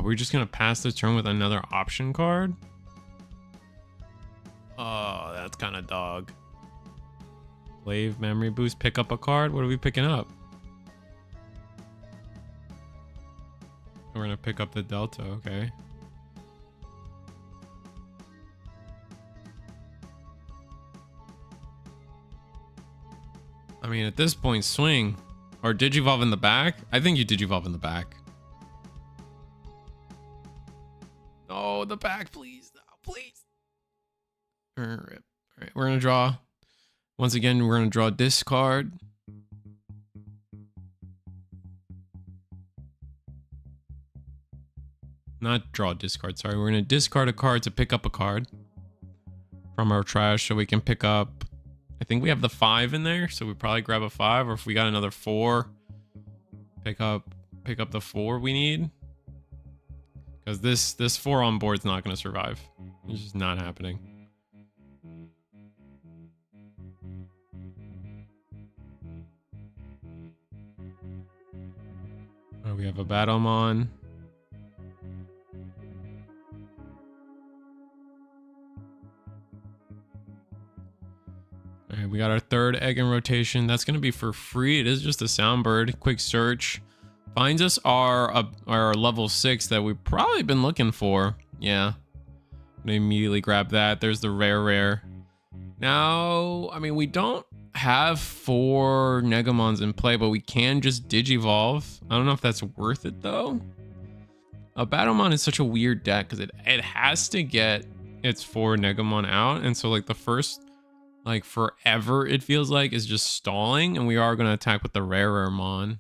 A: We're just gonna pass the turn with another option card. Oh, that's kind of dog. Wave memory boost, pick up a card. What are we picking up? We're gonna pick up the Delta, okay. I I mean, at this point, swing. Or Digivolve in the back? I think you Digivolve in the back. No, the back, please. No, please. All right, we're going to draw. Once again, we're going to draw a discard. Not draw a discard, sorry. We're going to discard a card to pick up a card from our trash so we can pick up. I think we have the 5 in there, so we probably grab a 5, or if we got another 4, pick up the 4 we need. Because this 4 on board's not going to survive. It's just not happening. Oh, we have a Battlemon. All right, we got our 3rd egg in rotation. That's going to be for free. It is just a sound bird. Quick search. Finds us our level 6 that we've probably been looking for. Yeah. I'm gonna immediately grab that. There's the rare. Now, I mean, we don't have 4 Negomons in play, but we can just Digivolve. I don't know if that's worth it, though. Abadomon is such a weird deck because it has to get its 4 Negomon out. And so, like, the first, like, forever, it feels like, is just stalling. And we are going to attack with the rare Mon.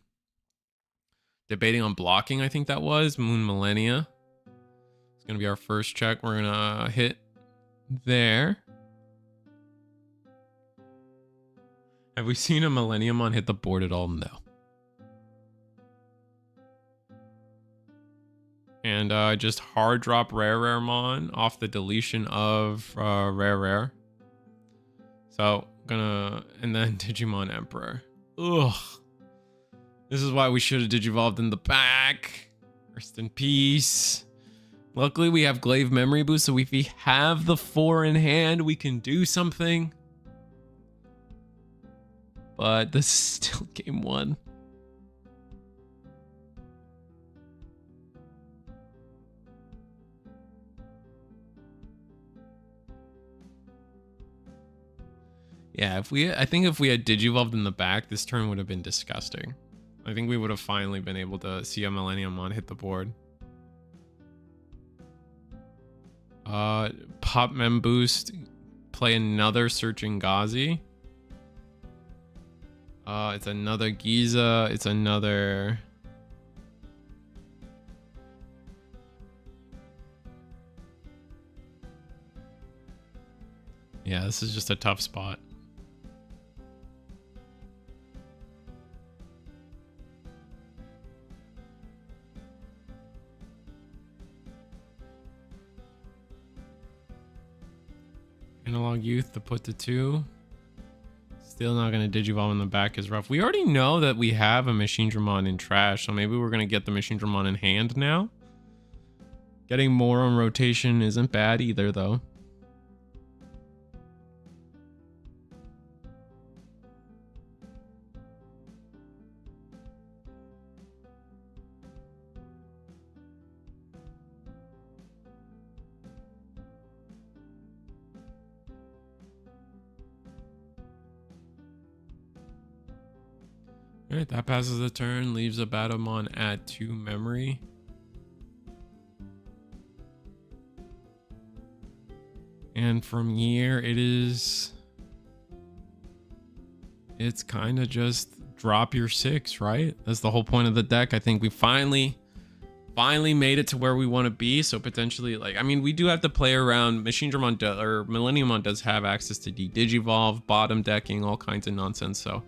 A: Debating on blocking, I think that was. Moon Millennia. It's going to be our first check. We're going to hit there. Have we seen a Millenniummon hit the board at all? No. And just hard drop rare Mon off the deletion of rare. So, and then Digimon Emperor. Ugh. This is why we should have Digivolved in the back. Rest in peace. Luckily, we have Glaive Memory Boost, so if we have the 4 in hand, we can do something. But this is still game 1. Yeah, I think if we had Digivolved in the back, this turn would have been disgusting. I think we would have finally been able to see a Millenniummon hit the board. Pop Mem Boost. Play another Searching Gazi. It's another Giza. It's another... Yeah, this is just a tough spot. Analog Youth to put to 2. Still not going to Digivolve in the back is rough. We already know that we have a Machinedramon in trash, so maybe we're going to get the Machinedramon in hand now. Getting more on rotation isn't bad either, though. Alright, that passes the turn, leaves Abadomon at 2 memory. And from here, it's kind of just drop your 6, right? That's the whole point of the deck. I think we finally made it to where we want to be. So potentially, like, I mean, we do have to play around. Machinedramon or Millenniummon does have access to Digivolve, bottom decking, all kinds of nonsense. So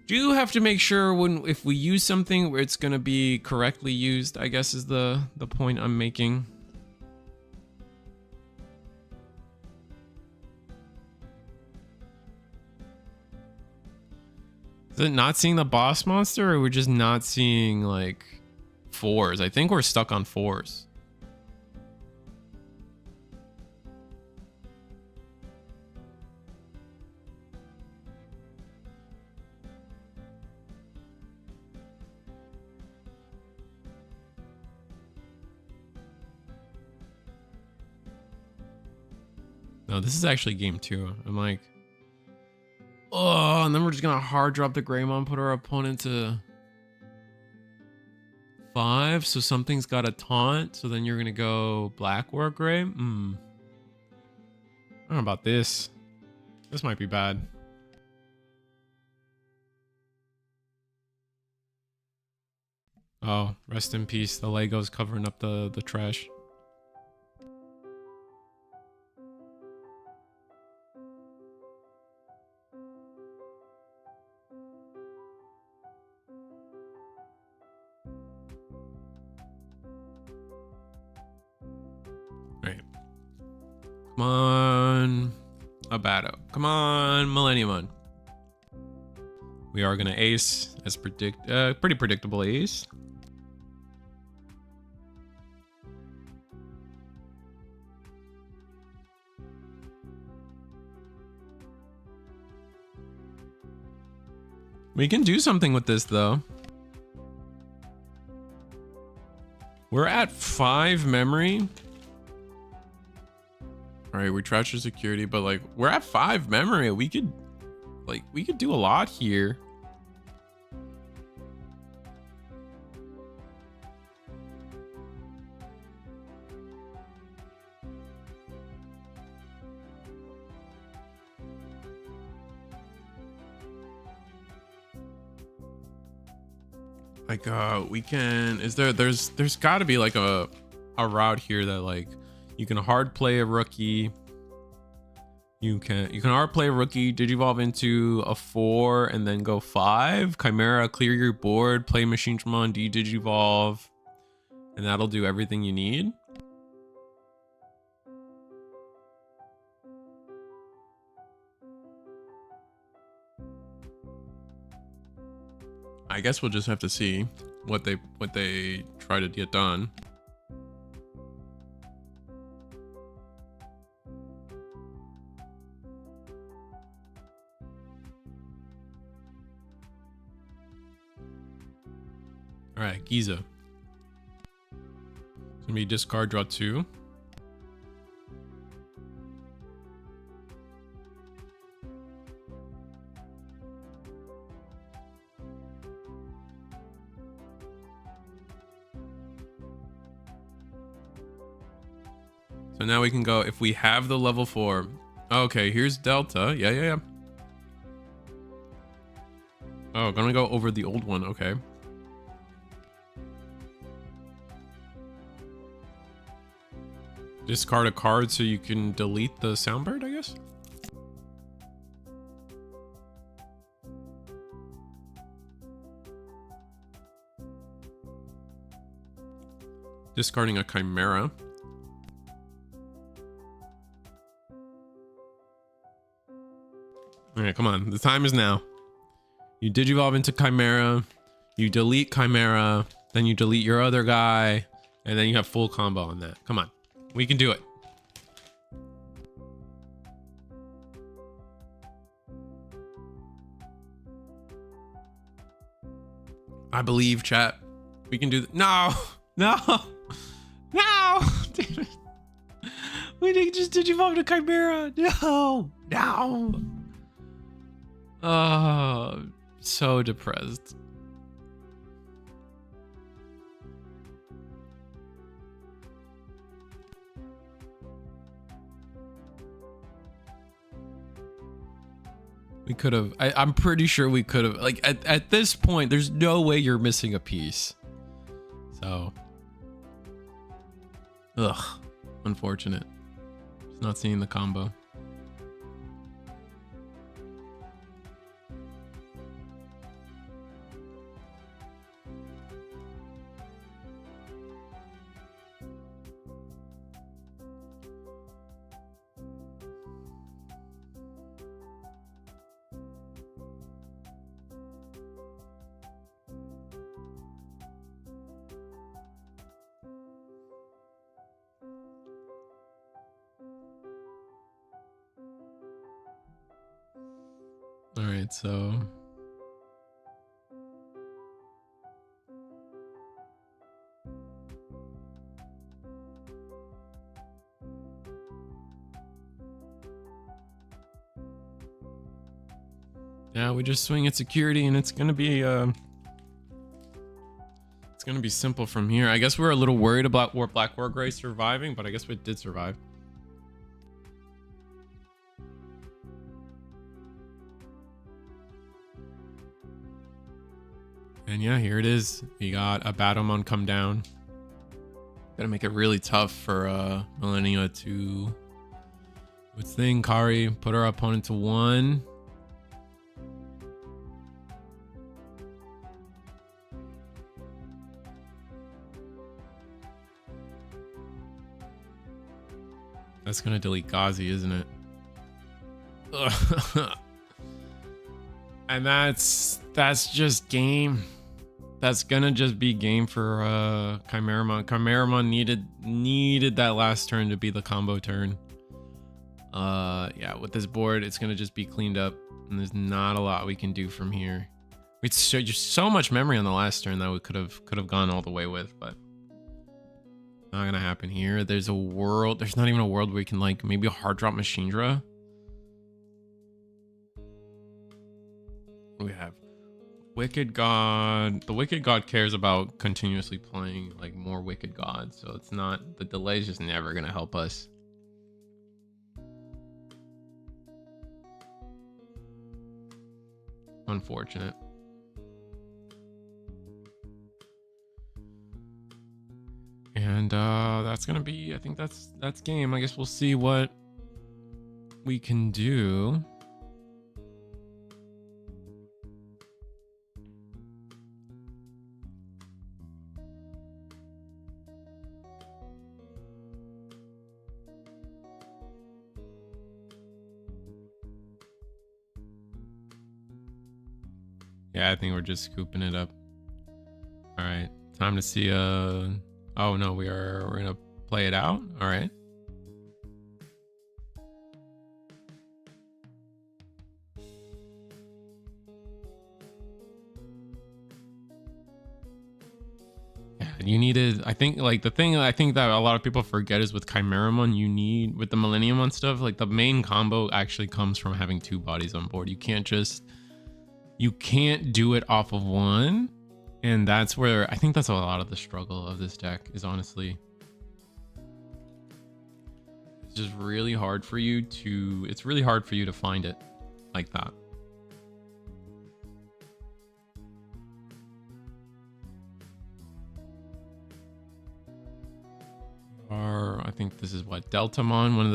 A: do have to make sure if we use something where it's going to be correctly used, I guess is the point I'm making. Is it not seeing the boss monster, or we're just not seeing like 4s? I think we're stuck on 4s. No, this is actually game 2. I'm like, oh, Oh, and then we're just gonna hard drop the Greymon, put our opponent to 5. So something's got a taunt. So then you're gonna go black or gray. I don't know about this. This might be bad. Oh, rest in peace. The Lego's covering up the trash. Right. Come on, Abado. Come on, Millenniummon. We are gonna ace as pretty predictable ace. We can do something with this though. We're at 5 memory. All right, we trashed your security, but like we're at 5 memory. We could do a lot here. Like we can, there's got to be like a route here that like you can hard play a rookie. You can hard play a rookie, digivolve into a 4 and then go 5 Chimera, clear your board, play Mastimon, digivolve, and that'll do everything you need. I guess we'll just have to see what they try to get done. All right, Giza. It's gonna be discard, draw 2. So now we can go, if we have the level 4. Okay, here's Delta. Yeah. Oh, gonna go over the old one. Okay. Discard a card so you can delete the Soundbird, I guess? Discarding a Chimera. All right, come on. The time is now. You digivolve into Chimera. You delete Chimera. Then you delete your other guy. And then you have full combo on that. Come on. We can do it. I believe, chat. We can do no. Damn it. We didn't just digivolve to Chimera. No. Oh, so depressed. We could have, I'm pretty sure we could have, like at this point, there's no way you're missing a piece. So, ugh, unfortunate. Just not seeing the combo. All right, so Yeah, we just swing at security, and it's gonna be simple from here. I guess we're a little worried about Black War Gray surviving, but I guess we did survive. And yeah, here it is. We got Abado come down. Gotta make it really tough for Millenniummon to thing. Kari put our opponent to 1. That's gonna delete Ghazi, isn't it? And that's just game. That's gonna just be game for Chimeramon. Chimeramon needed that last turn to be the combo turn. Yeah, with this board, it's gonna just be cleaned up, and there's not a lot we can do from here. It's just so much memory on the last turn that we could have gone all the way with, but not gonna happen here. There's not even a world where you can like maybe a hard drop Machindra. We have Wicked God. The Wicked God cares about continuously playing like more Wicked Gods, so it's not, the delay is just never gonna help us. Unfortunate. And that's gonna be, I think that's game. I guess we'll see what we can do. Yeah, I think we're just scooping it up. All right, time to see. Oh no, we're gonna play it out. All right. Yeah, you needed. I think like the thing I think that a lot of people forget is with Chimeramon, you need with the Millenniummon stuff. Like the main combo actually comes from having 2 bodies on board. You can't do it off of 1. And that's where I think that's a lot of the struggle of this deck is, honestly. It's just really hard for you to find it like that. Or I think this is what, Deltamon, one of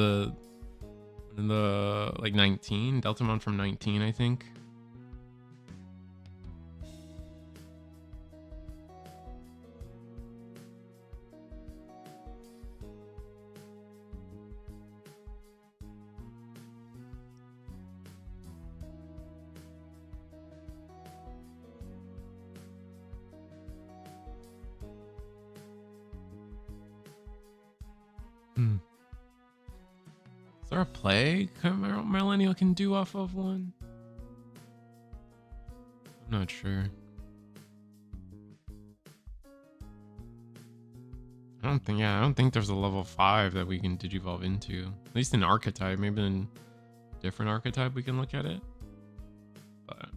A: the like 19, Deltamon from 19, I think. Is there a play Millennial can do off of 1? I'm not sure. I don't think there's a level 5 that we can digivolve into. At least in archetype, maybe in different archetype we can look at it. But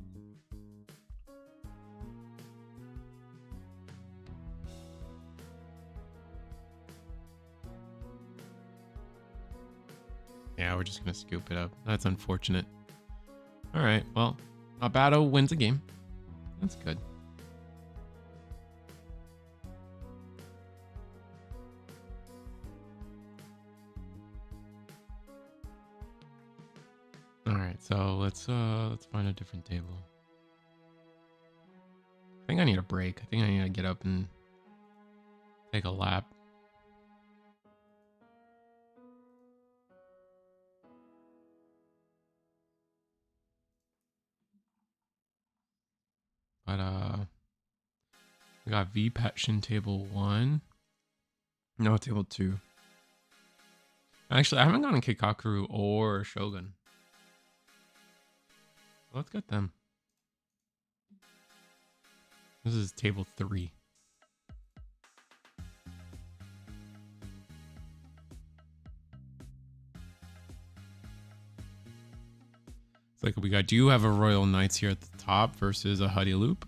A: yeah, we're just gonna scoop it up. That's unfortunate. All right, well, Abado wins a game. That's good. All right, so let's find a different table. I think I need a break. I think I need to get up and take a lap. But we got VPATtion table 1. No, table 2. Actually, I haven't gotten Kikaku or Shogun. Let's get them. This is table 3. It's like we do have a Royal Knights here at the top versus a Huddloop.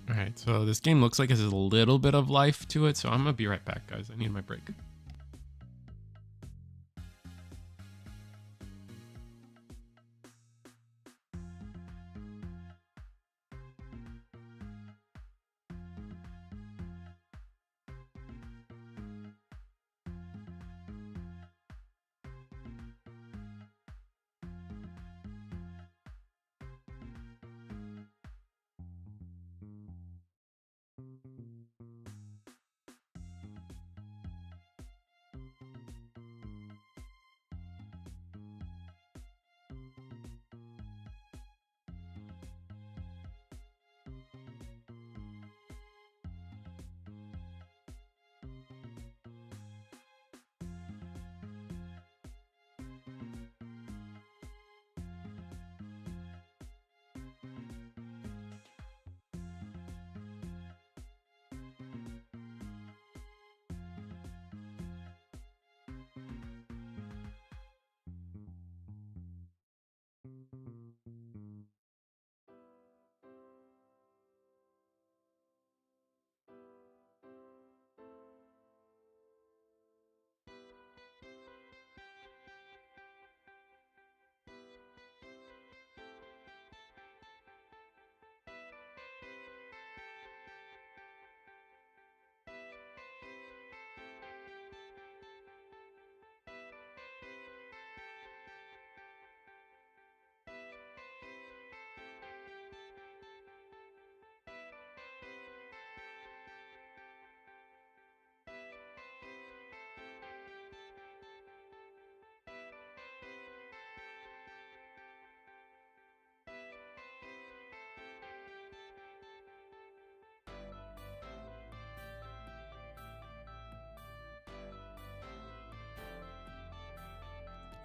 A: All right, so this game looks like it has a little bit of life to it, so I'm gonna be right back, guys. I need my break.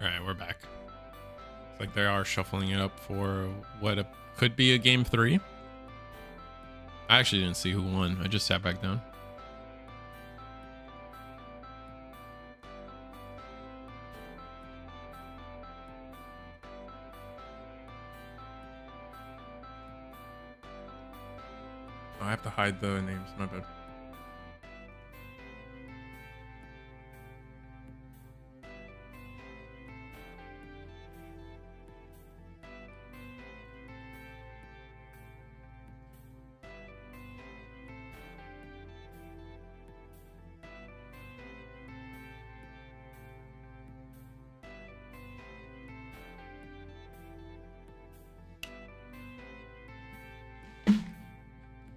A: All right, we're back. It's like they are shuffling it up for what could be a game 3. I actually didn't see who won. I just sat back down. Oh, I have to hide the names. My bad.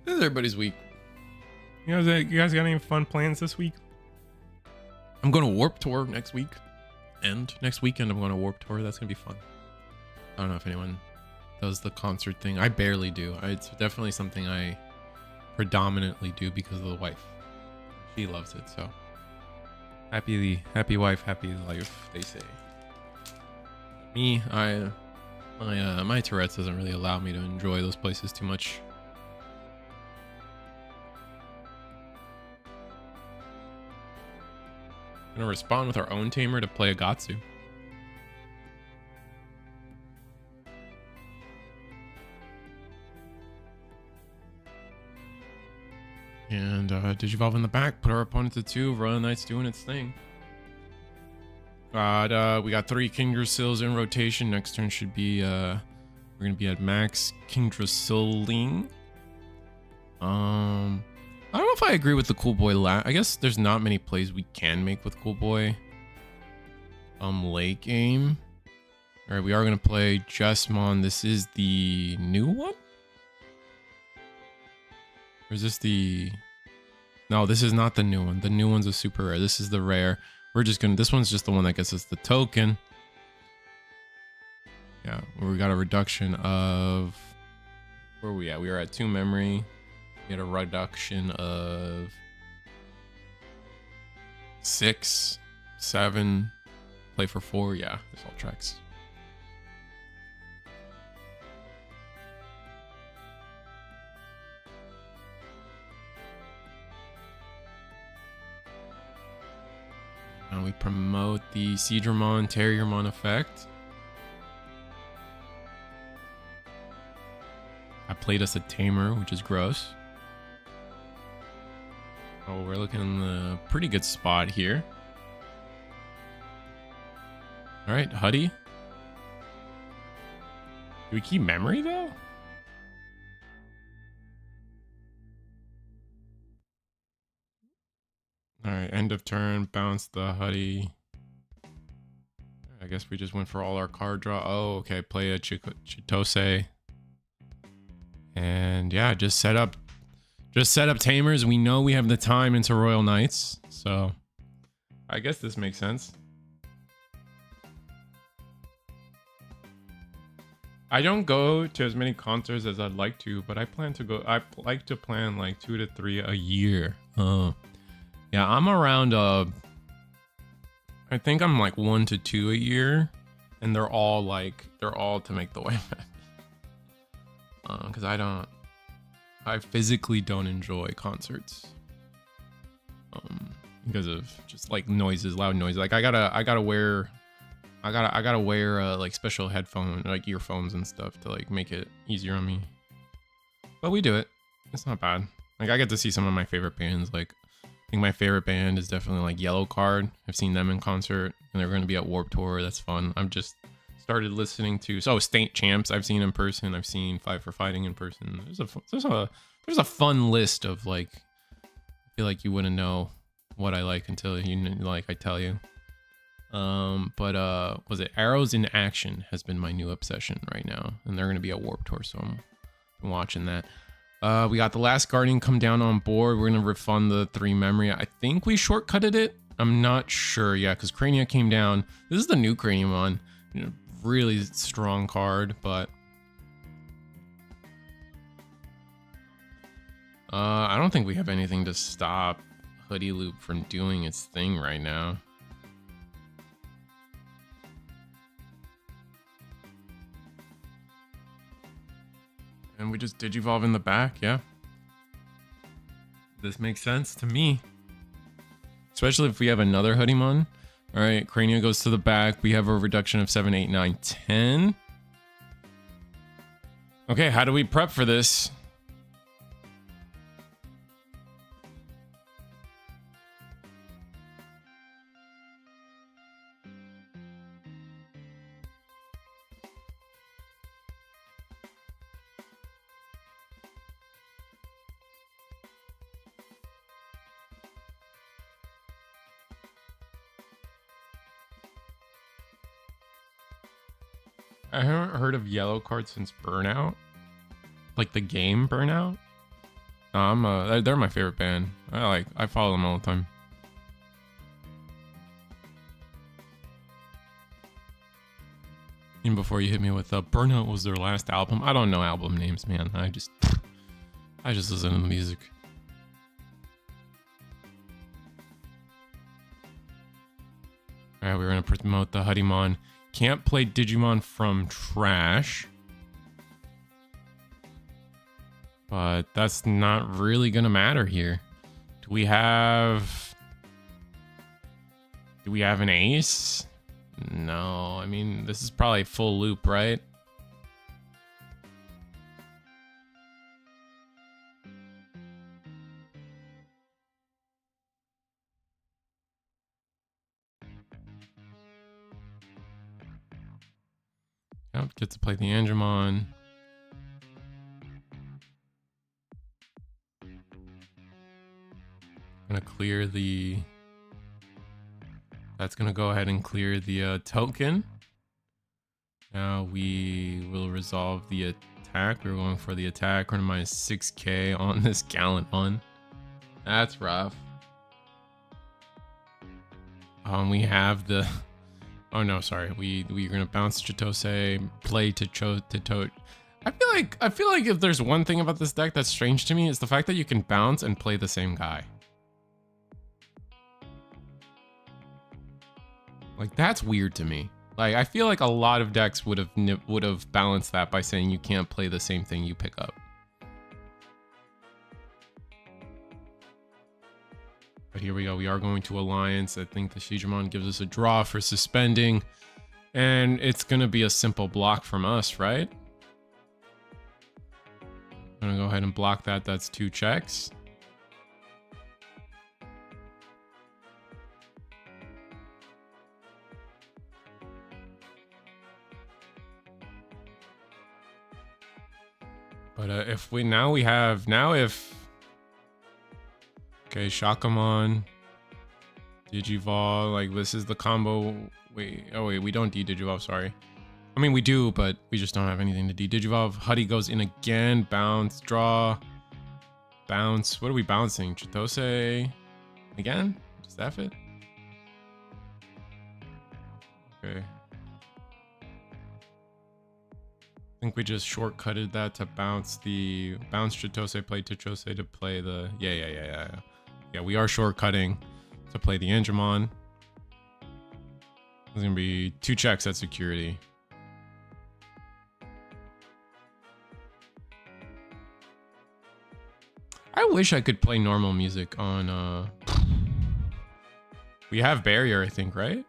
A: This is everybody's week. You guys got any fun plans this week? I'm going to Warp Tour next week. And next weekend I'm going to Warp Tour. That's going to be fun. I don't know if anyone does the concert thing. I barely do. It's definitely something I predominantly do because of the wife. She loves it, so. Happy wife, happy life, they say. Me, my Tourette's doesn't really allow me to enjoy those places too much. I'm gonna respond with our own tamer to play a Gatsu. And Digivolve in the back, put our opponent to 2. Royal Knight's doing its thing. We got 3 Kingdrasils in rotation. Next turn should be we're gonna be at max Kingdrasiling. I don't know if I agree with the Cool Boy I guess there's not many plays we can make with Cool Boy. Late game. Alright, we are gonna play Jesmon. This is the new one? Or is this the No, this is not the new one. The new one's a super rare. This is the rare. We're just gonna, this one's just the one that gets us the token. Yeah, we got a reduction of, where are we at? We were at 2 memory. We had a reduction of 6, 7, play for 4. Yeah, this all tracks. Now we promote the Jesmon Terriermon effect. I played us a Tamer, which is gross. Oh, we're looking in a pretty good spot here. All right, Huie. Do we keep memory though? All right, end of turn, bounce the Huie. I guess we just went for all our card draw. Oh, okay, play a Chitose. And yeah, just set up Tamers. We know we have the time into Royal Knights, so I guess this makes sense. I don't go to as many concerts as I'd like to, but I plan to go. I like to plan like 2 to 3 a year. Yeah, I'm around I think I'm like 1 to 2 a year, and they're all to make the way back. Because I physically don't enjoy concerts. Because of just like noises, loud noises. Like I gotta wear like special headphone, like earphones and stuff to like make it easier on me. But we do it. It's not bad. Like I get to see some of my favorite bands. Like I think my favorite band is definitely like Yellow Card. I've seen them in concert, and they're going to be at Warped Tour. That's fun. I've just started listening to State Champs. I've seen in person. I've seen Fight for Fighting in person. There's a fun list of like, I feel like you wouldn't know what I like until I tell you. Was it Arrows in Action has been my new obsession right now, and they're going to be at Warped Tour, so I'm watching that. We got the last Guardian come down on board. We're going to refund the 3 memory. I think we shortcutted it. I'm not sure. Yeah, because Crania came down. This is the new Craniumon. Really strong card, but I don't think we have anything to stop Huddloop from doing its thing right now. And we just Digivolve in the back, yeah. This makes sense to me. Especially if we have another Huddimon. Alright, Crania goes to the back. We have a reduction of 7, 8, 9, 10. Okay, how do we prep for this? I haven't heard of Yellow Card since Burnout. Like the game Burnout. They're my favorite band. I follow them all the time. Even before you hit me with Burnout was their last album. I don't know album names, man. I just listen to the music. Alright, we're gonna promote the Huddimon. Can't play Digimon from trash. But that's not really gonna matter here. Do we have an ace? No, I mean, this is probably full loop, right? Yep, get to play the Angemon. Gonna clear the... That's gonna go ahead and clear the token. Now we will resolve the attack. We're going for the attack. We're gonna minus 6k on this Gallant one. That's rough. We have the... Oh no, sorry. We're gonna bounce Chitose, play to Tote. I feel like if there's one thing about this deck that's strange to me, it's the fact that you can bounce and play the same guy. Like, that's weird to me. Like, I feel like a lot of decks would have balanced that by saying you can't play the same thing you pick up. But here we go. We are going to Alliance. I think the Jesmon gives us a draw for suspending. And it's going to be a simple block from us, right? I'm going to go ahead and block that. That's 2 checks. But if we okay, Shakamon, Digivolve, like this is the combo. Wait, we don't de-Digivolve, sorry. I mean, we do, but we just don't have anything to de-Digivolve. Huie goes in again, bounce, draw, bounce. What are we bouncing? Chitose again? Does that fit? Okay. I think we just shortcutted that to bounce Chitose, play Chitose to play the... Yeah, we are shortcutting to play the Angemon. There's gonna be 2 checks at security. I wish I could play normal music on... We have Barrier, I think, right?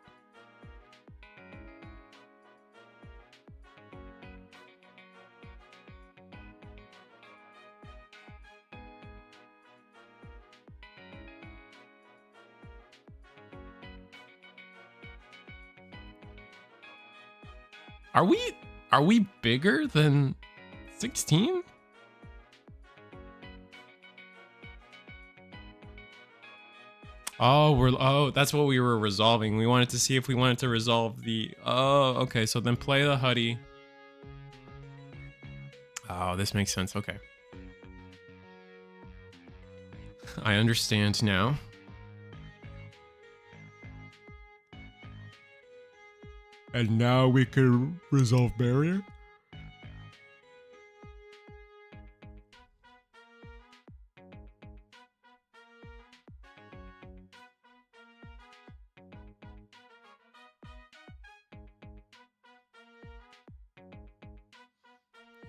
A: Are we bigger than 16? Oh, that's what we were resolving. We wanted to see if we wanted to resolve the... Oh, okay, so then play the Huie. Oh, this makes sense, okay. I understand now. And now we can resolve Barrier?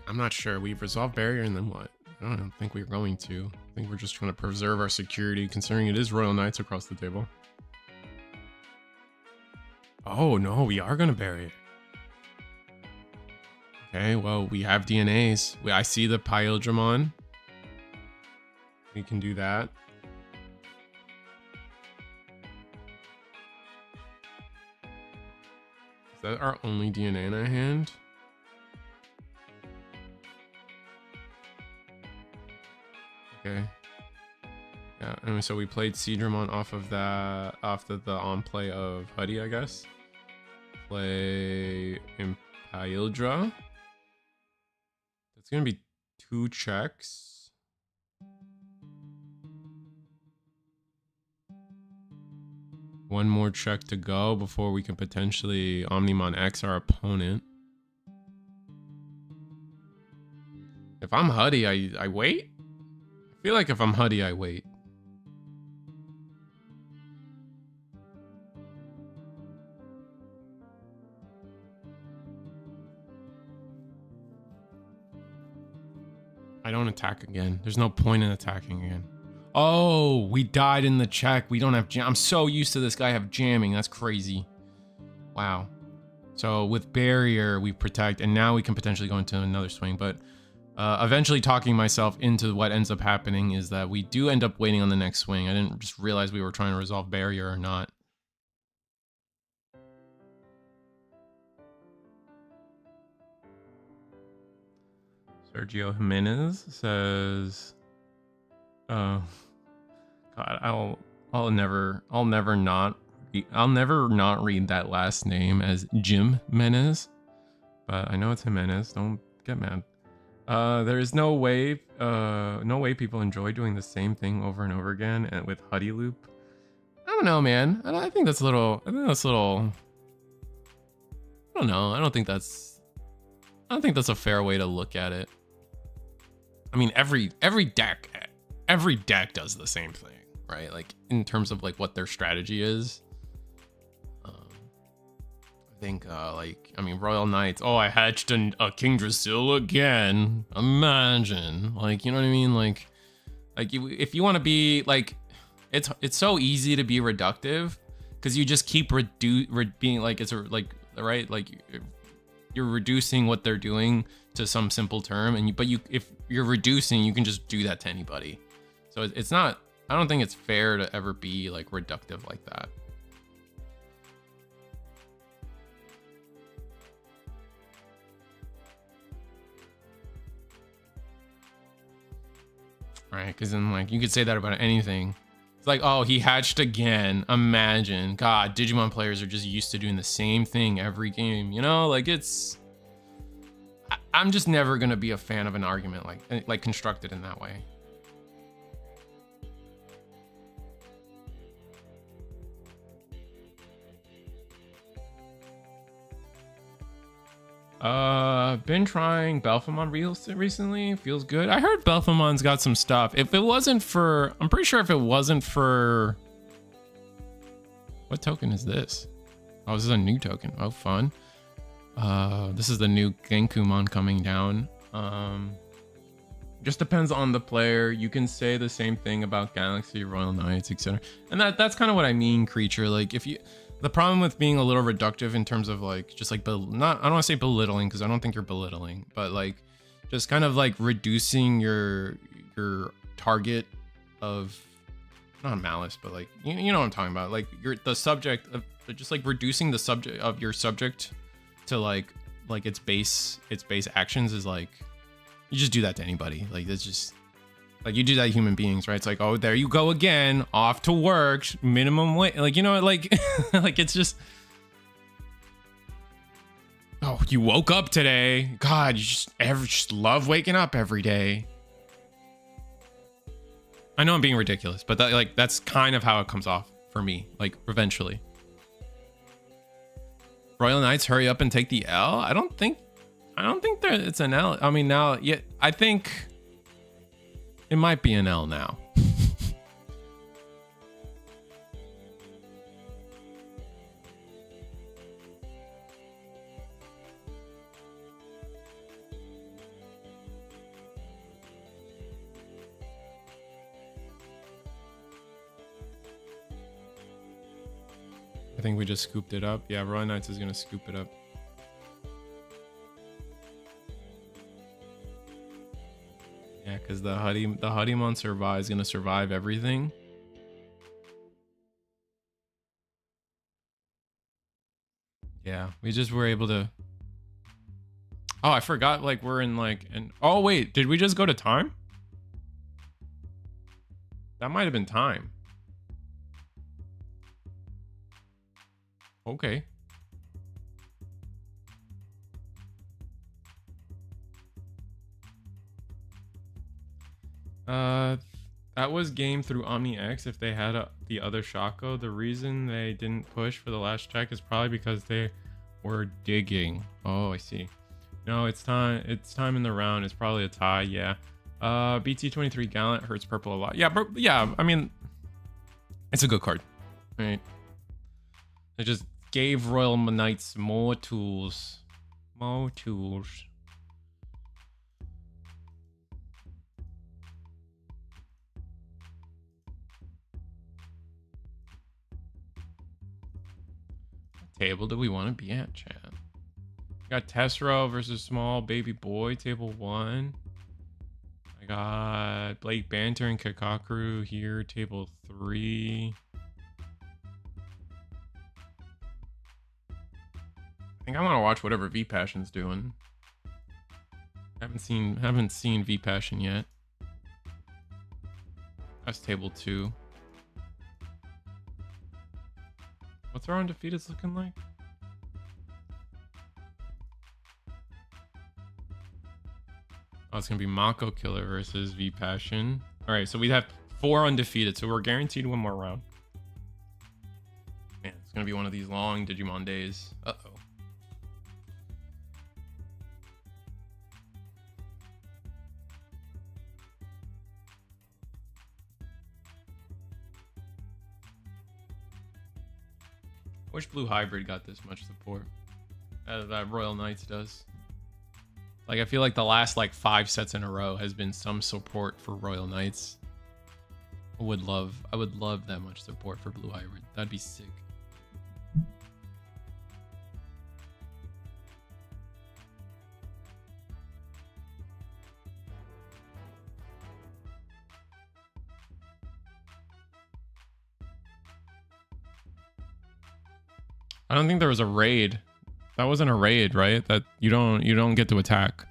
A: I'm not sure. We've resolved Barrier and then what? I don't think we're going to. I think we're just trying to preserve our security, considering it is Royal Knights across the table. Oh, no, we are going to bury it. Okay, well, we have DNAs. I see the Pairings. We can do that. Is that our only DNA in our hand? Okay. Yeah, and so we played Jesmon off of that, after the on play of Huie, I guess. Play Imperial. That's gonna be 2 checks. One more check to go before we can potentially Omnimon X our opponent. If I'm Huie, I wait? I feel like if I'm Huie, I wait. I don't attack again. There's no point in attacking again. Oh, we died in the check. We don't have jam. I'm so used to this guy have jamming. That's crazy. Wow. So with Barrier, we protect, and now we can potentially go into another swing. But eventually talking myself into what ends up happening is that we do end up waiting on the next swing. I didn't just realize we were trying to resolve Barrier or not. Sergio Jimenez says, "Oh God, I'll never not read that last name as Jim Menez, but I know it's Jimenez. Don't get mad. There is no way people enjoy doing the same thing over and over again, and with Huddloop. I don't know, man. I think that's a little. I don't know. I don't think that's a fair way to look at it. I mean, every deck does the same thing, right? Like in terms of like what their strategy is. I think Royal Knights. Oh, I hatched a King Drasil again. Imagine, like, you know what I mean? Like if you want to be like, it's so easy to be reductive because you just keep being like right, like you're reducing what they're doing to some simple term, and if you're reducing, you can just do that to anybody. So it's not. I don't think it's fair to ever be like reductive like that. Right, because then like you could say that about anything. It's like, oh, he hatched again. Imagine, God, Digimon players are just used to doing the same thing every game. You know, like I'm just never gonna be a fan of an argument like constructed in that way. Been trying Belphemon reels recently. Feels good. I heard Belphemon's got some stuff. If it wasn't for, I'm pretty sure if it wasn't for, what token is this? Oh, this is a new token. Oh, fun. This is the new Gankoomon coming down. Just depends on the player. You can say the same thing about Galaxy, Royal Knights, etc. And that's kind of what I mean, creature. Like if you, the problem with being a little reductive in terms of like just like I don't want to say belittling because I don't think you're belittling, but like just kind of like reducing your target of, not malice, but like you know what I'm talking about, like the subject of just like reducing the subject of your subject to like its base actions is like, you just do that to anybody. Like it's just like you do that to human beings, right? It's like, oh, there you go again, off to work, minimum wage, like, you know, like like it's just, oh, you woke up today, God, you just love waking up every day. I know I'm being ridiculous, but that's kind of how it comes off for me, like eventually. Royal Knights, hurry up and take the L. I don't think that it's an L. I mean, now, yeah, I think it might be an L now. I think we just scooped it up. Yeah, Royal Knights is gonna scoop it up. Yeah, because the Huddimon is gonna survive everything. Yeah, we just were able to. Oh, I forgot. Like we're in like an. Oh wait, did we just go to time? That might have been time. Okay. That was game through Omni X. If they had the other Shaco, the reason they didn't push for the last check is probably because they were digging. Oh, I see. No, it's time. It's time in the round. It's probably a tie. Yeah. BT23 Gallant hurts purple a lot. Yeah, but yeah. I mean, it's a good card, right? It just gave Royal Knights more tools. More tools. What table do we want to be at, chat? We got Tessero versus Small Baby Boy, table 1. I got Blake Banter and Kakakuru here, table 3. I think I want to watch whatever V Passion's doing. Haven't seen V Passion yet. That's table 2. What's our undefeateds looking like? Oh, it's gonna be Mako Killer versus V Passion. All right, so we have 4 undefeated, so we're guaranteed one more round. Man, it's gonna be one of these long Digimon days. Uh-oh. I wish Blue Hybrid got this much support. That Royal Knights does. Like, I feel like the last like 5 sets in a row has been some support for Royal Knights. I would love that much support for Blue Hybrid. That'd be sick. I don't think there was a raid. That wasn't a raid, right? That you don't get to attack.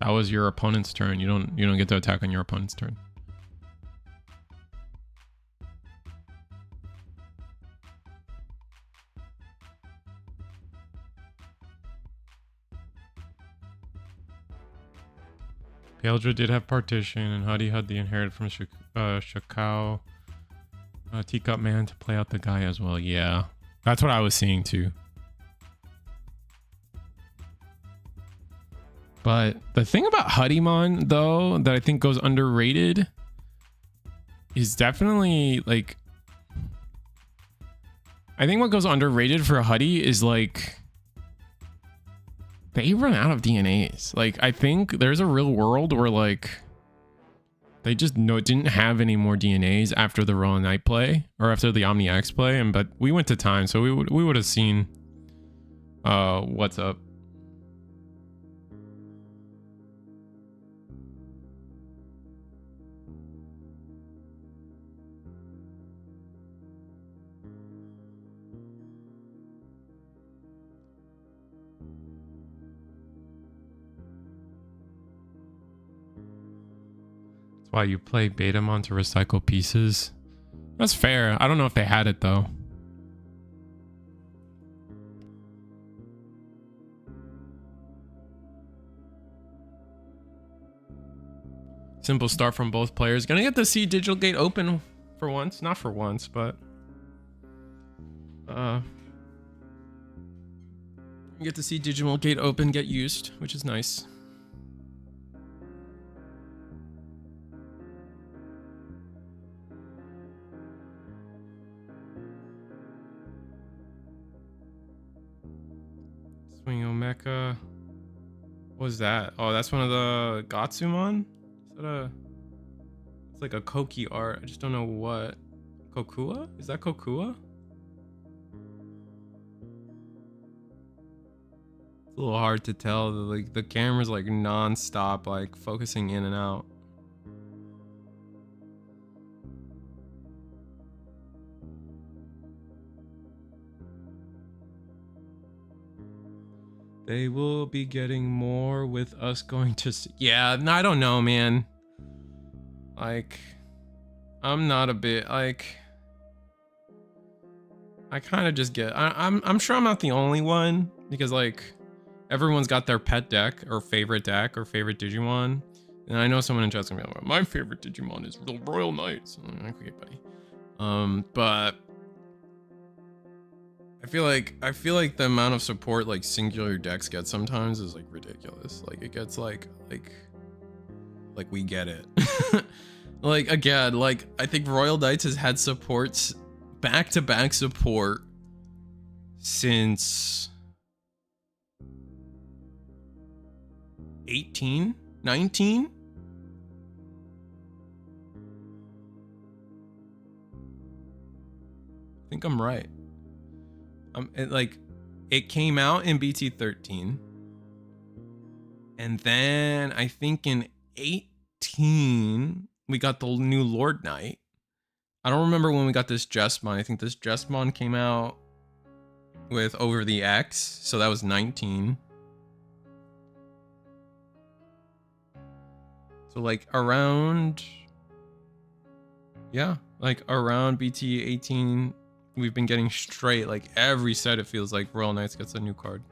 A: That was your opponent's turn. You don't get to attack on your opponent's turn. Paldra did have partition, and Huie had the inherited from Shakao. Teacup Man to play out the guy as well. Yeah, that's what I was seeing too. But the thing about Huddymon, though, that I think goes underrated is definitely like, I think what goes underrated for Huie is like, they run out of DNAs. Like, I think there's a real world where like they just didn't have any more DNAs after the Royal Knight play or after the Omni X play, but we went to time, so we would have seen what's up. Why you play Betamon to recycle pieces? That's fair. I don't know if they had it though. Simple start from both players. Gonna get to see Digital Gate open for once. Not for once, but get to see Digital Gate open get used, which is nice. Swing Omeka. What was that? Oh, that's one of the Gatsumon? Is that a... It's like a Koki art. I just don't know what. Kokua? Is that Kokua? It's a little hard to tell. Like the camera's like non-stop, like focusing in and out. They will be getting more with us going to see. Yeah, no, I don't know, man. Like, I'm not a bit like, I kind of just get, I'm sure I'm not the only one, because like everyone's got their pet deck or favorite Digimon. And I know someone in chat's gonna be like, my favorite Digimon is the Royal Knights. I'm like, okay, buddy. But I feel like the amount of support like singular decks get sometimes is like ridiculous. Like it gets like we get it. Like again, like I think Royal Knights has had supports, back-to-back support since 18, 19. I think I'm right. It came out in BT13, and then I think in 18 we got the new Lord Knight. I don't remember when we got this Jesmon. I think this Jesmon came out with Over the X, so that was 19. So like around, yeah, like around BT 18. We've been getting straight, like every set it feels like Royal Knights gets a new card.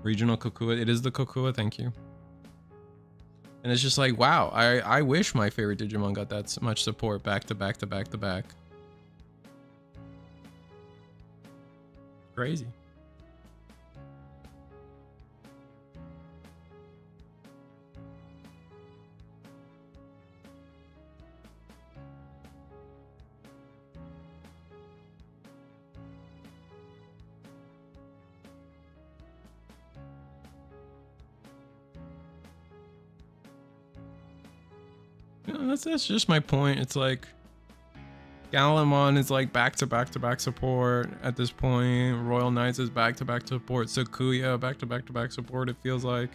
A: Regional Kokua. It is the Kokua. Thank you. And it's just like, wow, I wish my favorite Digimon got that much support back to back to back to back. Crazy. That's just my point. It's like Gankoomon is like back to back to back support at this point. Royal Knights is back to back support. Sakuya back to back to back support. It feels like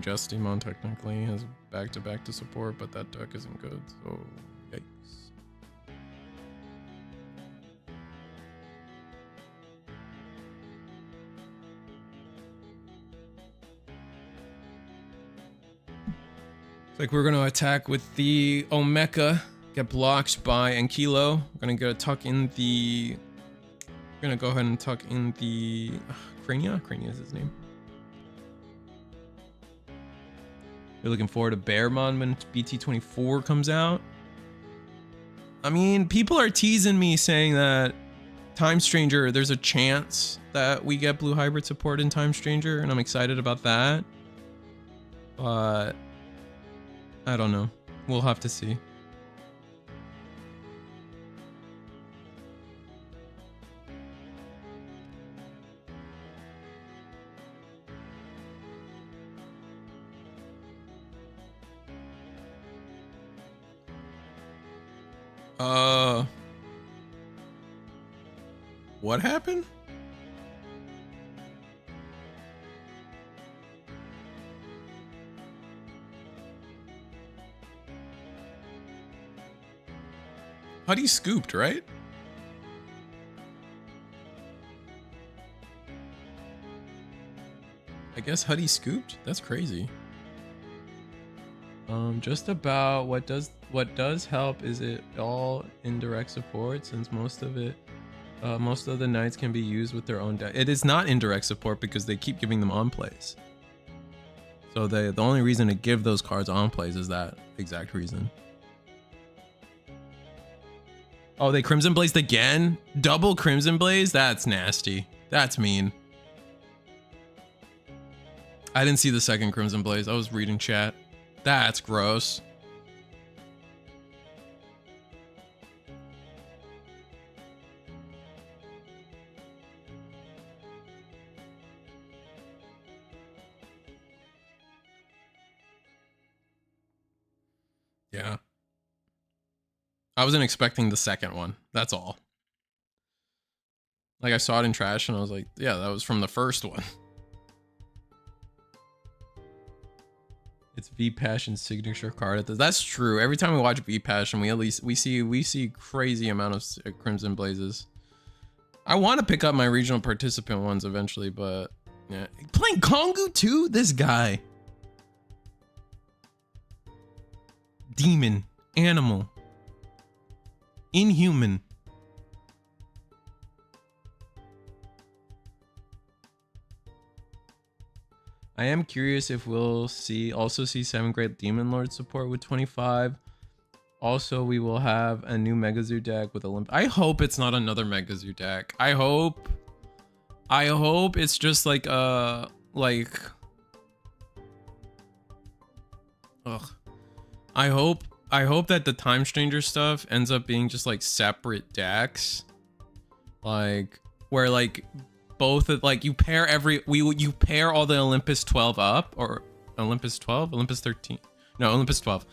A: Mastimon technically has back to back to support, but that deck isn't good. So yikes. Like we're gonna attack with the Omeka, get blocked by Ankilo. We're gonna go tuck in the. We're gonna go ahead and tuck in the Crania. Crania is his name. You're looking forward to Bearmon when BT24 comes out. I mean, people are teasing me saying that Time Stranger, there's a chance that we get Blue Hybrid support in Time Stranger, and I'm excited about that. But I don't know. We'll have to see. What happened? Huie scooped, right? I guess Huie scooped? That's crazy. Just about what does help is it all indirect support, since most of the knights can be used with their own deck. It is not indirect support because they keep giving them on plays. So the only reason to give those cards on plays is that exact reason. Oh, they Crimson Blazed again? Double Crimson Blaze? That's nasty. That's mean. I didn't see the second Crimson Blaze. I was reading chat. That's gross. Yeah. I wasn't expecting the second one. That's all. Like I saw it in trash and I was like, yeah, that was from the first one. It's V Passion's signature card. That's true. Every time we watch V Passion, we see crazy amount of Crimson Blazes. I want to pick up my regional participant ones eventually, but yeah. Playing Kongu too? This guy. Demon. Animal. Inhuman. I am curious if we'll also see 7th grade Demon Lord support with 25. Also, we will have a new Megazoo deck with Olymp. I hope it's not another Megazoo deck. I hope it's just like ugh. I hope that the Time Stranger stuff ends up being just like separate decks, like where like both of, like you pair you pair all the Olympus 12 up, or Olympus 12, Olympus 13, no, Olympus 12.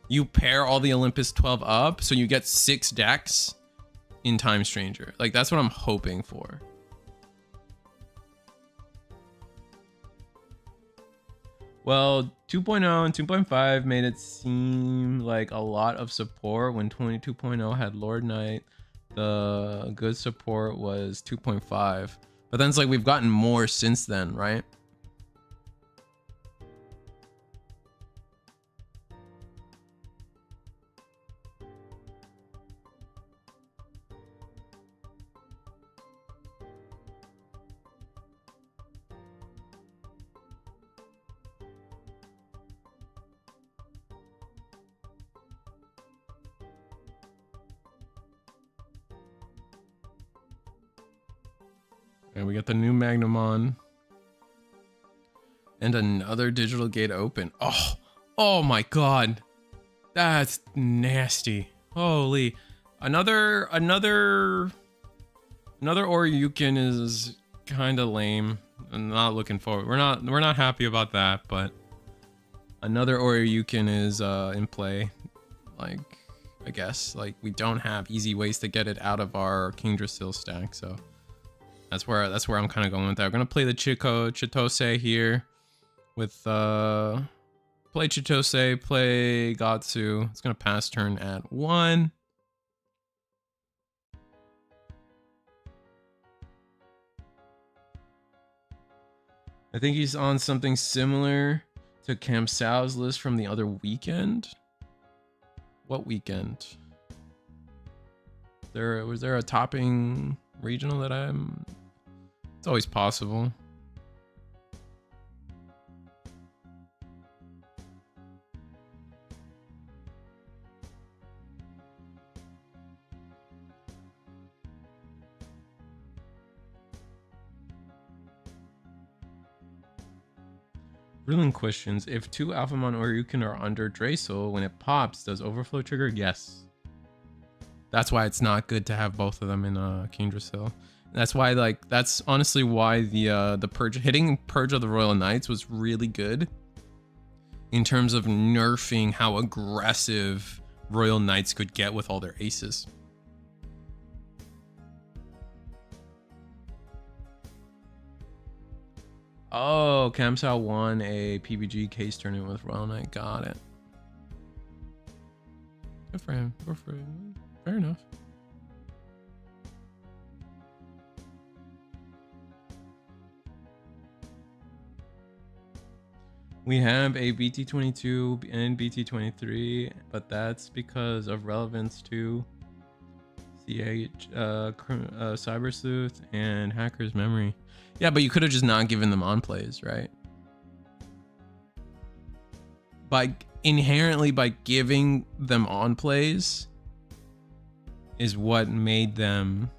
A: You pair all the Olympus 12 up, so you get 6 decks in Time Stranger. Like that's what I'm hoping for. Well, 2.0 and 2.5 made it seem like a lot of support when 22.0 had Lord Knight. The good support was 2.5. But then it's like we've gotten more since then, right? And we got the new Magnumon. And another digital gate open. Oh my god. That's nasty. Holy. Another Oryukin is kind of lame. I'm not looking forward. We're not happy about that, but another Oryukin is in play. Like, I guess like we don't have easy ways to get it out of our Kingdrasil stack, so that's where I'm kind of going with that. We're gonna play the Chitose here with play Chitose, play Gatsu. It's gonna pass turn at 1. I think he's on something similar to Cam Sal's list from the other weekend. What weekend? Was there a topping regional that it's always possible. Ruling questions. If 2 Alphamon Oryukin are under Draysol, when it pops, does Overflow trigger? Yes. That's why it's not good to have both of them in Kingdrasil. That's why, like, that's honestly why the hitting Purge of the Royal Knights was really good in terms of nerfing how aggressive Royal Knights could get with all their aces. Oh, Kamsal won a PBG case tournament with Royal Knight. Got it. Good for him. Good for him. Fair enough. We have a BT22 and BT23, but that's because of relevance to CH, Cyber Sleuth, and Hacker's Memory. Yeah, but you could have just not given them on plays, right? Inherently by giving them on plays is what made them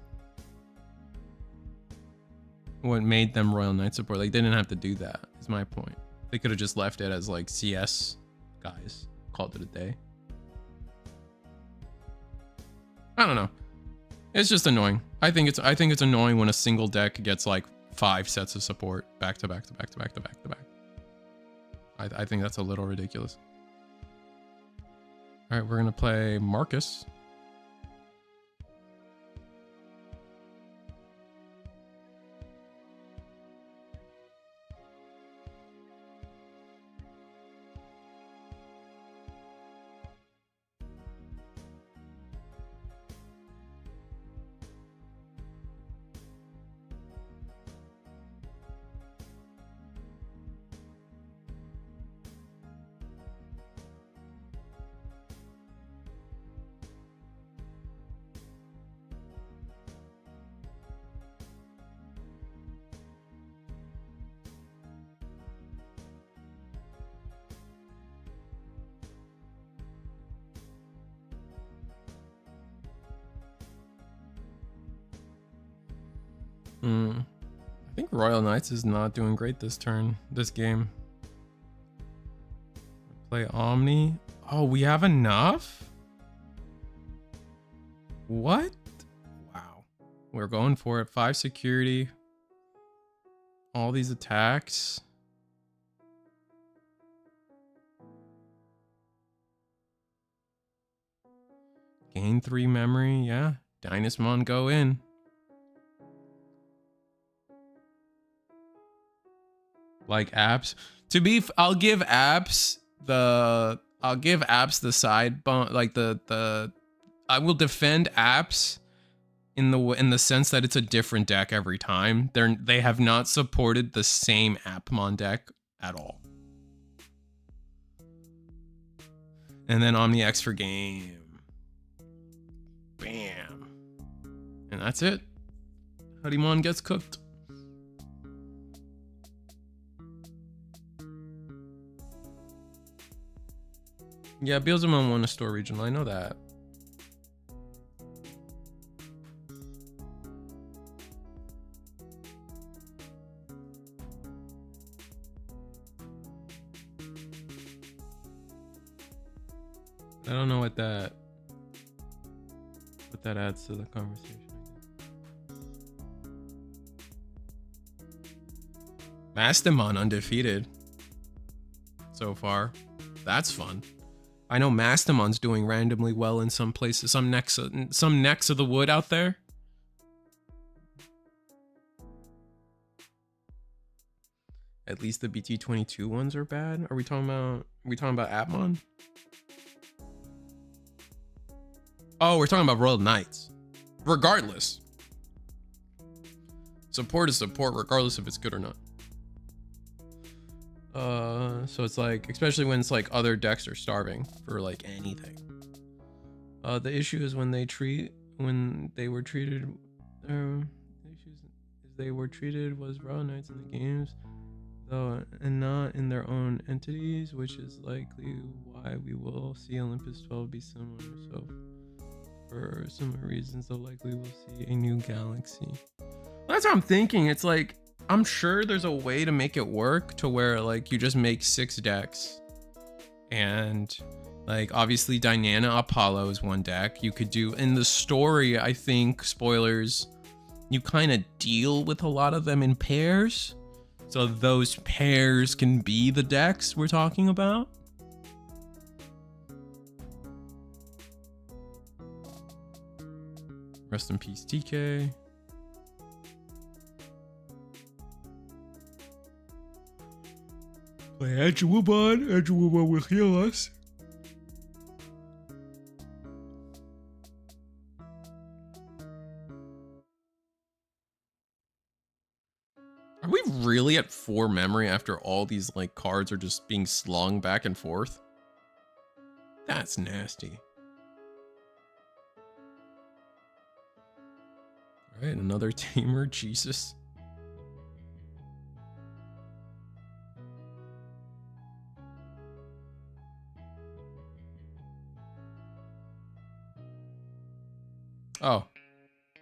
A: Royal Knight support. Like, they didn't have to do that, is my point. They could have just left it as like CS guys, called it a day. I don't know. It's just annoying. I think it's annoying when a single deck gets like 5 sets of support back to back to back to back to back to back. I think that's a little ridiculous. All right, we're gonna play Marcus. I think Royal Knights is not doing great this game. Play Omni. Oh, we have enough? What? Wow. We're going for it. 5 security. All these attacks. Gain 3 memory. Yeah. Dynasmon go in. Like apps I'll give apps the side bump, like I will defend apps in the sense that it's a different deck every time. They have not supported the same Appmon deck at all. And then Omni X for game. Bam. And that's it. Huddymon gets cooked. Yeah, Beelzemon won a store regional. I know that. I don't know what that adds to the conversation. Mastimon undefeated so far. That's fun. I know Mastimon's doing randomly well in some places, some necks of the wood out there. At least the BT23 ones are bad. Are we talking about Atmon? Oh, we're talking about Royal Knights. Regardless. Support is support, regardless if it's good or not. So it's like, especially when it's like other decks are starving for like anything. The issue is when they were treated was Royal Knights in the games, though, and not in their own entities, which is likely why we will see Olympus 12 be similar. So for similar reasons, though, likely we'll see a new galaxy. That's what I'm thinking. It's like, I'm sure there's a way to make it work to where like you just make 6 decks, and like obviously Dynana Apollo is one deck. You could do in the story, I think, spoilers, you kind of deal with a lot of them in pairs, so those pairs can be the decks we're talking about. Rest in peace, TK. Play Edgewobon. Edgewobon will heal us. Are we really at 4 memory after all these like cards are just being slung back and forth? That's nasty. All right, another tamer, Jesus. Oh,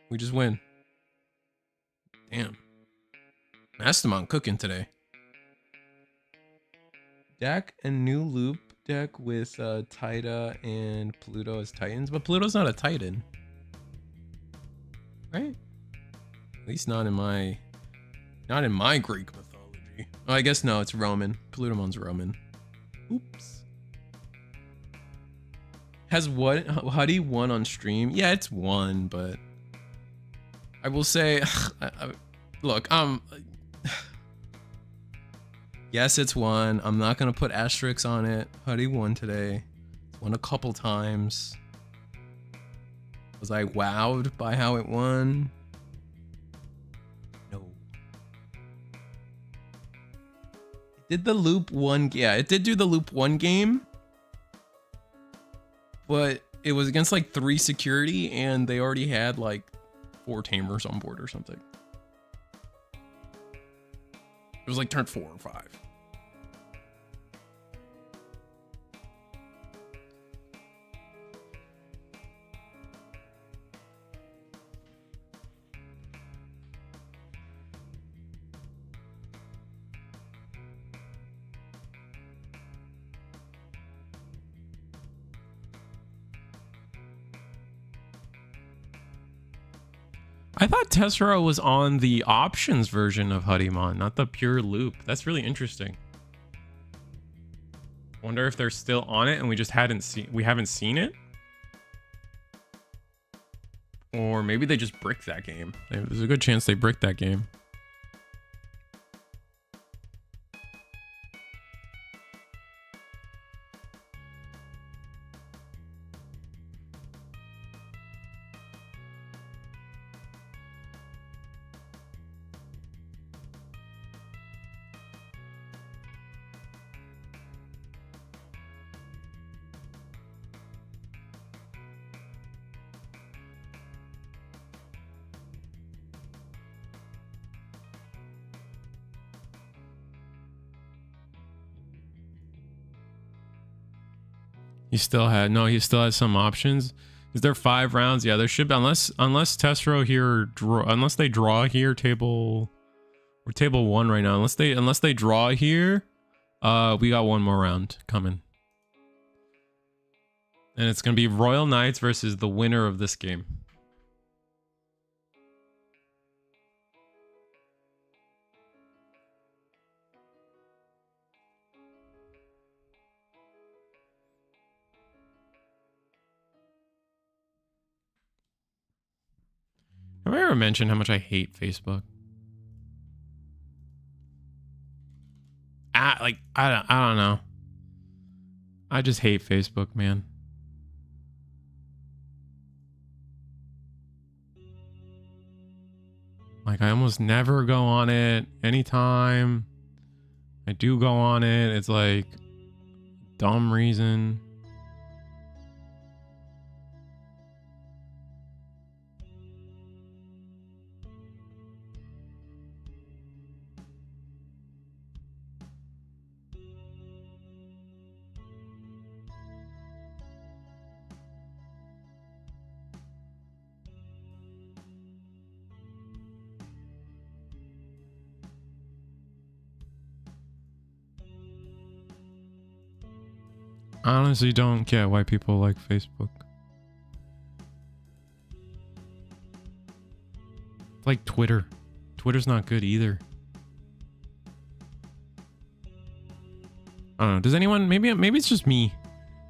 A: we just win. Damn. Mastimon cooking today. Deck and new loop deck with Tida and Pluto as Titans, but Pluto's not a Titan. Right? At least not in my Greek mythology. Oh, I guess no, it's Roman. Plutomon's Roman. Oops. Has what Huie won on stream? Yeah, it's won, but I will say, look, yes, it's won. I'm not gonna put asterisks on it. Huie won today. It's won a couple times. Was I wowed by how it won? No. It did the loop one. Yeah, it did do the loop 1 game. But it was against like 3 security, and they already had like 4 tamers on board or something. It was like turn 4 or 5. I thought Tessero was on the options version of Huddymon, not the pure loop. That's really interesting. Wonder if they're still on it and we just haven't seen it? Or maybe they just bricked that game. There's a good chance they bricked that game. He still has some options. Is there 5 rounds? Yeah, there should be, unless Tessero here unless they draw here, we're table 1 right now. Unless they draw here, we got 1 more round coming. And it's going to be Royal Knights versus the winner of this game. Have I ever mentioned how much I hate Facebook? I don't know. I just hate Facebook, man. Like, I almost never go on it. Anytime I do go on it, it's like dumb reason. I honestly don't get why people like Facebook. It's like Twitter. Twitter's not good either. I don't know. Does anyone, maybe it's just me.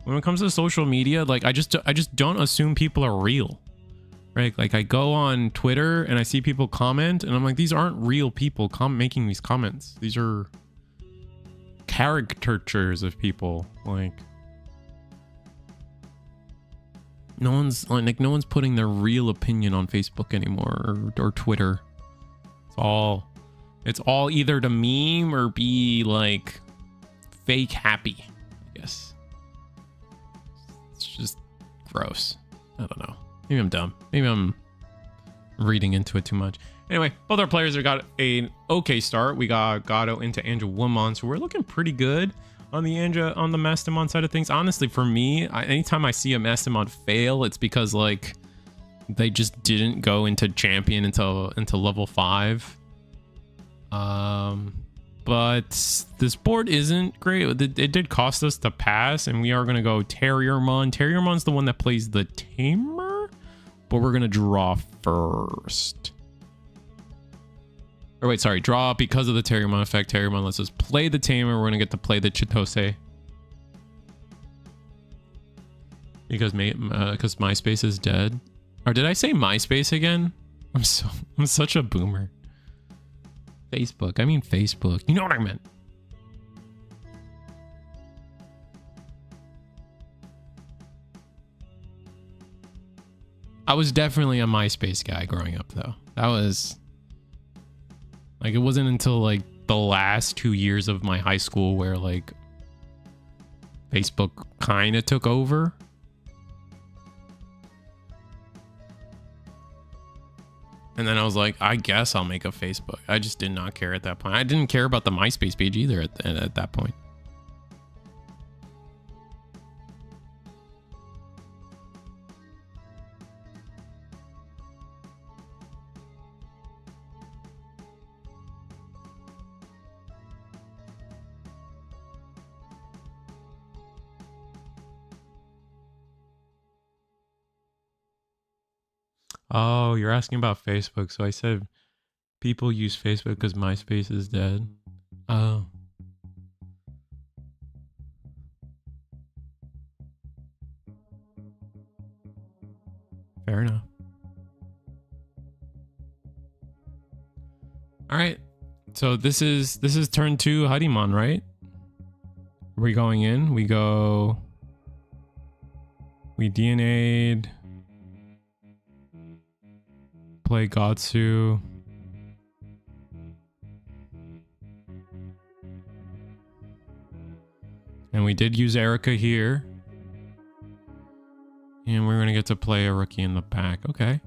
A: When it comes to social media, like I just don't assume people are real. Right? Like I go on Twitter and I see people comment and I'm like, these aren't real people making these comments. These are caricatures of people. Like no one's putting their real opinion on Facebook anymore or Twitter. It's all either to meme or be like fake happy, I guess. It's just gross. I don't know. Maybe I'm dumb. Maybe I'm reading into it too much. Anyway, both our players have got an okay start. We got Gato into Gankoomon, so we're looking pretty good on the Mastimon side of things. Honestly, for me, anytime I see a Mastimon fail, it's because like they just didn't go into champion until level 5. But this board isn't great. It did cost us to pass, and we are going to go Terriermon. Terriermon's the one that plays the Tamer, but we're going to draw first. Or wait, sorry, draw because of the Terriermon effect. Terriermon lets us play the Tamer. We're going to get to play the Chitose. Because MySpace is dead. Or did I say MySpace again? I'm such a boomer. Facebook. I mean Facebook. You know what I meant. I was definitely a MySpace guy growing up, though. That was... Like, it wasn't until, like, the last 2 years of my high school where, like, Facebook kind of took over. And then I was like, I guess I'll make a Facebook. I just did not care at that point. I didn't care about the MySpace page either at that point. Oh, you're asking about Facebook. So I said people use Facebook because MySpace is dead. Oh. Fair enough. All right. So this is turn 2 Huddloop, right? We're going in. We DNA'd. Play Gatsu. And we did use Erica here. And we're going to get to play a rookie in the back. Okay.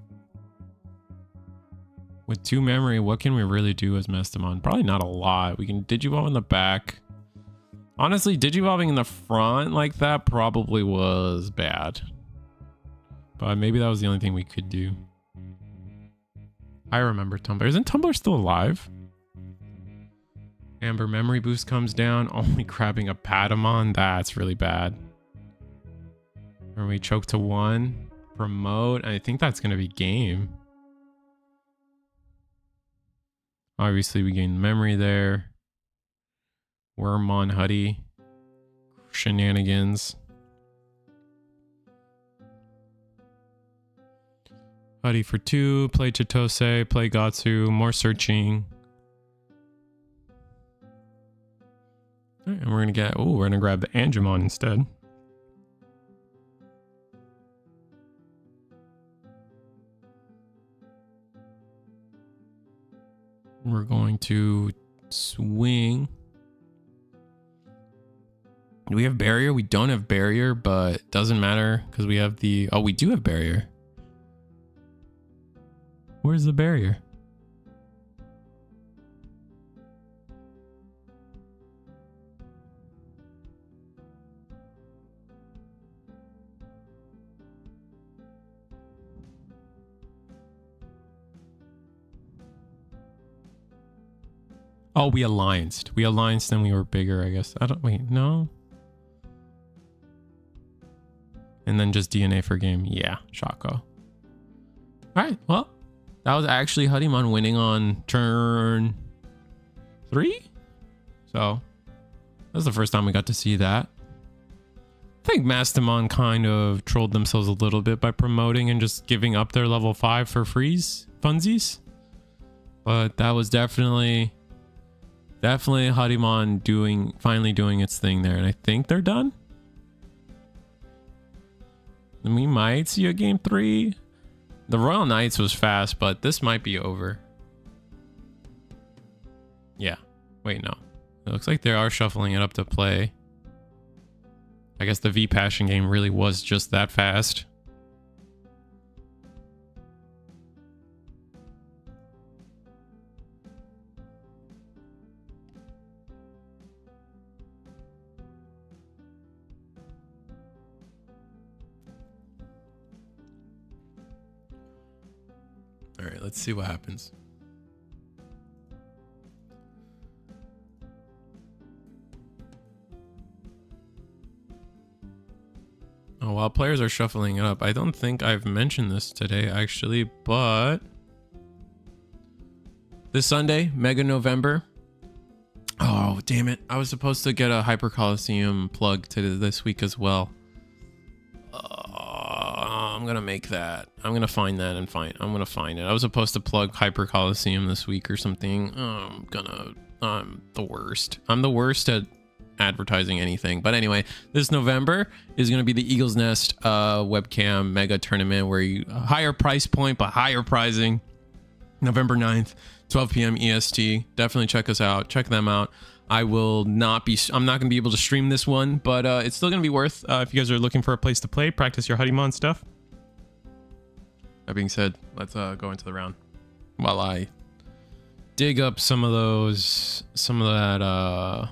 A: With 2 memory, what can we really do as Mastimon? Probably not a lot. We can Digivolve in the back. Honestly, Digivolving in the front like that probably was bad. But maybe that was the only thing we could do. I remember Tumblr. Isn't Tumblr still alive? Amber memory boost comes down. Only grabbing a Patamon. That's really bad. Or we choke to 1. Promote. I think that's going to be game. Obviously, we gain memory there. Wormmon, Huie. Shenanigans. Huie for 2. Play Chitose. Play Gatsu. More searching. All right, and we're going to get... Oh, we're going to grab the Angemon instead. We're going to swing. Do we have barrier? We don't have barrier, but it doesn't matter because we have the... Oh, we do have barrier. Where's the barrier? Oh, we allianced. We allianced and we were bigger, I guess. I don't... Wait, no? And then just DNA for game. Yeah, Shako. Alright, well. That was actually Huddloop winning on turn 3? So, that was the first time we got to see that. I think Mastimon kind of trolled themselves a little bit by promoting and just giving up their level 5 for freeze funsies. But that was definitely Huddloop finally doing its thing there. And I think they're done. And we might see a game 3. The Royal Knights was fast, but this might be over. Yeah. Wait, no. It looks like they are shuffling it up to play. I guess the V Passion game really was just that fast. All right, let's see what happens. Oh, while players are shuffling it up, I don't think I've mentioned this today, actually, but this Sunday, Mega November. Oh, damn it. I was supposed to get a Hyper Coliseum plug to this week as well. I'm gonna make that. I'm gonna find that and I'm gonna find it. I was supposed to plug Hyper Coliseum this week or something. I'm the worst. I'm the worst at advertising anything. But anyway, this November is gonna be the Eagle's Nest webcam mega tournament where you higher price point but higher prizing. November 9th, 12 p.m. EST. Definitely check us out. Check them out. I'm not going to be able to stream this one, but it's still going to be worth if you guys are looking for a place to play, practice your Huddloop stuff. That being said, let's go into the round while I dig up some of that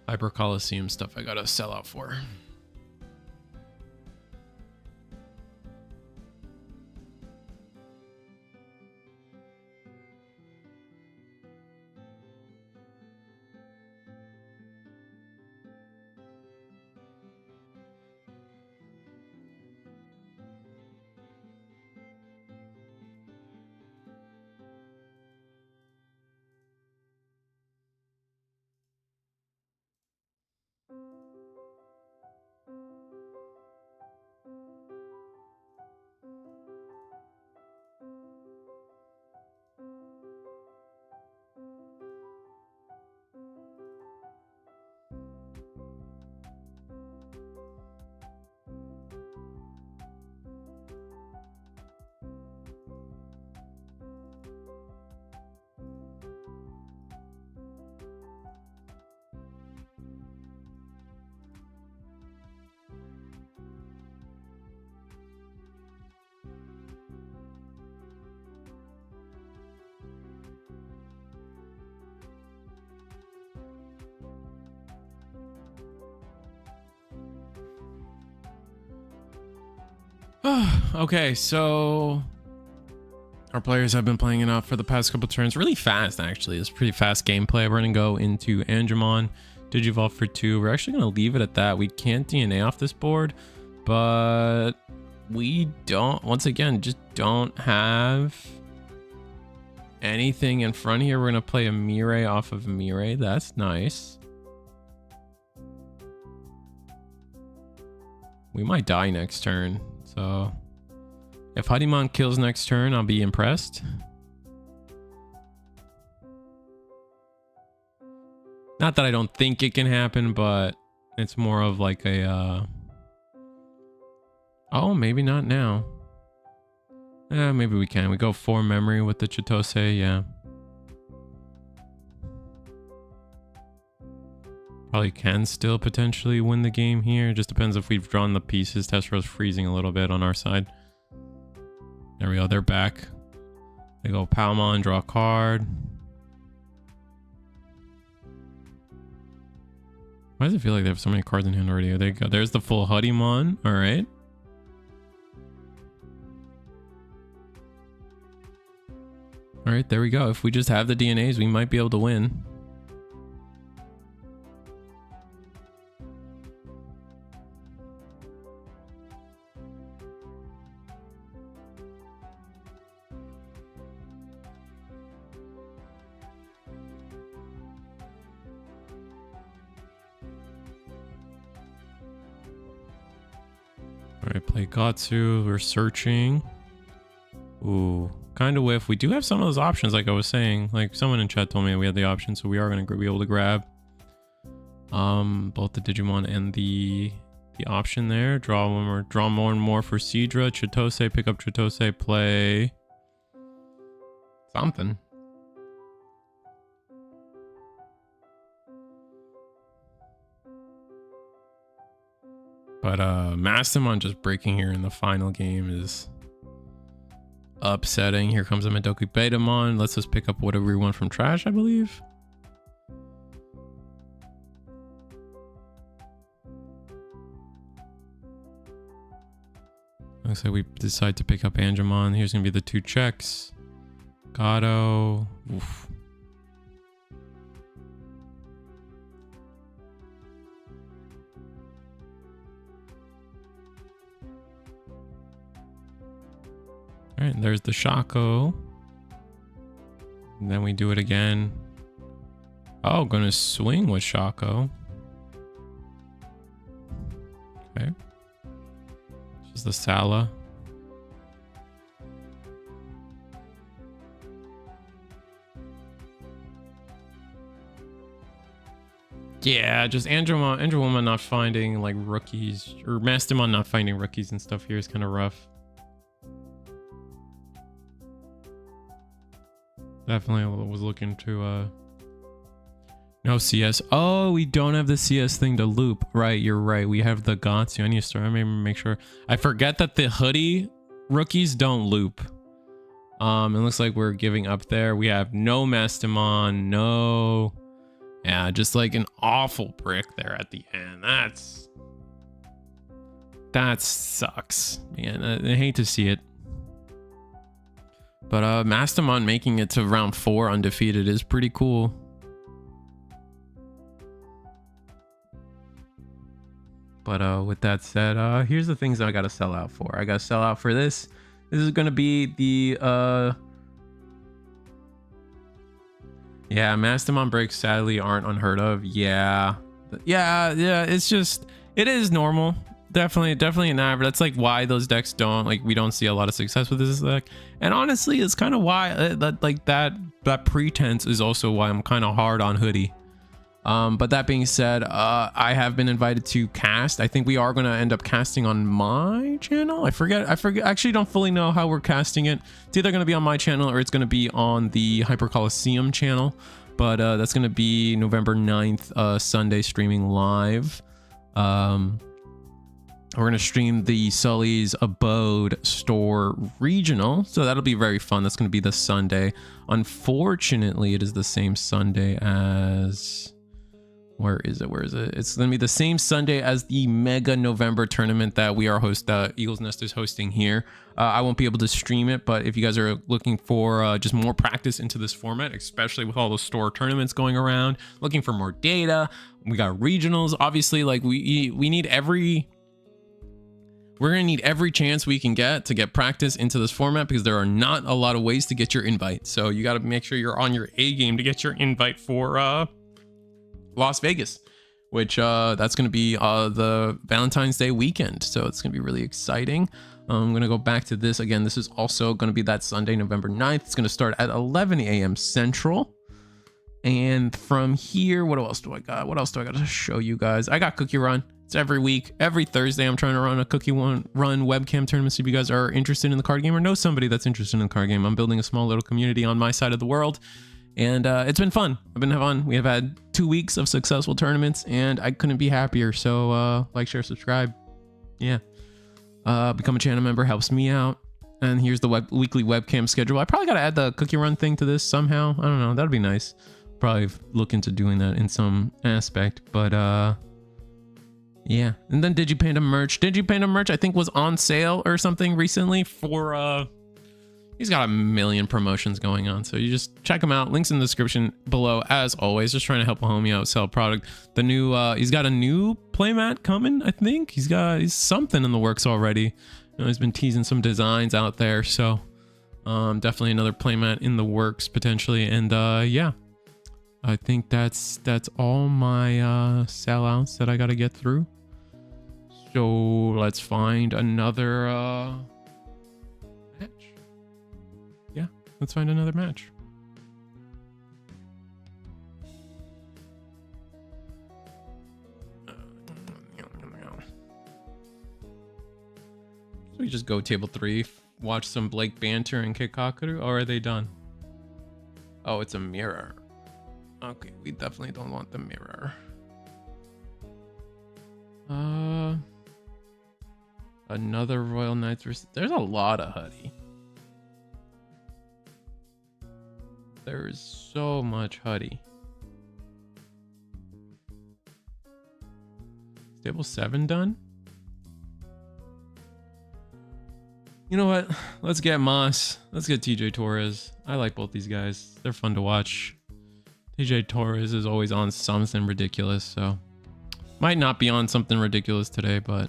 A: Hyper Coliseum stuff I got to sell out for. Okay, so our players have been playing it out for the past couple turns really fast. Actually, it's pretty fast gameplay. We're gonna go into Angemon, Digivolve for 2. We're actually gonna leave it at that. We can't DNA off this board, But we don't, once again, just don't have anything in front here. We're going to play a Mirai off of Mirai. That's nice. We might die next turn. So if Huddloop kills next turn, I'll be impressed. Not that I don't think it can happen, but it's more of like a... Oh, maybe not now. Maybe we can. We go 4 memory with the Chitose, yeah. Probably can still potentially win the game here. It just depends if we've drawn the pieces. Testro's freezing a little bit on our side. There we go. They're back. They go Palmon, draw a card. Why does it feel like they have so many cards in hand already? There you go. There's the full Huddloop. All right. All right, there we go. If we just have the DNAs, we might be able to win. All right, play Gatsu. We're searching. Ooh, kind of whiff. We do have some of those options, like I was saying. Like someone in chat told me we had the option, so we are going to be able to grab both the Digimon and the option there. Draw one more, draw more and more for Sidra. Chitose, pick up Chitose, play something. But Mastimon just breaking here in the final game is upsetting. Here comes a Midoku Betamon. Let's just pick up whatever we want from trash, I believe. Looks like we decide to pick up Angemon. Here's gonna be the 2 checks. Abado. Oof. All right, there's the Shaco. And then we do it again. Oh, gonna swing with Shaco. Okay. This is the Sala. Yeah, just Andromon not finding like rookies, or Mastimon not finding rookies and stuff here is kind of rough. Definitely was looking to no CS. Oh, we don't have the CS thing to loop. Right, you're right. We have the Gatsu. I need to start. I may make sure. I forget that the hoodie rookies don't loop. It looks like we're giving up there. We have no Mastimon, no. Yeah, just like an awful brick there at the end. That sucks. Man, I hate to see it. But Mastimon making it to round 4 undefeated is pretty cool. But with that said, here's the things I gotta sell out for. I gotta sell out for this. This is gonna be the yeah, Mastimon breaks sadly aren't unheard of. Yeah. It's just, it is normal. Definitely an average. That's like why those decks we don't see a lot of success with this deck. And honestly, it's kind of why that pretense is also why I'm kind of hard on Hoodie. But that being said, I have been invited to cast. I think we are going to end up casting on my channel. I forget. I actually don't fully know how we're casting it. It's either going to be on my channel or it's going to be on the Hyper Coliseum channel. But that's going to be November 9th, Sunday, streaming live. We're going to stream the Sully's Abode Store Regional. So that'll be very fun. That's going to be the Sunday. Unfortunately, it is the same Sunday as... Where is it? It's going to be the same Sunday as the Mega November tournament that we are Eagles Nest is hosting here. I won't be able to stream it, but if you guys are looking for just more practice into this format, especially with all the store tournaments going around, looking for more data, we got regionals. Obviously, like we need every We're going to need every chance we can get to get practice into this format because there are not a lot of ways to get your invite. So you got to make sure you're on your A game to get your invite for Las Vegas, which that's going to be the Valentine's Day weekend. So it's going to be really exciting. I'm going to go back to this again. This is also going to be that Sunday, November 9th. It's going to start at 11 a.m. Central. And from here, what else do I got? What else do I got to show you guys? I got Cookie Run. It's every week. Every Thursday, I'm trying to run a Cookie Run webcam tournament. So if you guys are interested in the card game or know somebody that's interested in the card game, I'm building a small little community on my side of the world. And it's been fun. I've been having fun. We have had 2 weeks of successful tournaments, and I couldn't be happier. So like, share, subscribe. Yeah. Become a channel member helps me out. And here's the weekly webcam schedule. I probably got to add the Cookie Run thing to this somehow. I don't know. That'd be nice. Probably look into doing that in some aspect. But yeah. And then Digipanda merch. Digipanda merch I think was on sale or something recently for he's got a million promotions going on, so you just check him out. Links in the description below as always. Just trying to help a homie out sell product. The new he's got a new playmat coming. I think he's something in the works already. You know, he's been teasing some designs out there, so definitely another playmat in the works potentially. And yeah, I think that's all my sellouts that I got to get through. So let's find another match. Yeah, let's find another match. So we just go table 3, watch some Blake banter and Kikaku, or are they done? Oh, it's a mirror. Okay, we definitely don't want the mirror. Another Royal Knights versus... There's a lot of Huddie. There is so much Huddie. Table 7 done? You know what? Let's get Moss. Let's get TJ Torres. I like both these guys. They're fun to watch. TJ Torres is always on something ridiculous, so might not be on something ridiculous today, but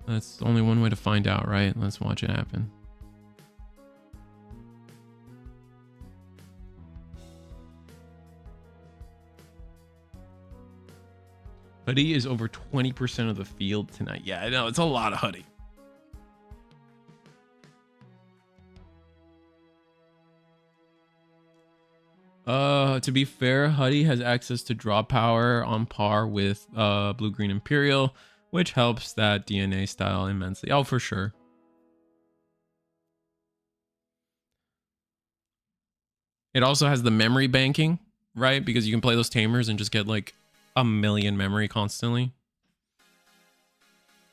A: that's only one way to find out, right? Let's watch it happen. Huddie is over 20% of the field tonight. Yeah, I know, it's a lot of Huddie. To be fair, Huddie has access to draw power on par with blue-green Imperial, which helps that DNA style immensely. Oh, for sure. It also has the memory banking, right? Because you can play those tamers and just get like a million memory constantly.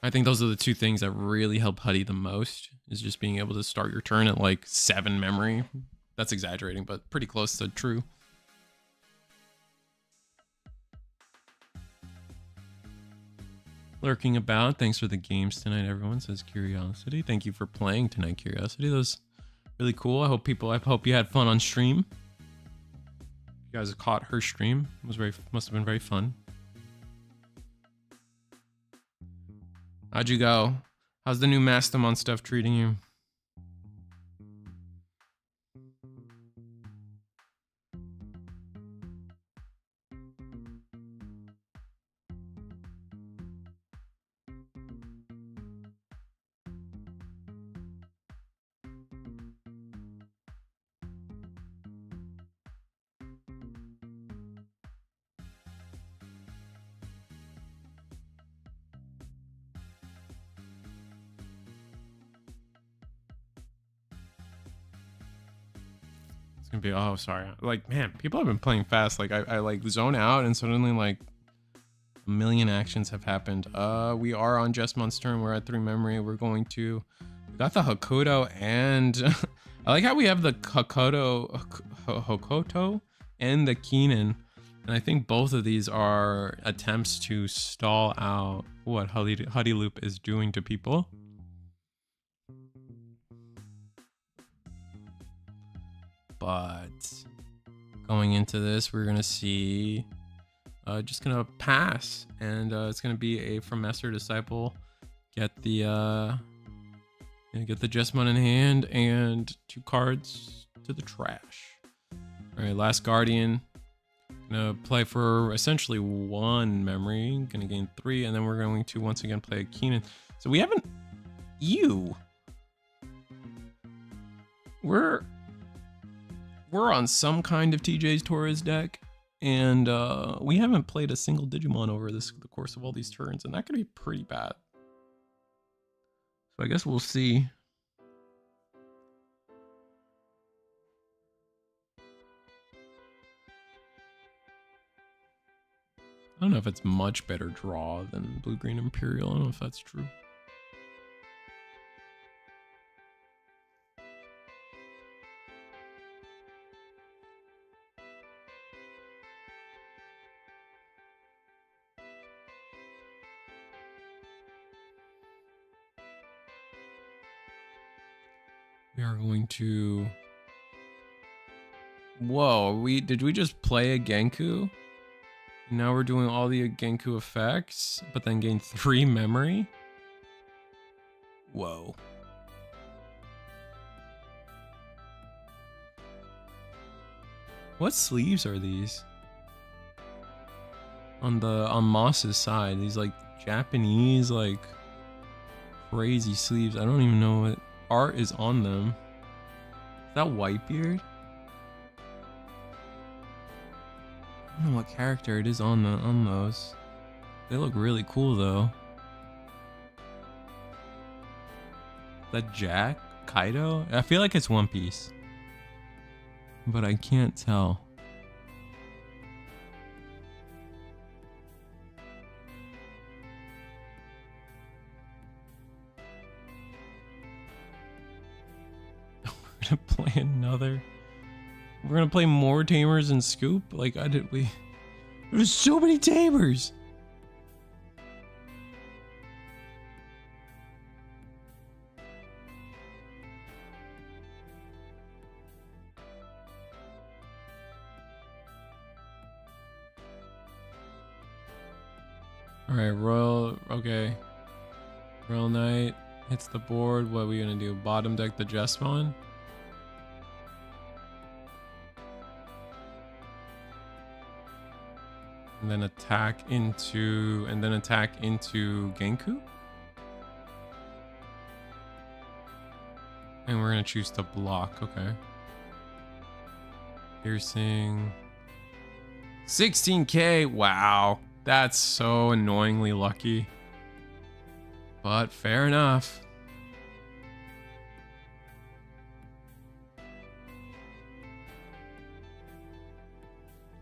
A: I think those are the two things that really help Huddie the most, is just being able to start your turn at like 7 memory. That's exaggerating, but pretty close to true. Lurking about. Thanks for the games tonight, everyone, says Curiosity. Thank you for playing tonight, Curiosity. That was really cool. I hope you had fun on stream. You guys caught her stream. It was must have been very fun. How'd you go? How's the new Mastimon stuff treating you? Gonna be, oh sorry, like, man, people have been playing fast. Like I like zone out and suddenly like a million actions have happened. We are on Jesmon's turn. We're at 3 memory. We got the Hokoto, and I like how we have the Hokoto and the Keenan, and I think both of these are attempts to stall out what Huddloop is doing to people. But going into this, we're gonna see just gonna pass, and it's gonna be a from Master Disciple. Get the Jesmon in hand and 2 cards to the trash. All right, last Guardian. Gonna play for essentially 1 memory. Gonna gain 3, and then we're going to once again play a Keenan. So we haven't. We're on some kind of TJ's Torres deck, and we haven't played a single Digimon over the course of all these turns, and that could be pretty bad. So I guess we'll see. I don't know if it's much better draw than Blue-Green Imperial. I don't know if that's true. We are going to... Whoa, did we just play a Ganku? Now we're doing all the Ganku effects, but then gain 3 memory? Whoa. What sleeves are these? On Moss's side, these like Japanese, like crazy sleeves. I don't even know what art is on them. Is that Whitebeard? I don't know what character it is on those. They look really cool though. That Jack? Kaido? I feel like it's One Piece, but I can't tell. We're gonna play another. We're gonna play more Tamers and Scoop? Like, there's so many Tamers! Alright, okay. Royal Knight hits the board. What are we gonna do? Bottom deck the Jesmon? And then attack into Ganku. And we're gonna choose to block, okay. Piercing. 16k, wow. That's so annoyingly lucky. But fair enough.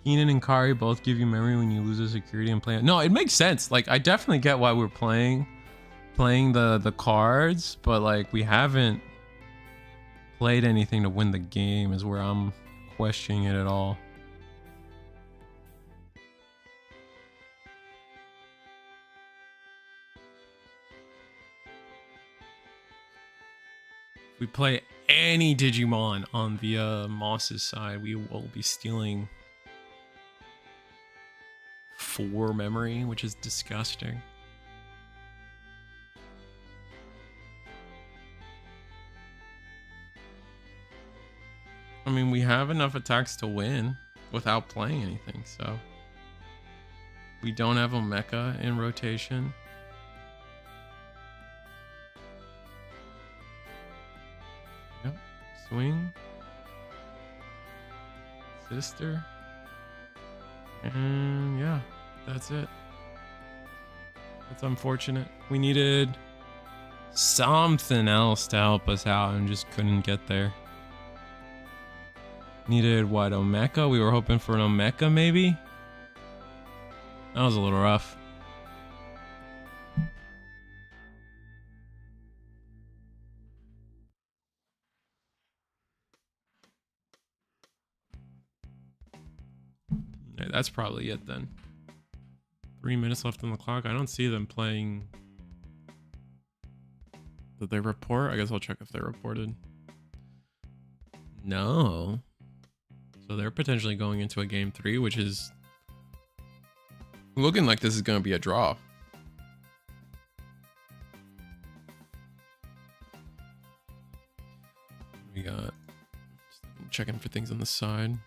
A: Keenan and Kari both give you memory when you lose a security and play it. No, it makes sense. Like, I definitely get why we're playing the cards, but like we haven't played anything to win the game is where I'm questioning it at all. If we play any Digimon on the Moss's side, we will be stealing 4 memory, which is disgusting. I mean, we have enough attacks to win without playing anything, so we don't have a mecha in rotation. Yep, swing, sister. And yeah, that's it. That's unfortunate. We needed something else to help us out and just couldn't get there. Needed what, Omeka? We were hoping for an Omeka maybe? That was a little rough. Yeah, that's probably it then. 3 minutes left on the clock. I don't see them playing. Did they report? I guess I'll check if they reported. No. So they're potentially going into a game 3, which is Looking like this is going to be a draw. We got... checking for things on the side.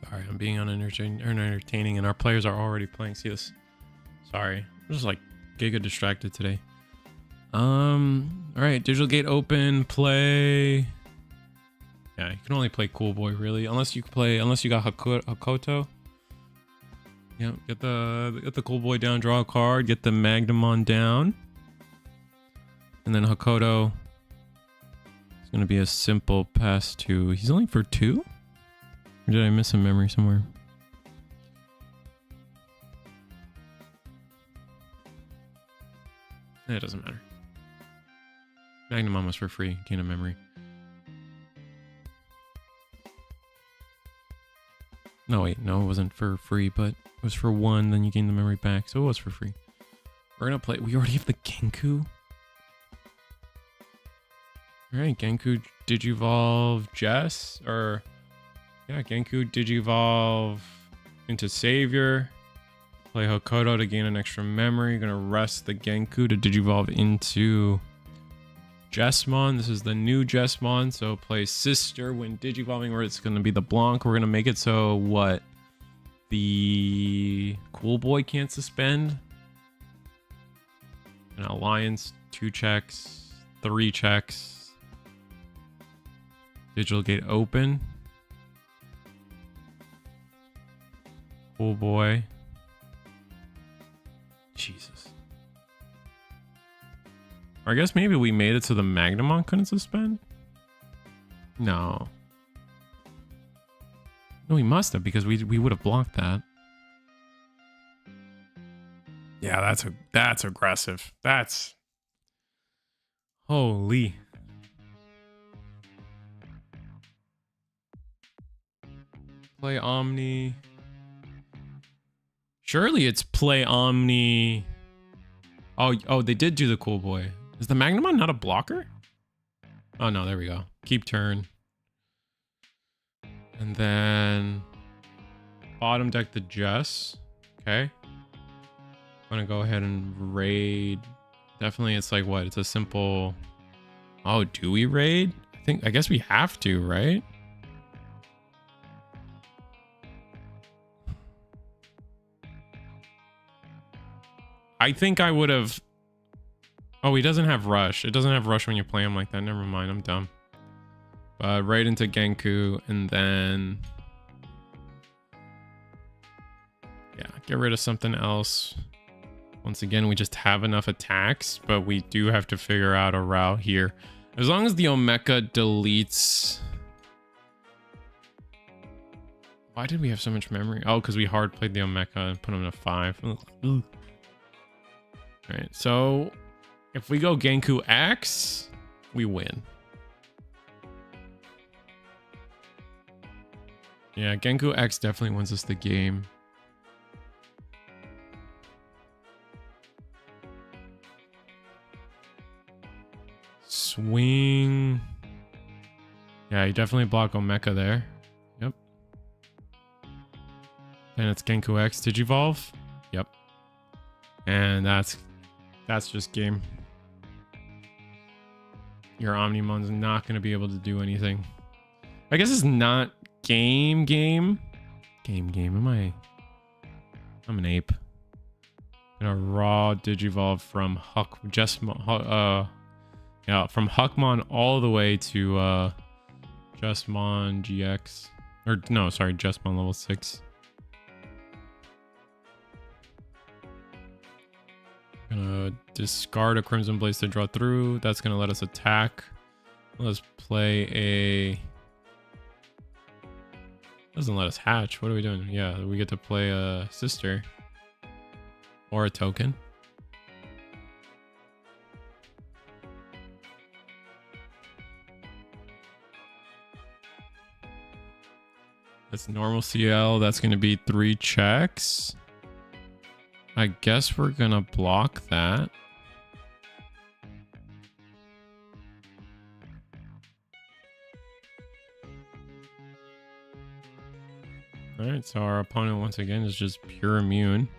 A: Sorry, I'm being unentertaining and our players are already playing. See this? Sorry. I'm just like giga distracted today. Alright, digital gate open, play. Yeah, you can only play Cool Boy really. Unless you got Hakoto. Yeah, get the Cool Boy down, draw a card, get the Magnemon down. And then Hakoto. It's gonna be a simple pass to. He's only for 2? Or did I miss a memory somewhere? It doesn't matter. Magnemon was for free. Gain a memory. No, wait. No, it wasn't for free, but it was for 1. Then you gain the memory back. So it was for free. We're going to play. We already have the Ganku. Alright, Ganku Digivolve Jess. Or... yeah, Ganku Digivolve into Savior. Play Hakoto to gain an extra memory. Gonna rest the Ganku to Digivolve into Jesmon. This is the new Jesmon. So play Sister when Digivolving, where it's gonna be the Blanc. We're gonna make it so what? The Cool Boy can't suspend. An Alliance, 2 checks, 3 checks. Digital gate open. Cool Boy. Jesus. Or I guess maybe we made it so the Magnemon couldn't suspend? No. No, we must have, because we would have blocked that. Yeah, that's aggressive. That's... holy. Play Omni... surely it's play Omni. Oh, they did do the Cool Boy. Is the Magnemon not a blocker? Oh no, there we go. Keep turn. And then bottom deck the Jess. Okay. I'm gonna go ahead and raid. Definitely it's like what? It's a simple... oh, do we raid? I guess we have to, right? I think I would have... oh, he doesn't have rush. It doesn't have rush when you play him like that. Never mind, I'm dumb. Right into Ganku, and then... yeah, get rid of something else. Once again, we just have enough attacks, but we do have to figure out a route here. As long as the Omeka deletes... why did we have so much memory? Oh, because we hard played the Omeka and put him in a 5. Ugh. Alright, so if we go Ganku X, we win. Yeah, Ganku X definitely wins us the game. Swing. Yeah, you definitely block Omeka there. Yep. And it's Ganku X Digivolve. Yep. And that's just game. Your Omnimon's not going to be able to do anything. I guess it's not Game. Am I? I'm an ape. Gonna raw digivolve from Jesmon. Yeah, from Huckmon all the way to Jesmon GX. Or no, sorry, Jesmon level 6. Gonna discard a Crimson Blaze to draw through. That's gonna let us attack. Let's play a... Doesn't let us hatch. What are we doing? Yeah, we get to play a sister. Or a token. That's normal CL. That's going to be 3 checks. I guess we're going to block that. Alright, so our opponent once again is just pure immune.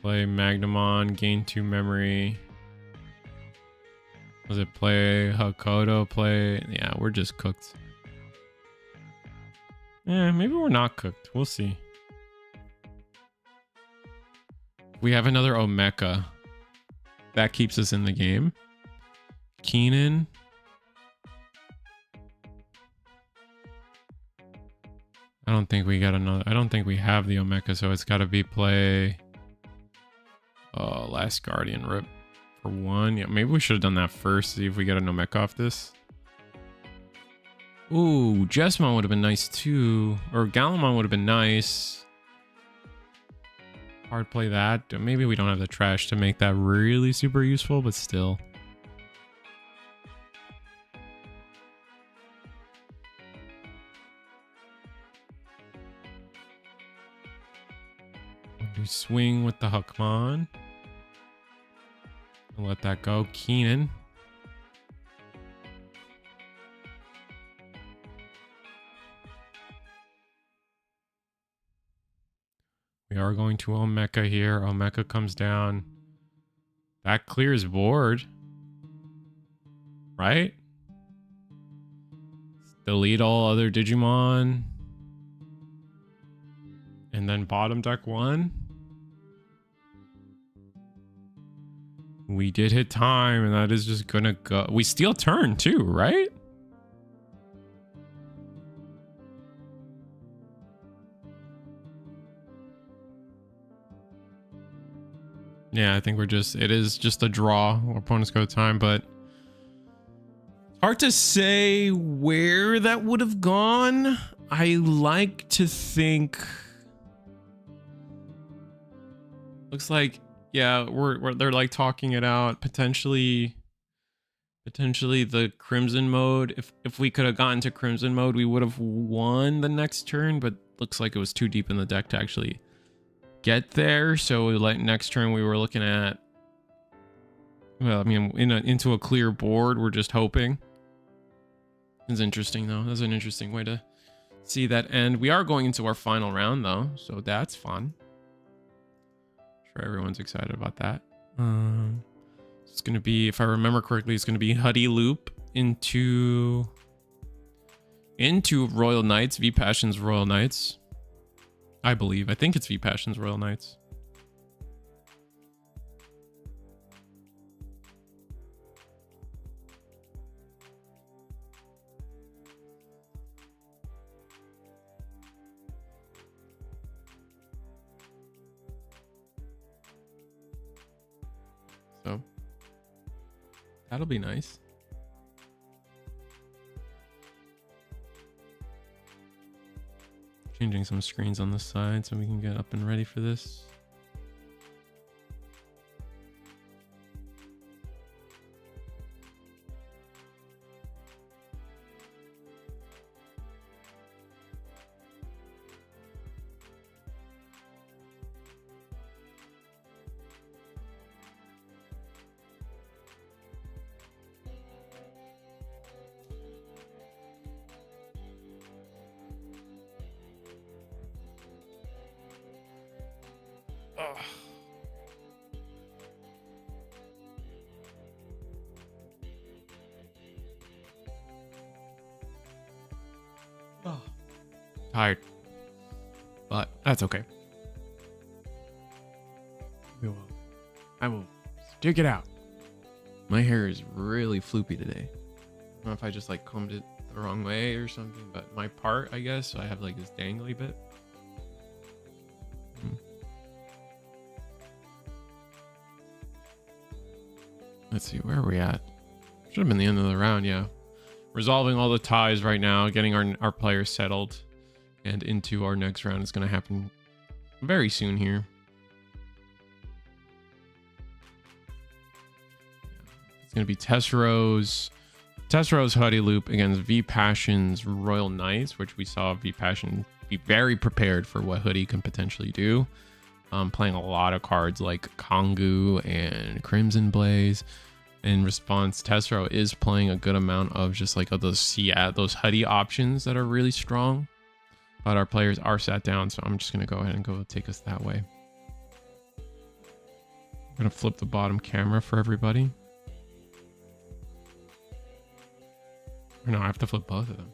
A: Play Magnamon, gain 2 memory. Was it play Hakoto? Play... Yeah, we're just cooked. Yeah, maybe we're not cooked. We'll see. We have another Omeka. That keeps us in the game. Keenan. I don't think we got another... I don't think we have the Omeka, so it's got to be play... Last Guardian rip for 1. Yeah, maybe we should have done that first. See if we get an Omeka off this. Ooh, Jesmon would have been nice too. Or Gankoomon would have been nice. Hard play that. Maybe we don't have the trash to make that really super useful, but still. We swing with the Huckmon. I'll let that go. Keenan. We are going to Omeka here. Omeka comes down. That clears board. Right? Delete all other Digimon. And then bottom deck 1. We did hit time, and that is just gonna go. We steal turn too, right? Yeah, I think we're just... It is just a draw. Our opponents go time, but... Hard to say where that would have gone. I like to think... Looks like... Yeah, they're like talking it out. Potentially the Crimson mode. If we could have gotten to Crimson mode, we would have won the next turn, but looks like it was too deep in the deck to actually get there. So like next turn we were looking at, well, I mean, into a clear board. We're just hoping. It's interesting though. That's an interesting way to see that end. We are going into our final round though, so that's fun. Sure, everyone's excited about that. It's gonna be, if I remember correctly, it's gonna be Huddloop into Royal Knights, V Passion's Royal Knights. I believe. I think it's V Passion's Royal Knights. So that'll be nice. Changing some screens on the side so we can get up and ready for this. Tired. But that's okay. I will stick it out. My hair is really floopy today. I don't know if I just like combed it the wrong way or something, but my part, I guess, so I have like this dangly bit. Let's see, where are we at? Should have been the end of the round, yeah. Resolving all the ties right now, getting our players settled, and into our next round is going to happen very soon here. It's going to be Tessero's Huddloop against V Passion's Royal Knights, which we saw V Passion be very prepared for what Hoodie can potentially do. Playing a lot of cards like Kongu and Crimson Blaze. In response, Tessero is playing a good amount of just like those Hoodie options that are really strong. But our players are sat down, so I'm just going to go ahead and go take us that way. I'm going to flip the bottom camera for everybody. Or no, I have to flip both of them.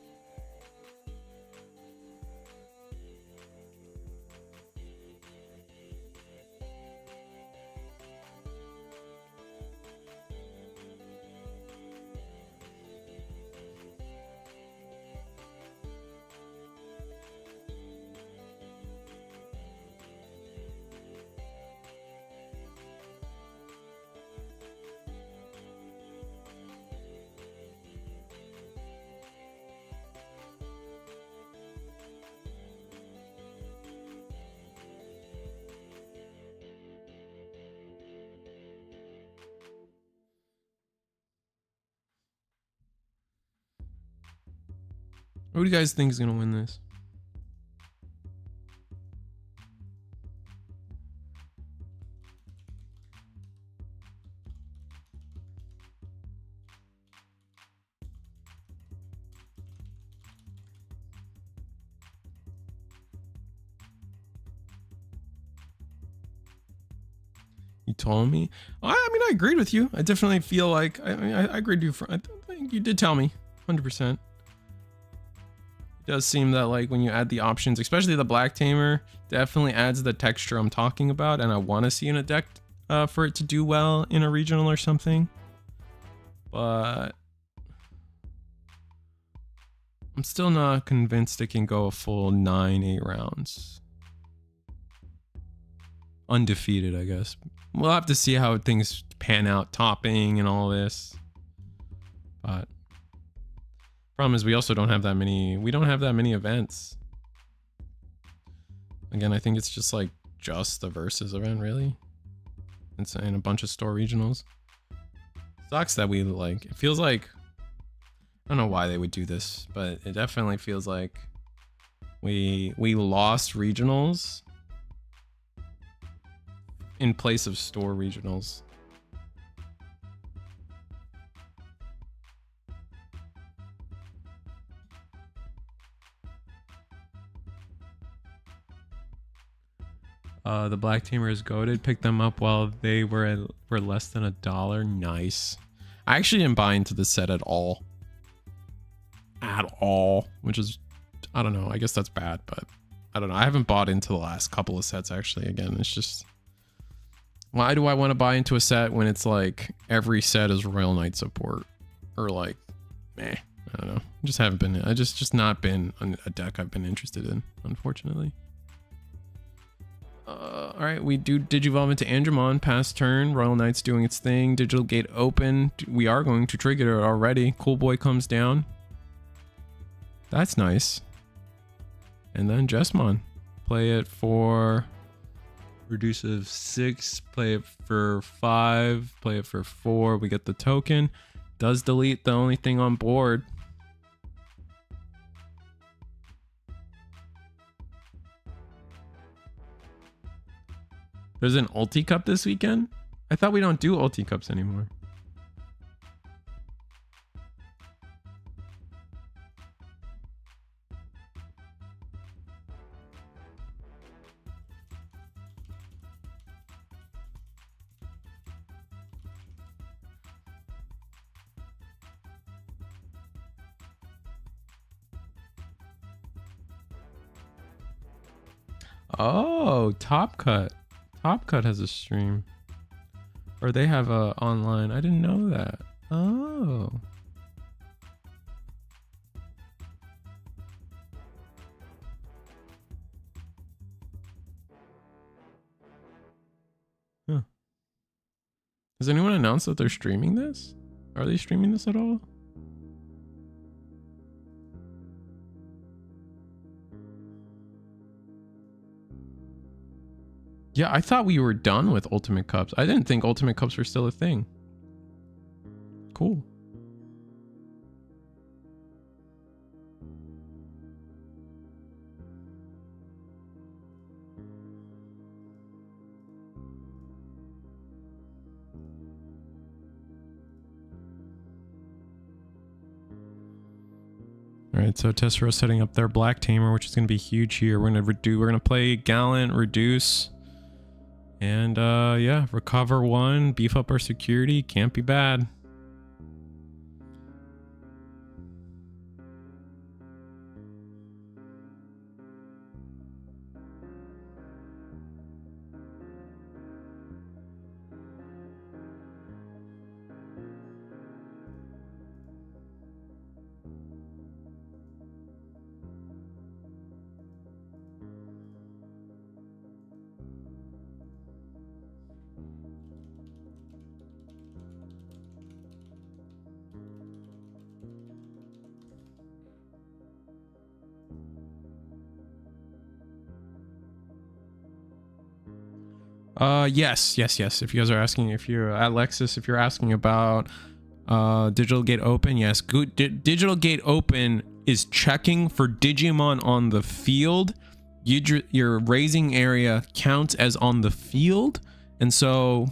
A: Who do you guys think is going to win this? You told me? I mean, I agreed with you. I definitely feel like I agreed with you. I think you did tell me 100%. Does seem that like when you add the options, especially the Black Tamer, definitely adds the texture I'm talking about, and I want to see in a deck for it to do well in a regional or something. But I'm still not convinced it can go a full 9-8 rounds. Undefeated, I guess. We'll have to see how things pan out, topping and all this. But problem is we also don't have that many events. Again, I think it's just like the versus event, really. It's in a bunch of store regionals. Sucks that we like, it feels like, I don't know why they would do this, but it definitely feels like we lost regionals in place of store regionals. The Black Tamer is goated. Picked them up while they were less than $1. Nice. I actually didn't buy into the set at all. Which is, I don't know. I guess that's bad, but I don't know. I haven't bought into the last couple of sets actually. Again, it's just, why do I want to buy into a set when it's like every set is Royal Knight support, or like, meh. I don't know. Just haven't been. I just not been a deck I've been interested in, unfortunately. All right, we do Digivolve into Andromon, pass turn. Royal Knight's doing its thing. Digital Gate open. We are going to trigger it already. Cool Boy comes down. That's nice. And then Jesmon. Play it for reduce of 6. Play it for 5. Play it for 4. We get the token. Does delete the only thing on board. There's an ulti cup this weekend? I thought we don't do ulti cups anymore. Oh, Top Cut. Top Cut has a stream. Or they have a online. I didn't know that. Oh. Huh. Has anyone announced that they're streaming this? Are they streaming this at all? Yeah, I thought we were done with Ultimate Cups. I didn't think Ultimate Cups were still a thing. Cool. All right, so Tessera's setting up their Black Tamer, which is going to be huge here. We're gonna play Gallant, reduce, and yeah, recover one, beef up our security. Can't be bad. Yes. If you guys are asking, if you're at Lexus, if you're asking about Digital Gate Open, yes. Digital Gate Open is checking for Digimon on the field. Your raising area counts as on the field, and so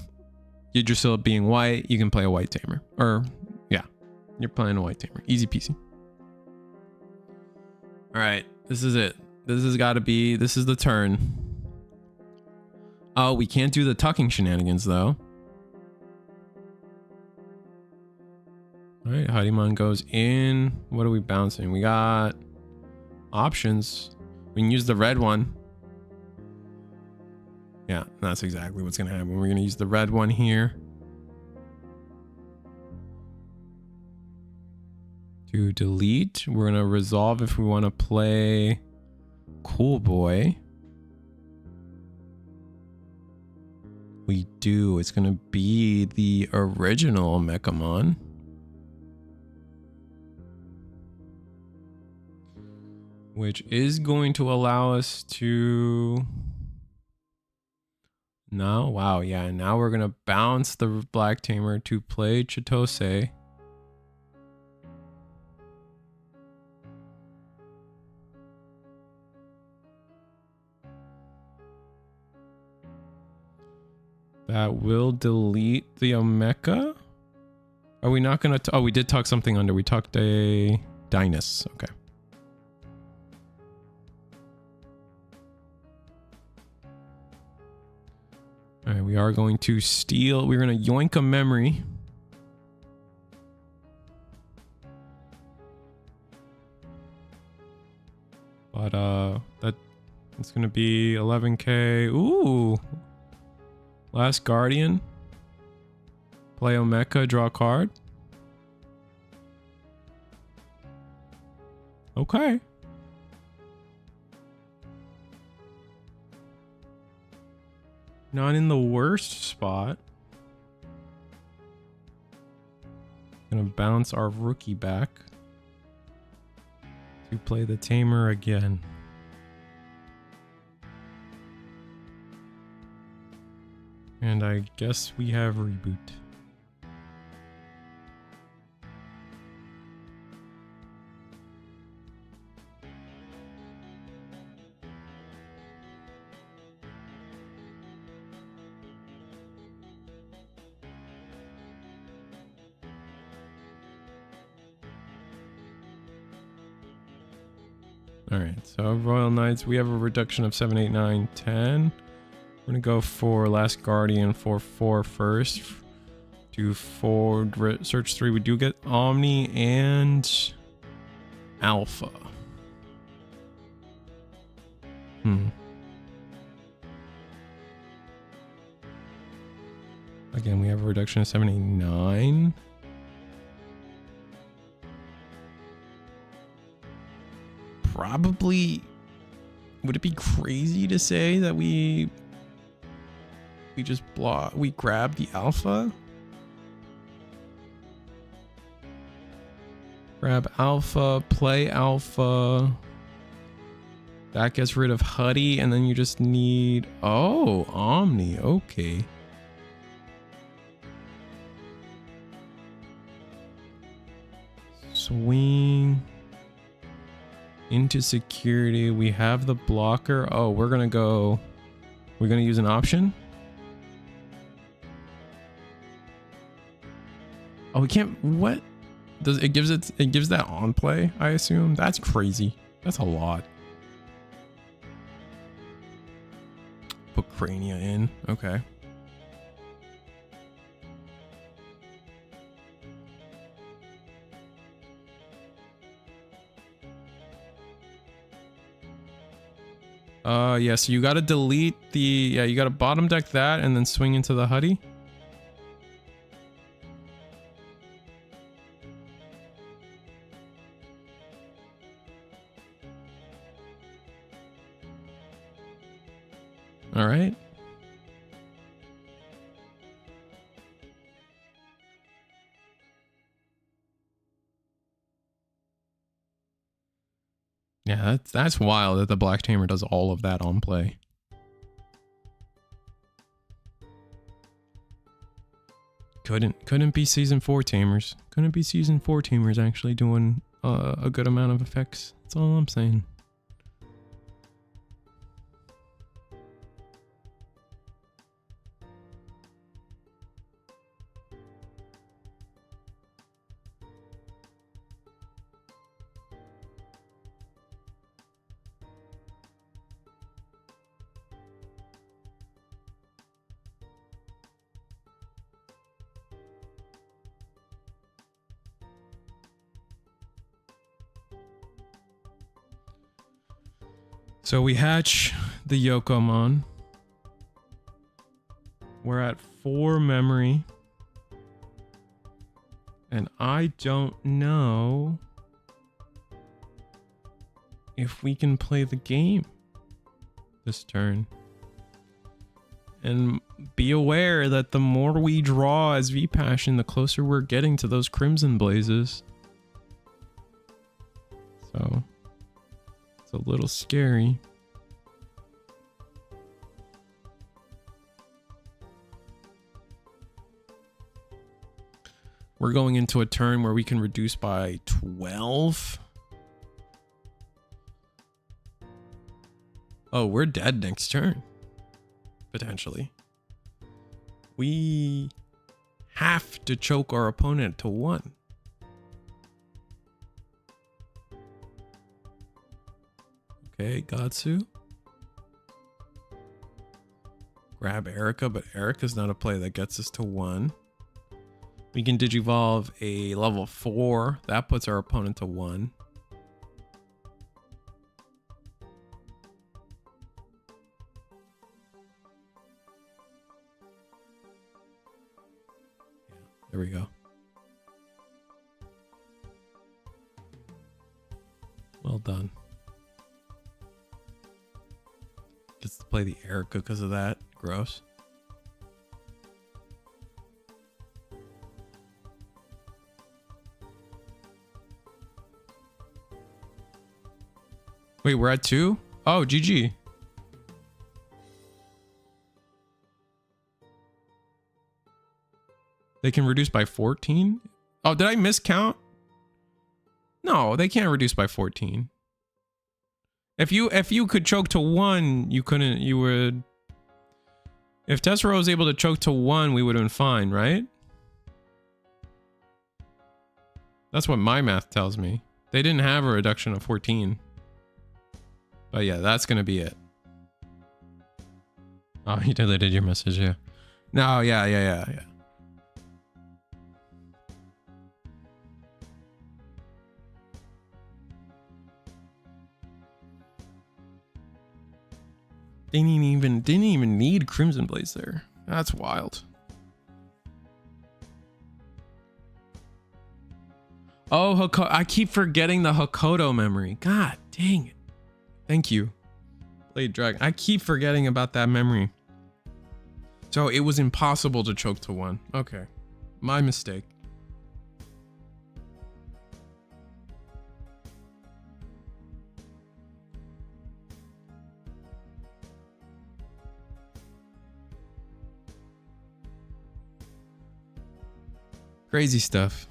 A: Yggdrasil being white, you can play a white tamer. Or yeah, you're playing a white tamer. Easy peasy. All right, this is it. This has got to be. This is the turn. Oh, we can't do the tucking shenanigans, though. All right, Huddloop goes in. What are we bouncing? We got options. We can use the red one. Yeah, that's exactly what's going to happen. We're going to use the red one here. To delete. We're going to resolve if we want to play Cool Boy. We do. It's going to be the original Mechamon. Which is going to allow us to... No, wow, yeah. Now we're going to bounce the Black Tamer to play Chitose. That will delete the Omeka. Are we not going to... Oh, we did tuck something under. We tucked a Dynus. Okay. All right, we are going to steal. We're going to yoink a memory. But it's going to be 11k. Ooh. Last Guardian. Play Omeka, draw a card. Okay. Not in the worst spot. Gonna bounce our rookie back to play the Tamer again. And I guess we have reboot. All right, so Royal Knights, we have a reduction of 7, 8, 9, 10. We're gonna go for Last Guardian for 4 first. Do 4, search 3. We do get Omni and Alpha. Again, we have a reduction of 79. Probably, would it be crazy to say that we just we grab the alpha? Grab alpha, play alpha. That gets rid of Huie, and then you just need, oh, Omni, okay. Swing into security. We have the blocker. Oh, we're gonna use an option. Oh, we can't, what? Does it gives that on play, I assume? That's crazy. That's a lot. Put Crania in. Okay. Yeah, so you gotta delete the, yeah, you gotta bottom deck that and then swing into the Huie. All right. Yeah, that's wild that the Black Tamer does all of that on play. Couldn't be season 4 Tamers. Couldn't be season 4 Tamers actually doing a good amount of effects. That's all I'm saying. So we hatch the Yokomon. We're at 4 memory. And I don't know if we can play the game this turn. And be aware that the more we draw as V-Passion, the closer we're getting to those Crimson Blazes. So it's a little scary. We're going into a turn where we can reduce by 12. Oh, we're dead next turn. Potentially. We have to choke our opponent to 1. Okay, Gatsu. Grab Erica, but Erica's not a play that gets us to 1. We can Digivolve a level 4. That puts our opponent to 1. Yeah, there we go. Well done. Gets to play the Erica because of that. Gross. Wait, we're at 2? Oh, GG. They can reduce by 14? Oh, did I miscount? No, they can't reduce by 14. If you could choke to 1, you couldn't, you would. If Tessero was able to choke to 1, we would have been fine, right? That's what my math tells me. They didn't have a reduction of 14. But yeah, that's gonna be it. Oh, you deleted your message, yeah. No, yeah. Didn't even need Crimson Blaze there. That's wild. Oh, I keep forgetting the Hokoto memory. God dang it. Thank you, Blade Dragon. I keep forgetting about that memory. So it was impossible to choke to 1. Okay, my mistake. Crazy stuff.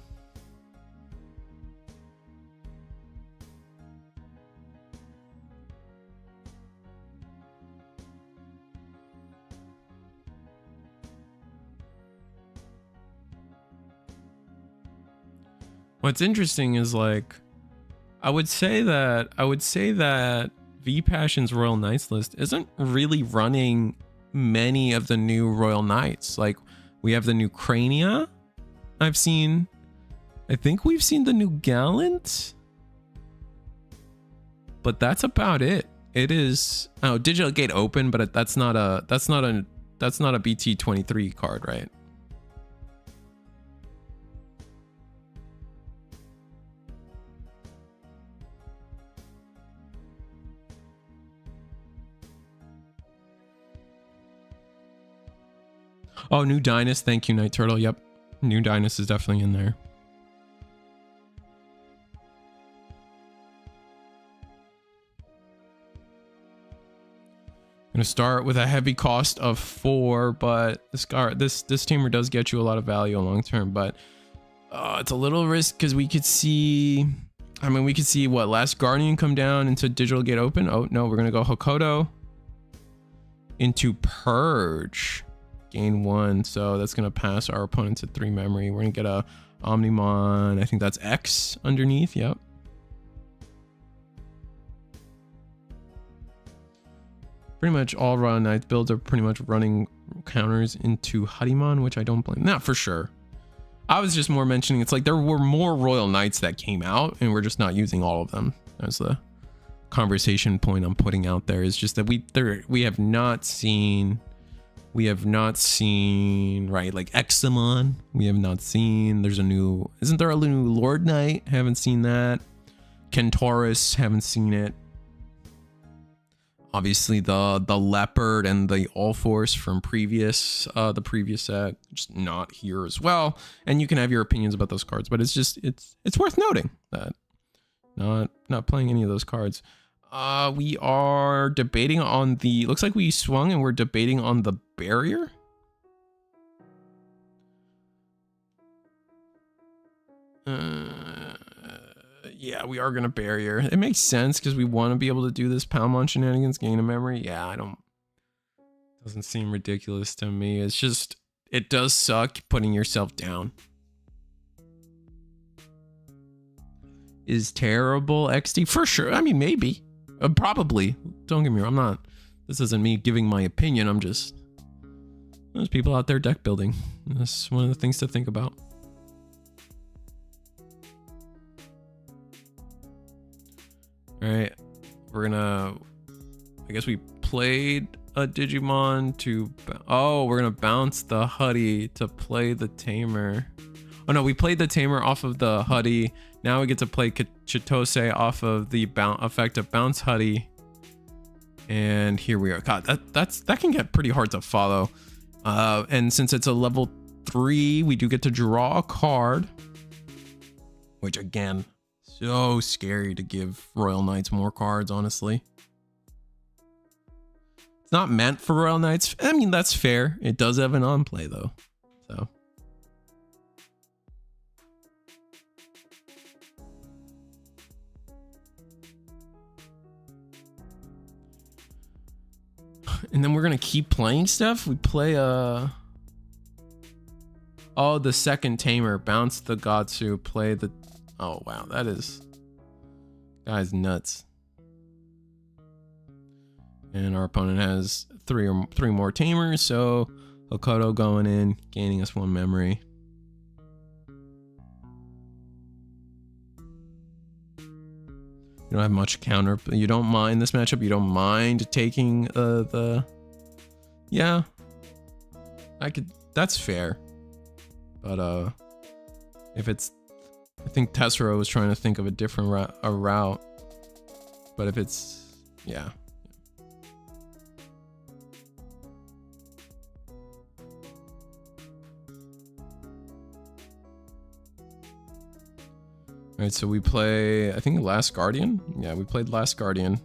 A: What's interesting is like, I would say that V Passion's Royal Knights list isn't really running many of the new Royal Knights. Like, we have the new Crania. I think we've seen the new Gallant, but that's about it. It is Digital Gate Open, but that's not a BT23 card, right? Oh, new Dynast. Thank you, Night Turtle. Yep. New Dynast is definitely in there. Gonna start with a heavy cost of 4, but this tamer does get you a lot of value long term, but it's a little risk because we could see, we could see what, Last Guardian come down into Digital Gate Open. Oh no, we're gonna go Hokoto into Purge. Gain 1, so that's gonna pass our opponent to 3 memory. We're gonna get a Omnimon. I think that's X underneath. Yep. Pretty much all Royal Knights builds are pretty much running counters into Huddimon, which I don't blame. Not for sure. I was just more mentioning it's like there were more Royal Knights that came out, and we're just not using all of them. That's the conversation point I'm putting out there. Is just that we have not seen. Right, like Jesmon, we have not seen. Isn't there a new Lord Knight? Haven't seen that. Kentaurus, haven't seen it. Obviously the Leopard and the All Force from the previous set, just not here as well. And you can have your opinions about those cards, but it's worth noting that not playing any of those cards. We are debating on looks like we swung and we're debating on the barrier. Yeah, we are gonna barrier. It makes sense because we want to be able to do this Palmon shenanigans, gain a memory. Yeah, doesn't seem ridiculous to me. It's just, it does suck putting yourself down. Is terrible XD for sure. I mean, maybe. Probably. Don't get me wrong. This isn't me giving my opinion. There's people out there deck building. That's one of the things to think about. All right. I guess we played a Digimon we're going to bounce the Huie to play the Tamer. Oh no, we played the Tamer off of the Huie. Now we get to play Chitose off of the effect of Bounce Huie. And here we are. God, that can get pretty hard to follow. And since it's a level 3, we do get to draw a card. Which again, so scary to give Royal Knights more cards, honestly. It's not meant for Royal Knights. I mean, that's fair. It does have an on-play though. So. And then we're gonna keep playing stuff. We play the second Tamer, bounce the Gatsu, play the, oh wow, guy's nuts. And our opponent has three more Tamers, so Hokoto going in, gaining us 1 memory. You don't have much counter, but you don't mind this matchup. You don't mind taking yeah, that's fair. But if it's I think Tessero was trying to think of a different route. But if it's, yeah. All right, so we play, I think, Last Guardian. Yeah, we played Last Guardian.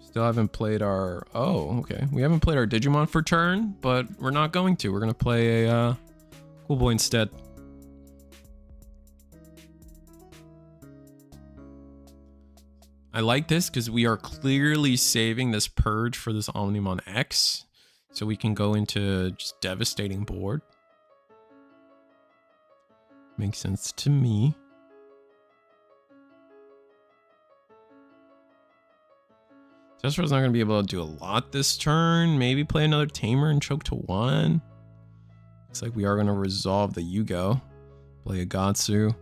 A: Still haven't played our, oh, okay. We haven't played our Digimon for turn, but we're not going to. We're going to play a Cool Boy instead. I like this because we are clearly saving this Purge for this Omnimon X. So we can go into just devastating board. Makes sense to me. Tessero's not going to be able to do a lot this turn. Maybe play another Tamer and choke to 1. Looks like we are going to resolve the Yugo. Play a Gatsu.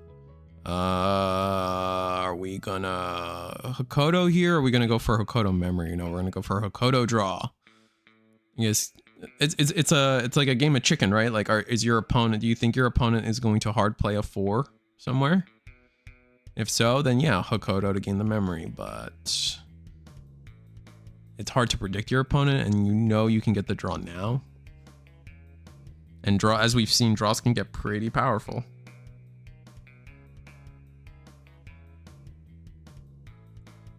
A: Are we gonna Hakoto here? Or are we gonna go for Hakoto memory? No, we're gonna go for Hakoto draw. Yes, it's like a game of chicken, right? Like, is your opponent? Do you think your opponent is going to hard play a 4 somewhere? If so, then yeah, Hakoto to gain the memory. But it's hard to predict your opponent, and you know you can get the draw now. And draw, as we've seen, draws can get pretty powerful.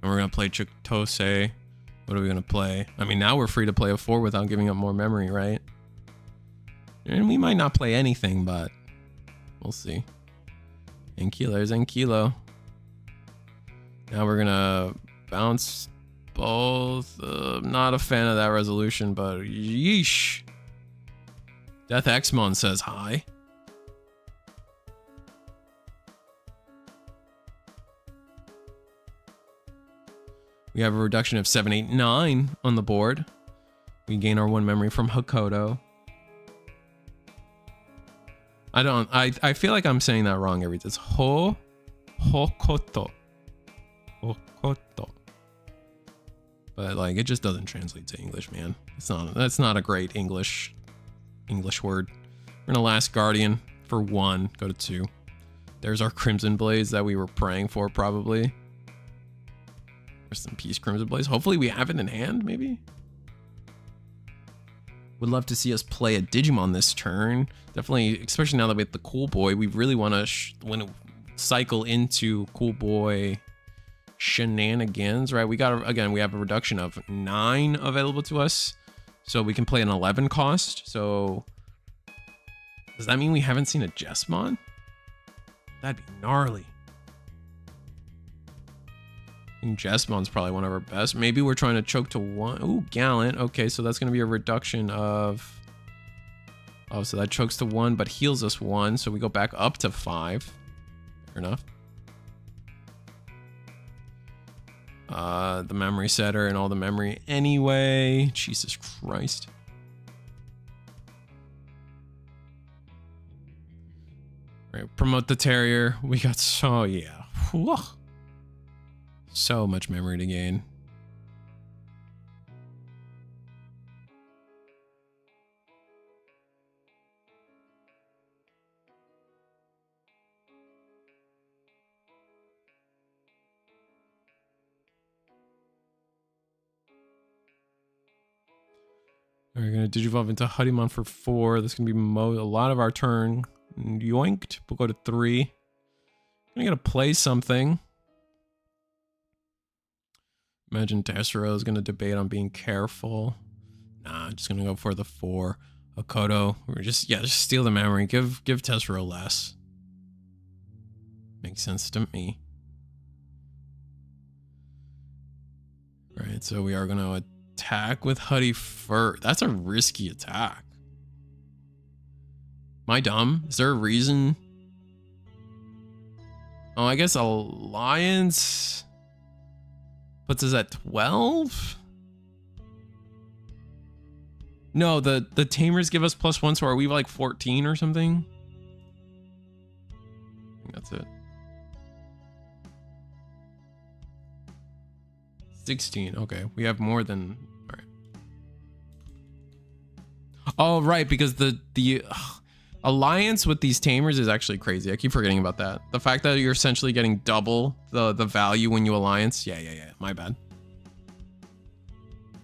A: And we're going to play Chitose. What are we going to play? I mean, now we're free to play a 4 without giving up more memory, right? And we might not play anything, but we'll see. Ankylo, there's Ankylo. Now we're going to bounce both. Not a fan of that resolution, but yeesh. Death Xmon says hi. We have a reduction of 7, 8, 9 on the board. We gain our 1 memory from Hakoto. I feel like I'm saying that wrong every time. It's Hokoto. Hokoto. But like, it just doesn't translate to English, man. That's not a great English word. We're gonna Last Guardian for 1, go to 2. There's our Crimson Blaze that we were praying for, probably. Rest in peace, Crimson Blaze. Hopefully we have it in hand, maybe? Would love to see us play a Digimon this turn. Definitely, especially now that we have the Cool Boy, we really want to cycle into Cool Boy shenanigans, right? We got, again, we have a reduction of 9 available to us. So we can play an 11 cost. So does that mean we haven't seen a Jesmon? That'd be gnarly. I think Jesmon's probably one of our best. Maybe we're trying to choke to 1. Ooh, Gallant. Okay, so that's going to be a reduction of... Oh, so that chokes to 1, but heals us 1. So we go back up to 5. Fair enough. The memory setter and all the memory anyway. Jesus Christ. All right, promote the Terrier. We got so, yeah. Whew. So much memory to gain. We're going to Digivolve into Huddloop for 4. This is going to be a lot of our turn. Yoinked. We'll go to 3. I'm going to play something. Imagine Tessero is going to debate on being careful. Nah, just going to go for the 4. Hakoto. We're just steal the memory. Give Tessero less. Makes sense to me. Right, so we are going to attack with Huddy first. That's a risky attack. Am I dumb? Is there a reason? Oh, I guess Alliance puts us at 12? No, the Tamers give us +1, so are we like 14 or something? I think that's it. 16. Okay, we have more than... All right. Oh, right, because the
B: Alliance with these tamers is actually crazy. I keep forgetting about that. The fact that you're essentially getting double the value when you alliance. Yeah. My bad.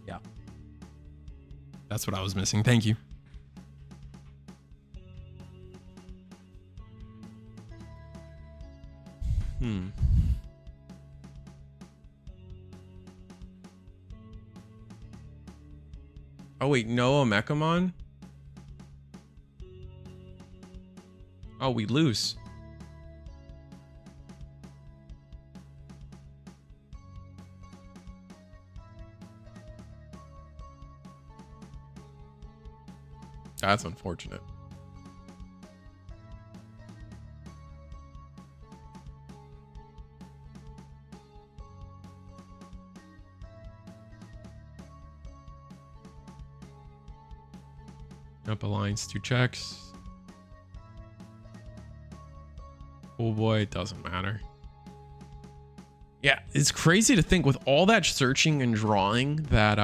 B: Yeah. That's what I was missing. Thank you. Oh wait, no BT23? Oh, we lose. That's unfortunate. Up alliance 2 checks. Oh boy, it doesn't matter. Yeah, it's crazy to think with all that searching and drawing that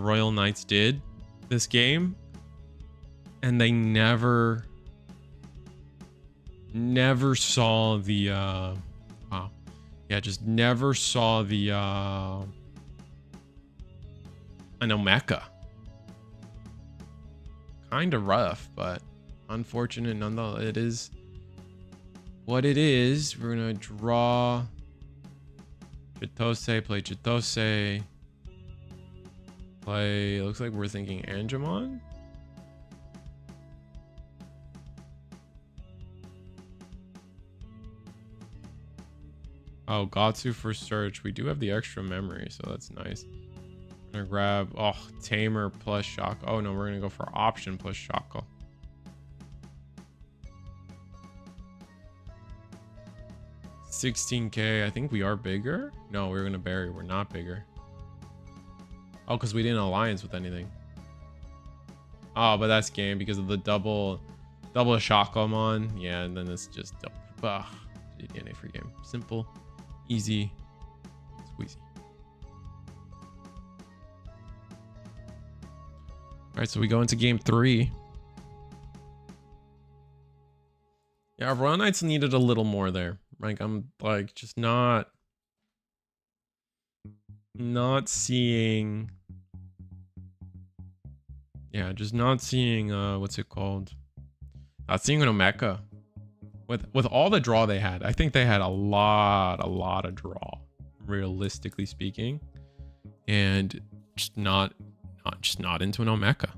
B: Royal Knights did this game, and they never saw the wow. Yeah, just never saw the an Omeka. Kind of rough, but unfortunate nonetheless. It is what it is. We're gonna draw Chitose, play Chitose, play. It looks like we're thinking Angemon. Oh, Gatsu for search. We do have the extra memory, so that's nice. Gonna grab Tamer plus Shock. Oh no, we're gonna go for option plus Shocko. $16K. I think we are bigger. No, we're gonna bury. We're not bigger. Oh, because we didn't alliance with anything. Oh, but that's game because of the double Shockomon. Yeah, and then it's just DNA for game. Simple, easy, squeezy. All right, so we go into game 3. Yeah, Royal Knights needed a little more there. Like, I'm like just not seeing. Yeah, just not seeing what's it called? Not seeing an Omeka. With all the draw they had, I think they had a lot of draw, realistically speaking, and just not into an Omeka.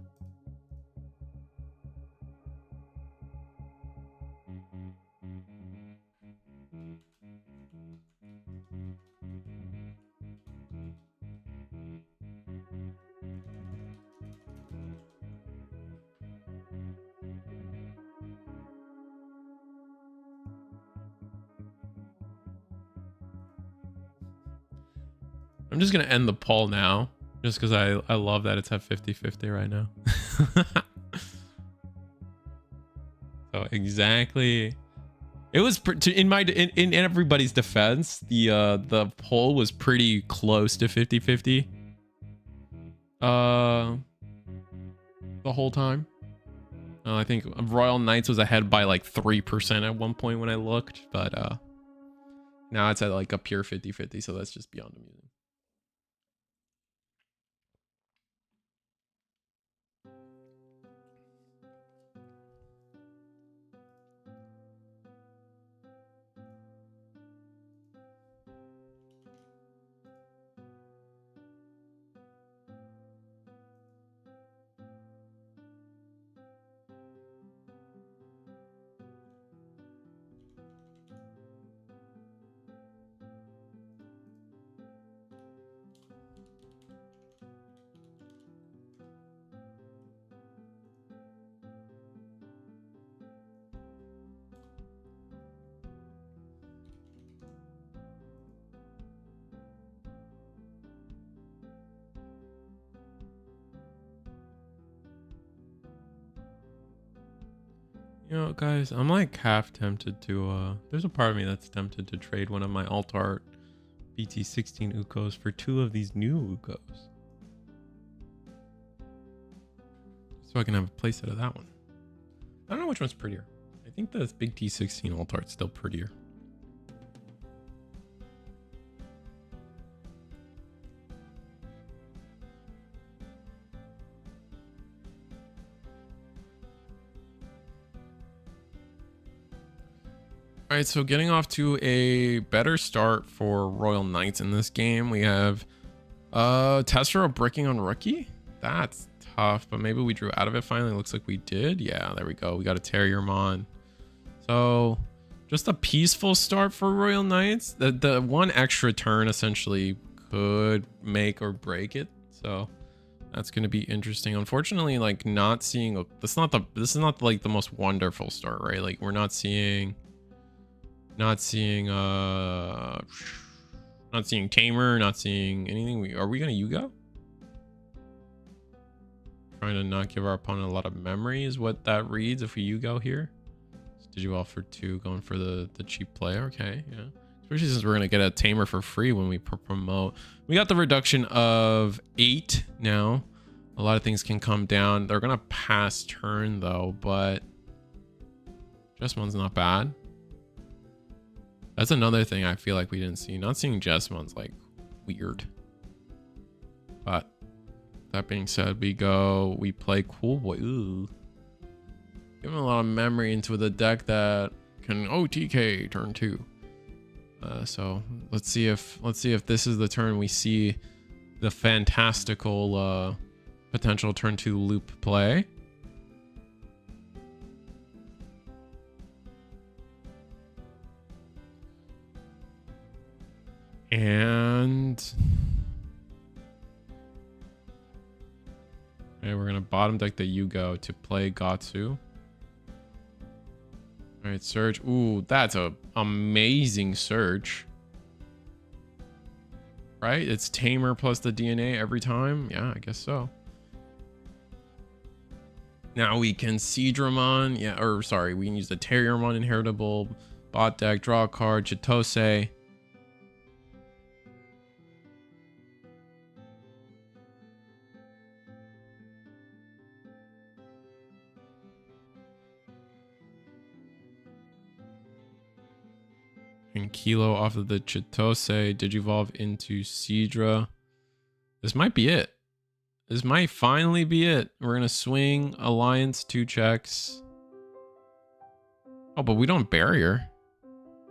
B: I'm just gonna end the poll now, just because I love that it's at 50-50 right now. So exactly, it was in everybody's defense, the poll was pretty close to 50-50 the whole time. I think Royal Knights was ahead by like 3% at one point when I looked, but now it's at like a pure 50-50, so that's just beyond amusing. You know, guys, I'm like half tempted to, there's a part of me that's tempted to trade one of my alt art BT16 Ukos for 2 of these new Ukos. So I can have a playset of that one. I don't know which one's prettier. I think the big T16 alt art's still prettier. All right, so getting off to a better start for Royal Knights in this game. We have Tessero bricking on rookie. That's tough, but maybe we drew out of it finally. Looks like we did. Yeah, there we go. We got a Terriermon. So just a peaceful start for Royal Knights. The one extra turn essentially could make or break it. So that's going to be interesting. Unfortunately, like not seeing this is not like the most wonderful start, right? Like we're not seeing Tamer, not seeing anything. Are we gonna Yugo? Trying to not give our opponent a lot of memory is what that reads if we Yugo here. Digivolve for 2, going for the cheap play. Okay, yeah. Especially since we're gonna get a Tamer for free when we promote. We got the reduction of 8 now. A lot of things can come down. They're gonna pass turn though, but Jesmon's not bad. That's another thing I feel like we didn't see. Not seeing Jesmon's like weird. But that being said, we play Cool Boy. Ooh. Give him a lot of memory into the deck that can OTK turn 2. So let's see if this is the turn we see the fantastical potential turn 2 loop play. And okay, we're gonna bottom deck the Yugo to play Gatsu. All right, search. Ooh, that's a amazing search. Right? It's Tamer plus the DNA every time. Yeah, I guess so. Now we can Seadramon. Yeah, or sorry, we can use the Terriermon inheritable bot deck, draw a card, Chitose. And Kilo off of the Chitose, Digivolve into Seadra. This might be it. This might finally be it. We're gonna swing Alliance 2 checks. Oh, but we don't barrier.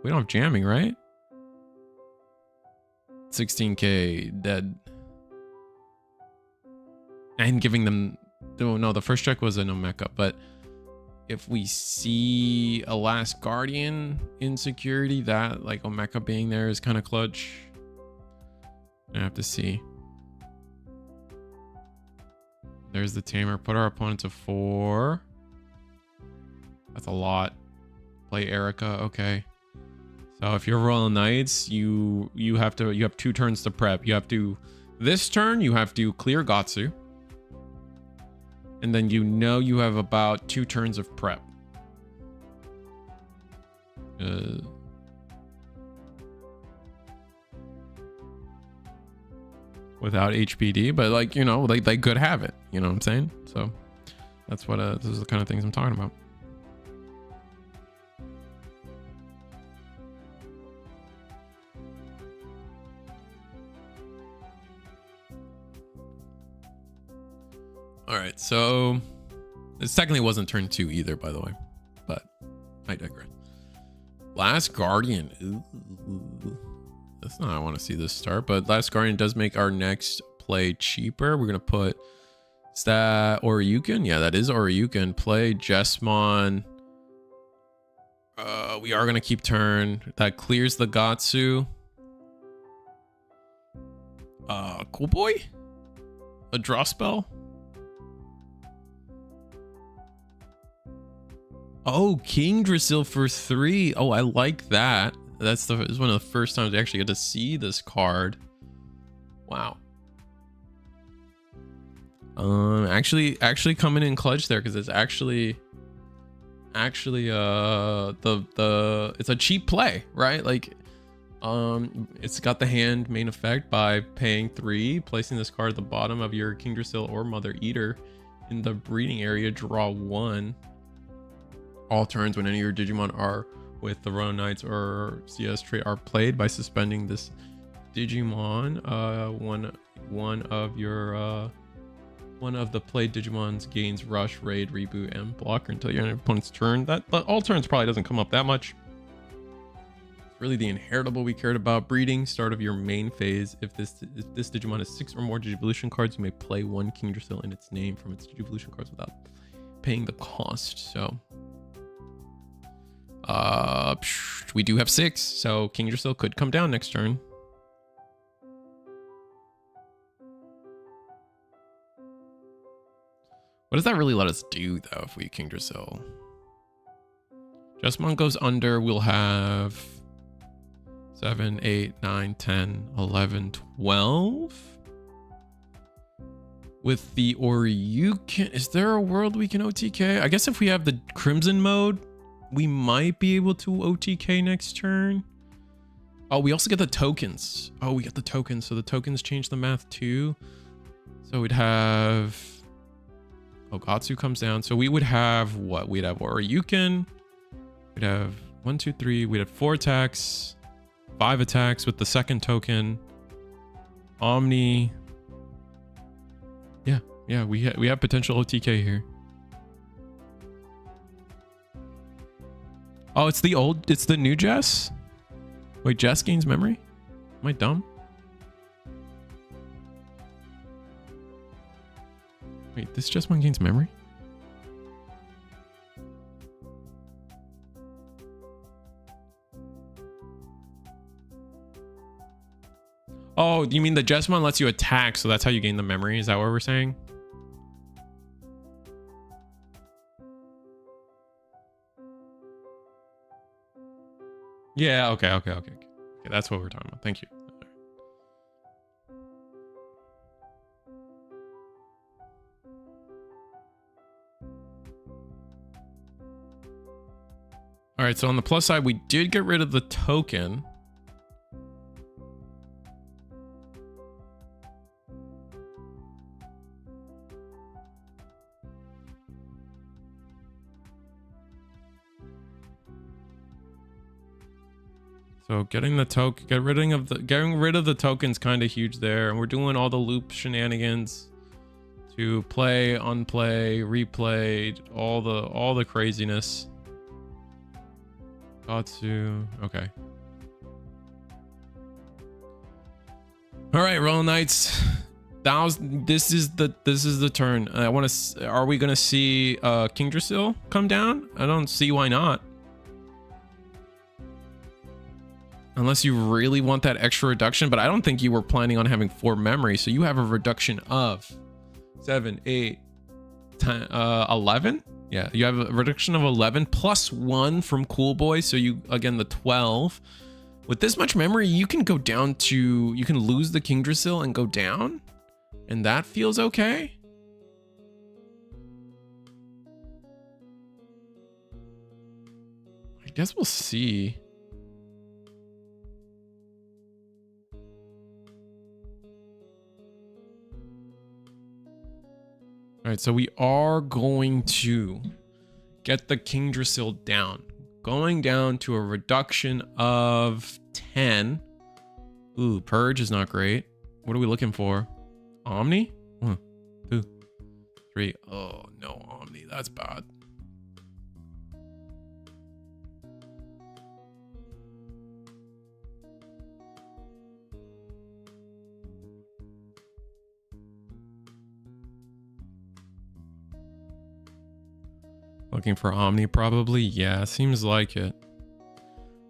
B: We don't have jamming, right? 16k dead. And giving them, oh no, the first check was an Omeka, but if we see a Last Guardian in security, that like Omeka being there is kind of clutch. I have to see. There's the Tamer. Put our opponent to 4. That's a lot. Play Erica. Okay. So if you're Royal Knights, you have 2 turns to prep. You have to, this turn you have to clear Gatsu. And then you have about 2 turns of prep. Without HPD, but like, you know, they could have it. You know what I'm saying? So that's what this is the kind of things I'm talking about. All right, so this technically wasn't turn 2 either, by the way, but I digress. Last Guardian. Ooh. That's not how I want to see this start, but Last Guardian does make our next play cheaper. We're going to put, is that Oryuken? Yeah, that is Oryuken. Play Jesmon. We are going to keep turn. That clears the Gatsu. Cool Boy? A draw spell? Oh, King Drasil for 3. Oh, I like that. This is one of the first times I actually get to see this card. Wow. Actually coming in clutch there because it's actually it's a cheap play, right? Like it's got the hand main effect by paying 3, placing this card at the bottom of your King Drasil or Mother Eater
A: in the breeding area, draw 1. All turns when any of your Digimon are with the Royal Knights or CS trait are played by suspending this Digimon. One of the played Digimons gains Rush, Raid, Reboot, and Blocker until your opponent's turn. That all turns probably doesn't come up that much. It's really the inheritable we cared about. Breeding, start of your main phase. If this Digimon has 6 or more Digivolution cards, you may play 1 Kingdrasil in its name from its Digivolution cards without paying the cost. So we do have 6, so Kingdrasil could come down next turn. What does that really let us do, though, if we Kingdrasil? Jesmon goes under, we'll have 7, 8, 9, 10, 11, 12. With the Oryuken, is there a world we can OTK? I guess if we have the Crimson mode, we might be able to OTK next turn. Oh, we also get the tokens. Oh, we get the tokens. So the tokens change the math too. So we'd have... Ogatsu comes down. So we would have what? We'd have Oryuken. We'd have 1, 2, 3. We'd have 4 attacks. 5 attacks with the second token. Omni. Yeah, we have potential OTK here. Oh, it's the new Jess? Wait, Jess gains memory? Am I dumb? Wait, this Jesmon gains memory? Oh, you mean the Jesmon lets you attack, so that's how you gain the memory? Is that what we're saying? Yeah, okay. That's what we're talking about. Thank you. All right, so on the plus side, we did get rid of the token. So getting the token, getting rid of the tokens kind of huge there, and we're doing all the loop shenanigans to play, unplay, replay, all the craziness. Katsu, okay. All right, Royal Knights. This is the turn. I want to. Are we gonna see Kingdrasil come down? I don't see why not. Unless you really want that extra reduction, but I don't think you were planning on having 4 memory, so you have a reduction of 7, 8, 10, 11. Yeah, you have a reduction of 11 plus 1 from Cool Boy, so you again the 12. With this much memory, you can go down to, you can lose the Kingdrasil and go down, and that feels okay. I guess we'll see. All right, so we are going to get the Kingdrasil down. Going down to a reduction of 10. Ooh, Purge is not great. What are we looking for? Omni? 1, 2, 3. Oh, no Omni. That's bad. Looking for Omni probably? Yeah, seems like it.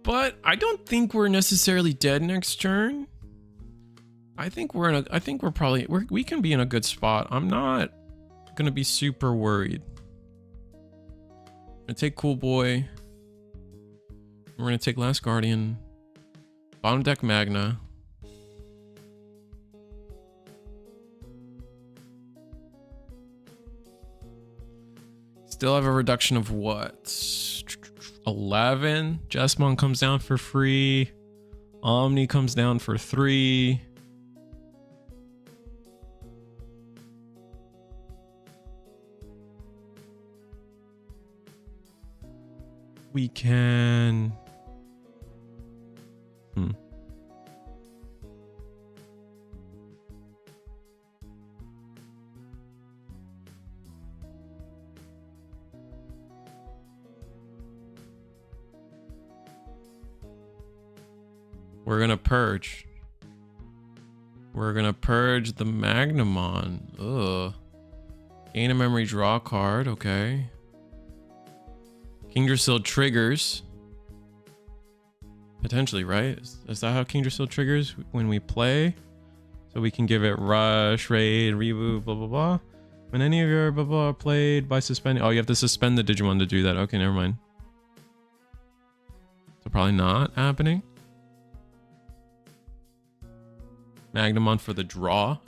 A: But I don't think we're necessarily dead next turn. I think we can be in a good spot. I'm not gonna be super worried. I'm gonna take Cool Boy. We're gonna take Last Guardian. Bottom deck Magna. Still have a reduction of what? 11. Jesmon comes down for free. Omni comes down for 3.
B: We can... We're gonna purge. We're gonna purge the Magnemon. Ugh. Gain a memory, draw a card. Okay. Kingdrasil triggers. Potentially, right? Is that how Kingdrasil triggers when we play? So we can give it rush, raid, reboot, blah, blah, blah. When any of your blah, blah are played by suspending... Oh, you have to suspend the Digimon to do that. Okay, never mind. So probably not happening. Magnemon for the draw.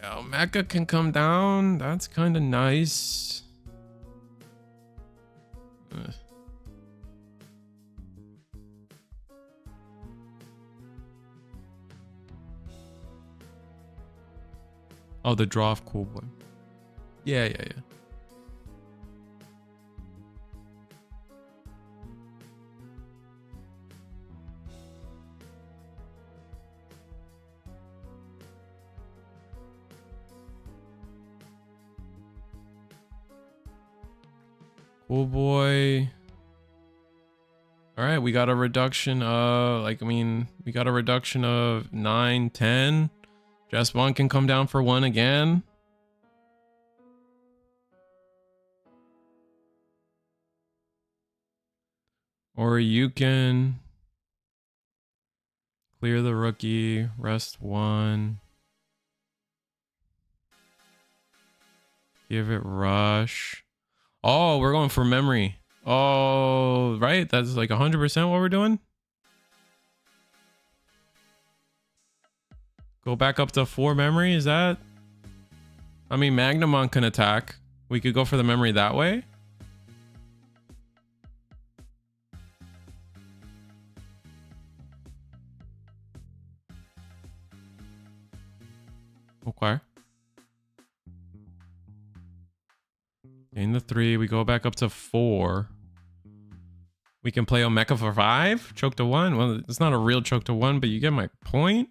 B: Yeah, Mecha can come down. That's kind of nice. Oh, the draw of Cool Boy. Yeah. Cool Boy. All right, we got a reduction of, we got a reduction of 9, 10. Jesmon can come down for 1 again. Or you can clear the rookie, rest 1. Give it rush. Oh, we're going for memory. Oh, right. That's like 100% what we're doing. Go back up to 4 memory. Is that? I mean, Magnemon can attack. We could go for the memory that way. Okay. Gain the 3. We go back up to 4. We can play Omeka for 5. Choke to 1. Well, it's not a real choke to 1, but you get my point.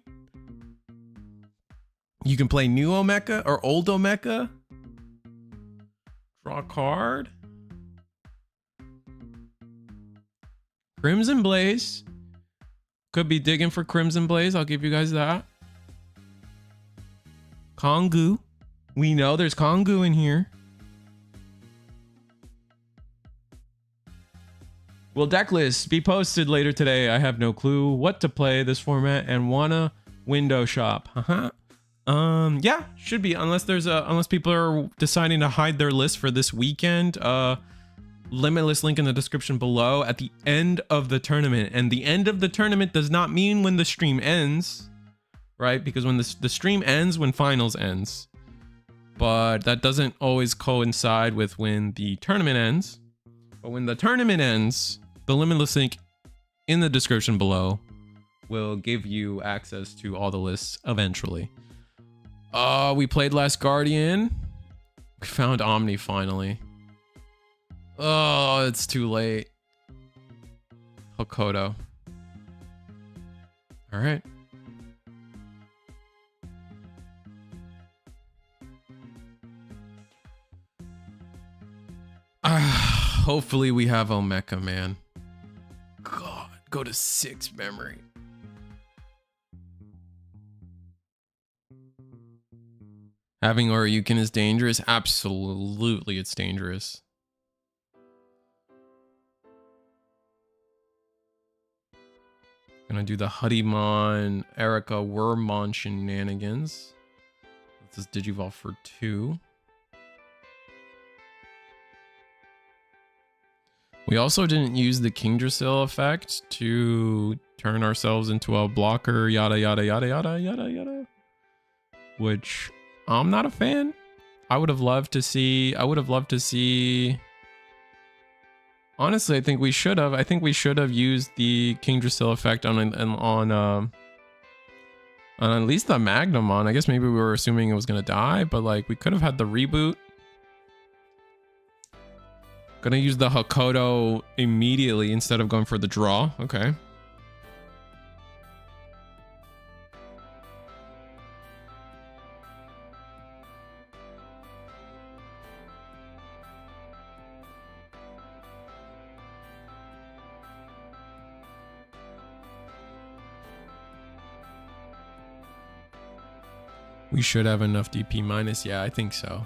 B: You can play new Omeka or old Omeka. Draw a card. Crimson Blaze. Could be digging for Crimson Blaze. I'll give you guys that. Kongu. We know there's Kongu in here. Will deck lists be posted later today? I have no clue what to play this format and wanna window shop. Yeah, should be, unless people are deciding to hide their list for this weekend. Limitless link in the description below at the end of the tournament. And the end of the tournament does not mean when the stream ends, right? Because when the stream ends, when finals ends. But that doesn't always coincide with when the tournament ends. But when the tournament ends, the limitless link in the description below will give you access to all the lists eventually. We played Last Guardian. We found Omni finally. Oh, it's too late. Hokoto. All right. Hopefully we have Omeka, man. God, go to 6 memory. Having Oryukin is dangerous. Absolutely, it's dangerous. Gonna do the Huddymon, Erica, Wormmon shenanigans. This is Digivolve for 2. We also didn't use the Kingdrasil effect to turn ourselves into a blocker, yada, yada, yada, yada, yada, yada. Which I'm not a fan. I would have loved to see. Honestly, I think we should have. used the Kingdrasil effect on At least the Magnumon. I guess maybe we were assuming it was gonna die, but like we could have had the reboot. Gonna use the Hakoto immediately instead of going for the draw. Okay. We should have enough DP minus. Yeah, I think so.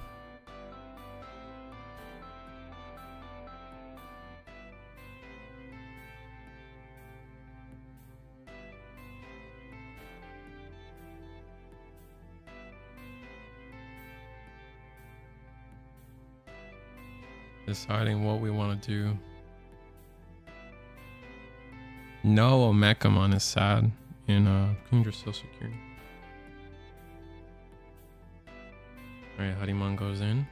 B: Deciding what we want to do. No, Mekamon is sad in Kundra's still secure. Alright, Harimon goes in.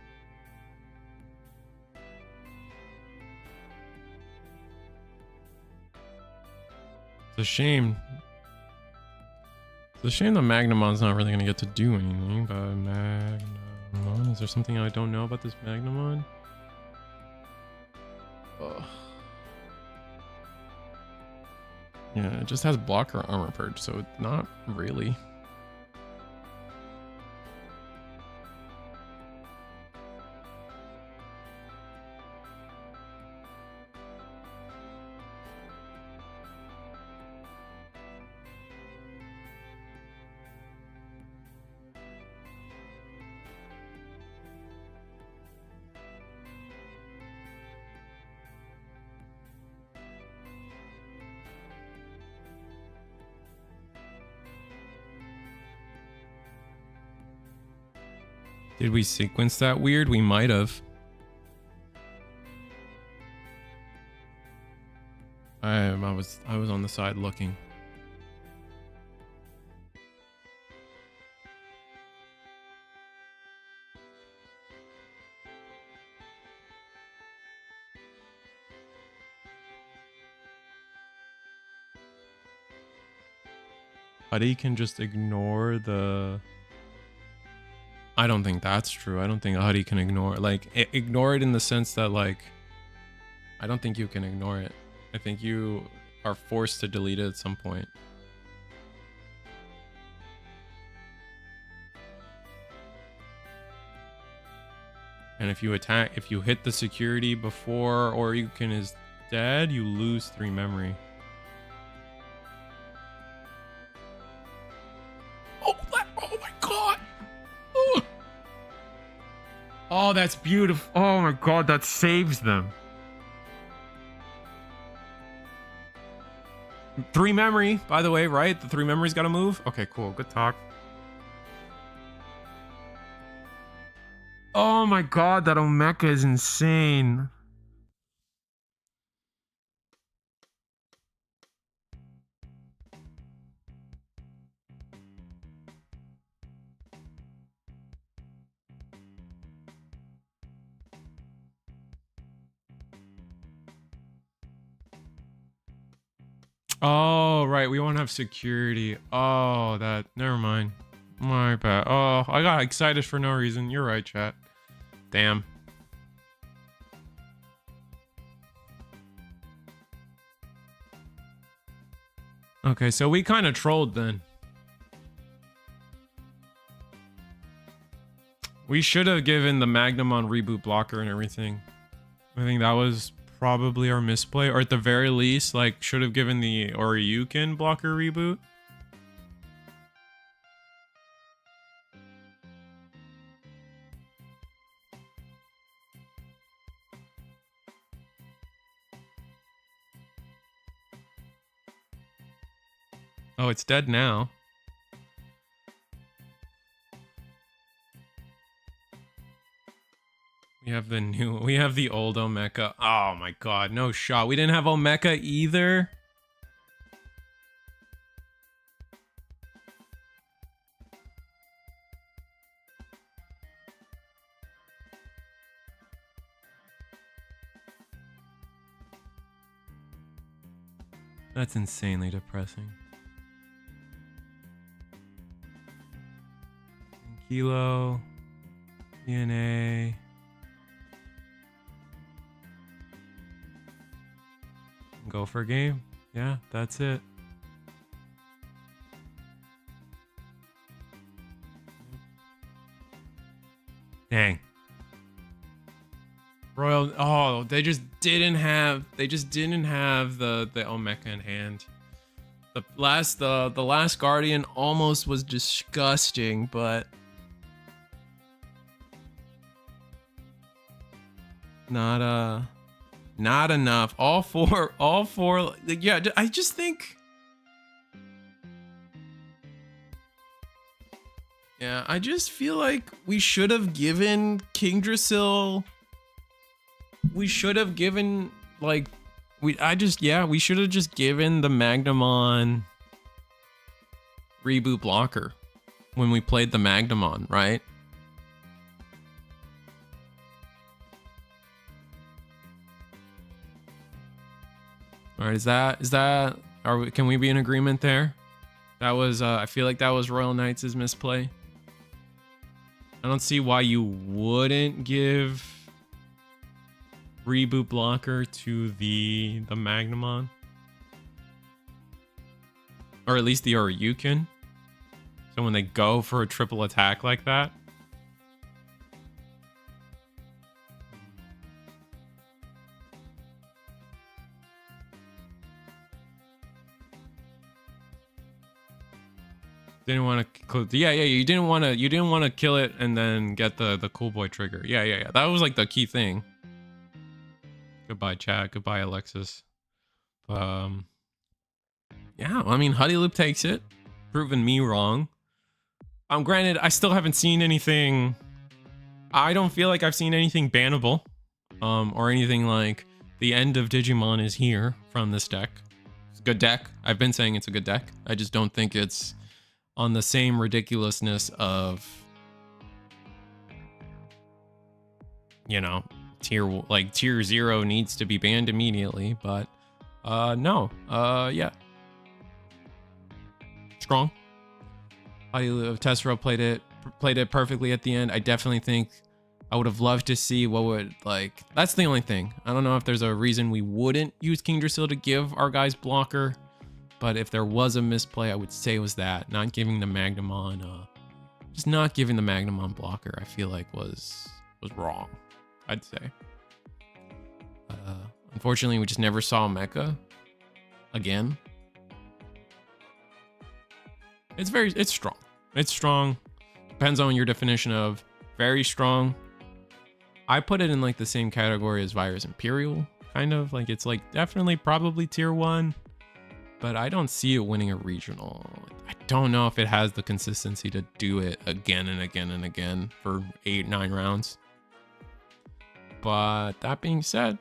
B: It's a shame. It's a shame that Magnumon's not really gonna get to do anything, but Magnumon, is there something I don't know about this Magnumon? Ugh. Yeah, it just has blocker armor purge, so not really. Did we sequence that weird? We might have. I was on the side looking. Huie can just ignore the... I don't think that's true. I don't think Huie can ignore, like, ignore it in the sense that, like, I don't think you can ignore it. I think you are forced to delete it at some point. And if you attack, if you hit the security before Oryukin is dead, you lose 3 memory. Oh, that's beautiful. Oh my god, that saves them. 3 memory, by the way, right? The 3 memory's gotta move? Okay, cool. Good talk. Oh my god, that Omeka is insane. Oh, right. We won't have security. Oh, that. Never mind. My bad. Oh, I got excited for no reason. You're right, chat. Damn. Okay, so we kind of trolled then. We should have given the Magnumon reboot blocker and everything. I think that was probably our misplay, or at the very least, like, should have given the Oryukin blocker reboot. Oh, it's dead now. We have the old Omeka. Oh my god, no shot. We didn't have Omeka either. That's insanely depressing. Kilo, DNA. Go for a game. Yeah, that's it. Dang. Royal. Oh, they just didn't have the Omeka in hand. The last Guardian almost was disgusting, but not enough. All four. Yeah, I just think. Yeah, I just feel like we should have given Kingdrasil. We should have given like we should have just given the Magnamon reboot blocker when we played the Magnamon, right? All right, can we be in agreement there? That was I feel like that was Royal Knights' misplay. I don't see why you wouldn't give reboot blocker to the Magnamon, or at least the Oryukin. So when they go for a triple attack like that. Didn't want to, you didn't want to kill it and then get the cool boy trigger. Yeah. That was like the key thing. Goodbye, chat. Goodbye, Alexis. Yeah, I mean, Huddloop takes it, proving me wrong. Granted, I still haven't seen anything. I don't feel like I've seen anything bannable, or anything like the end of Digimon is here from this deck. It's a good deck. I've been saying it's a good deck. I just don't think it's on the same ridiculousness of, you know, tier 0 needs to be banned immediately, but no. Yeah. Strong. Tessero played it perfectly at the end. I definitely think I would have loved to see what would, like, that's the only thing. I don't know if there's a reason we wouldn't use Kingdrasil to give our guys blocker, but if there was a misplay, I would say it was that. Not giving the Magnamon, just not giving the Magnamon blocker, I feel like was wrong, I'd say. Unfortunately, we just never saw Mecha again. It's strong. It's strong. Depends on your definition of very strong. I put it in like the same category as Virus Imperial, kind of. Like it's like definitely probably tier 1, but I don't see it winning a regional. I don't know if it has the consistency to do it again and again and again for 8-9 rounds. But that being said,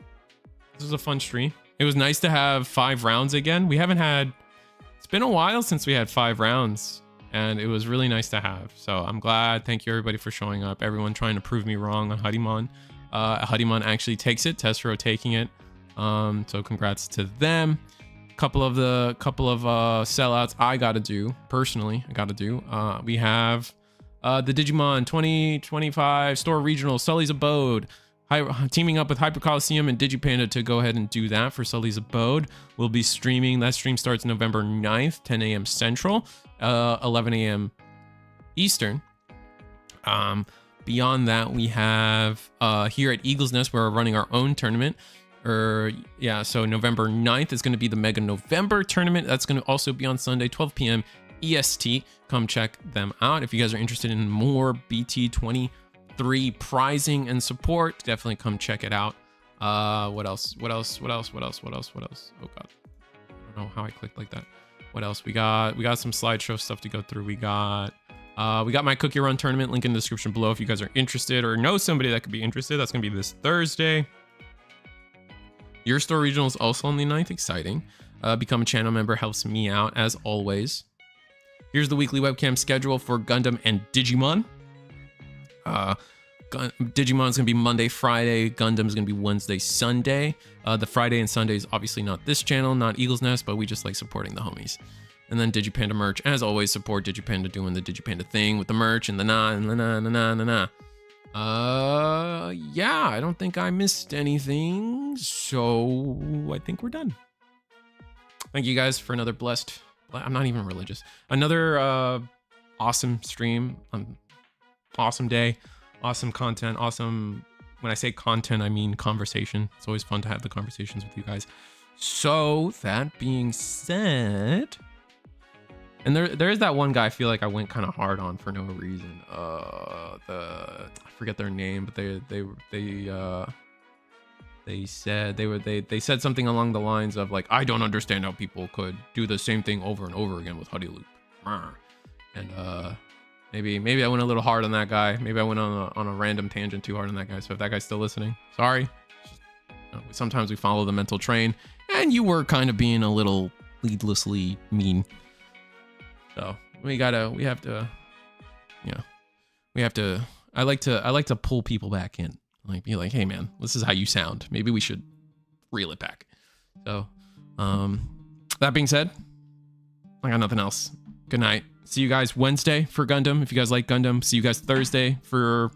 B: this was a fun stream. It was nice to have 5 rounds again. It's been a while since we had 5 rounds, and it was really nice to have. So I'm glad. Thank you everybody for showing up. Everyone trying to prove me wrong on Huddimon. Huddimon actually takes it. Tessero taking it. So congrats to them. Couple of sellouts I gotta do personally. We have the Digimon 2025 store regional Sully's Abode. Teaming up with Hyper Coliseum and Digipanda to go ahead and do that for Sully's Abode. We'll be streaming. That stream starts November 9th, 10 a.m. Central, 11 a.m. Eastern. Beyond that, we have here at Eagle's Nest, we're running our own tournament. So November 9th is going to be the Mega November tournament. That's going to also be on Sunday, 12 p.m. EST. Come check them out. If you guys are interested in more BT23 prizing and support, definitely come check it out. What else? Oh god, I don't know how I clicked like that. What else we got? We got some slideshow stuff to go through. We got my cookie run tournament, link in the description below if you guys are interested or know somebody that could be interested. That's gonna be this Thursday. Your store regional is also on the 9th. Exciting. Become a channel member helps me out as always. Here's the weekly webcam schedule for Gundam and Digimon. Digimon's gonna be Monday, Friday. Gundam's gonna be Wednesday, Sunday. The Friday and Sunday is obviously not this channel, not Eagle's Nest, but we just like supporting the homies.
A: And then Digipanda merch. As always, support Digipanda doing the Digipanda thing with the merch and the na and the na and the na and the na. Yeah, I don't think I missed anything. So I think we're done. Thank you guys for another blessed, I'm not even religious, another awesome stream, awesome day, awesome content, awesome, when I say content, I mean conversation. It's always fun to have the conversations with you guys. So that being said, and there is that one guy I feel like I went kind of hard on for no reason. I forget their name, but they said something along the lines of like, I don't understand how people could do the same thing over and over again with Huddloop. And maybe I went a little hard on that guy. Maybe I went on a random tangent too hard on that guy. So if that guy's still listening, sorry. Sometimes we follow the mental train, and you were kind of being a little needlessly mean. So we have to, I like to pull people back in, like be like, hey man, this is how you sound. Maybe we should reel it back. So, that being said, I got nothing else. Good night. See you guys Wednesday for Gundam. If you guys like Gundam, see you guys Thursday for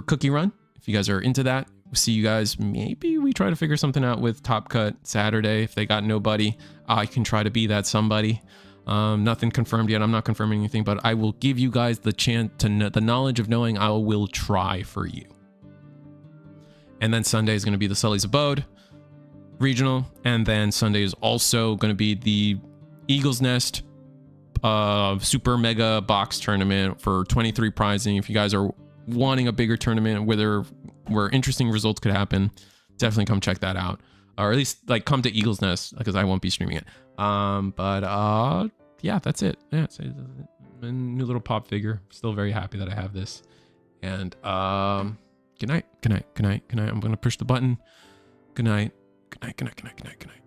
A: Cookie Run. If you guys are into that, we'll see you guys. Maybe we try to figure something out with Top Cut Saturday. If they got nobody, I can try to be that somebody. Nothing confirmed yet. I'm not confirming anything, but I will give you guys the chance to the knowledge of knowing I will try for you. And then Sunday is going to be the Sully's Abode regional, and then Sunday is also going to be the Eagle's Nest super mega box tournament for 23 prizing. If you guys are wanting a bigger tournament where interesting results could happen, definitely come check that out, or at least like come to Eagle's Nest, because I won't be streaming it. Yeah, that's it. Yeah, it's a new little pop figure. Still very happy that I have this. And good night. I'm gonna push the button. Good night. Good night.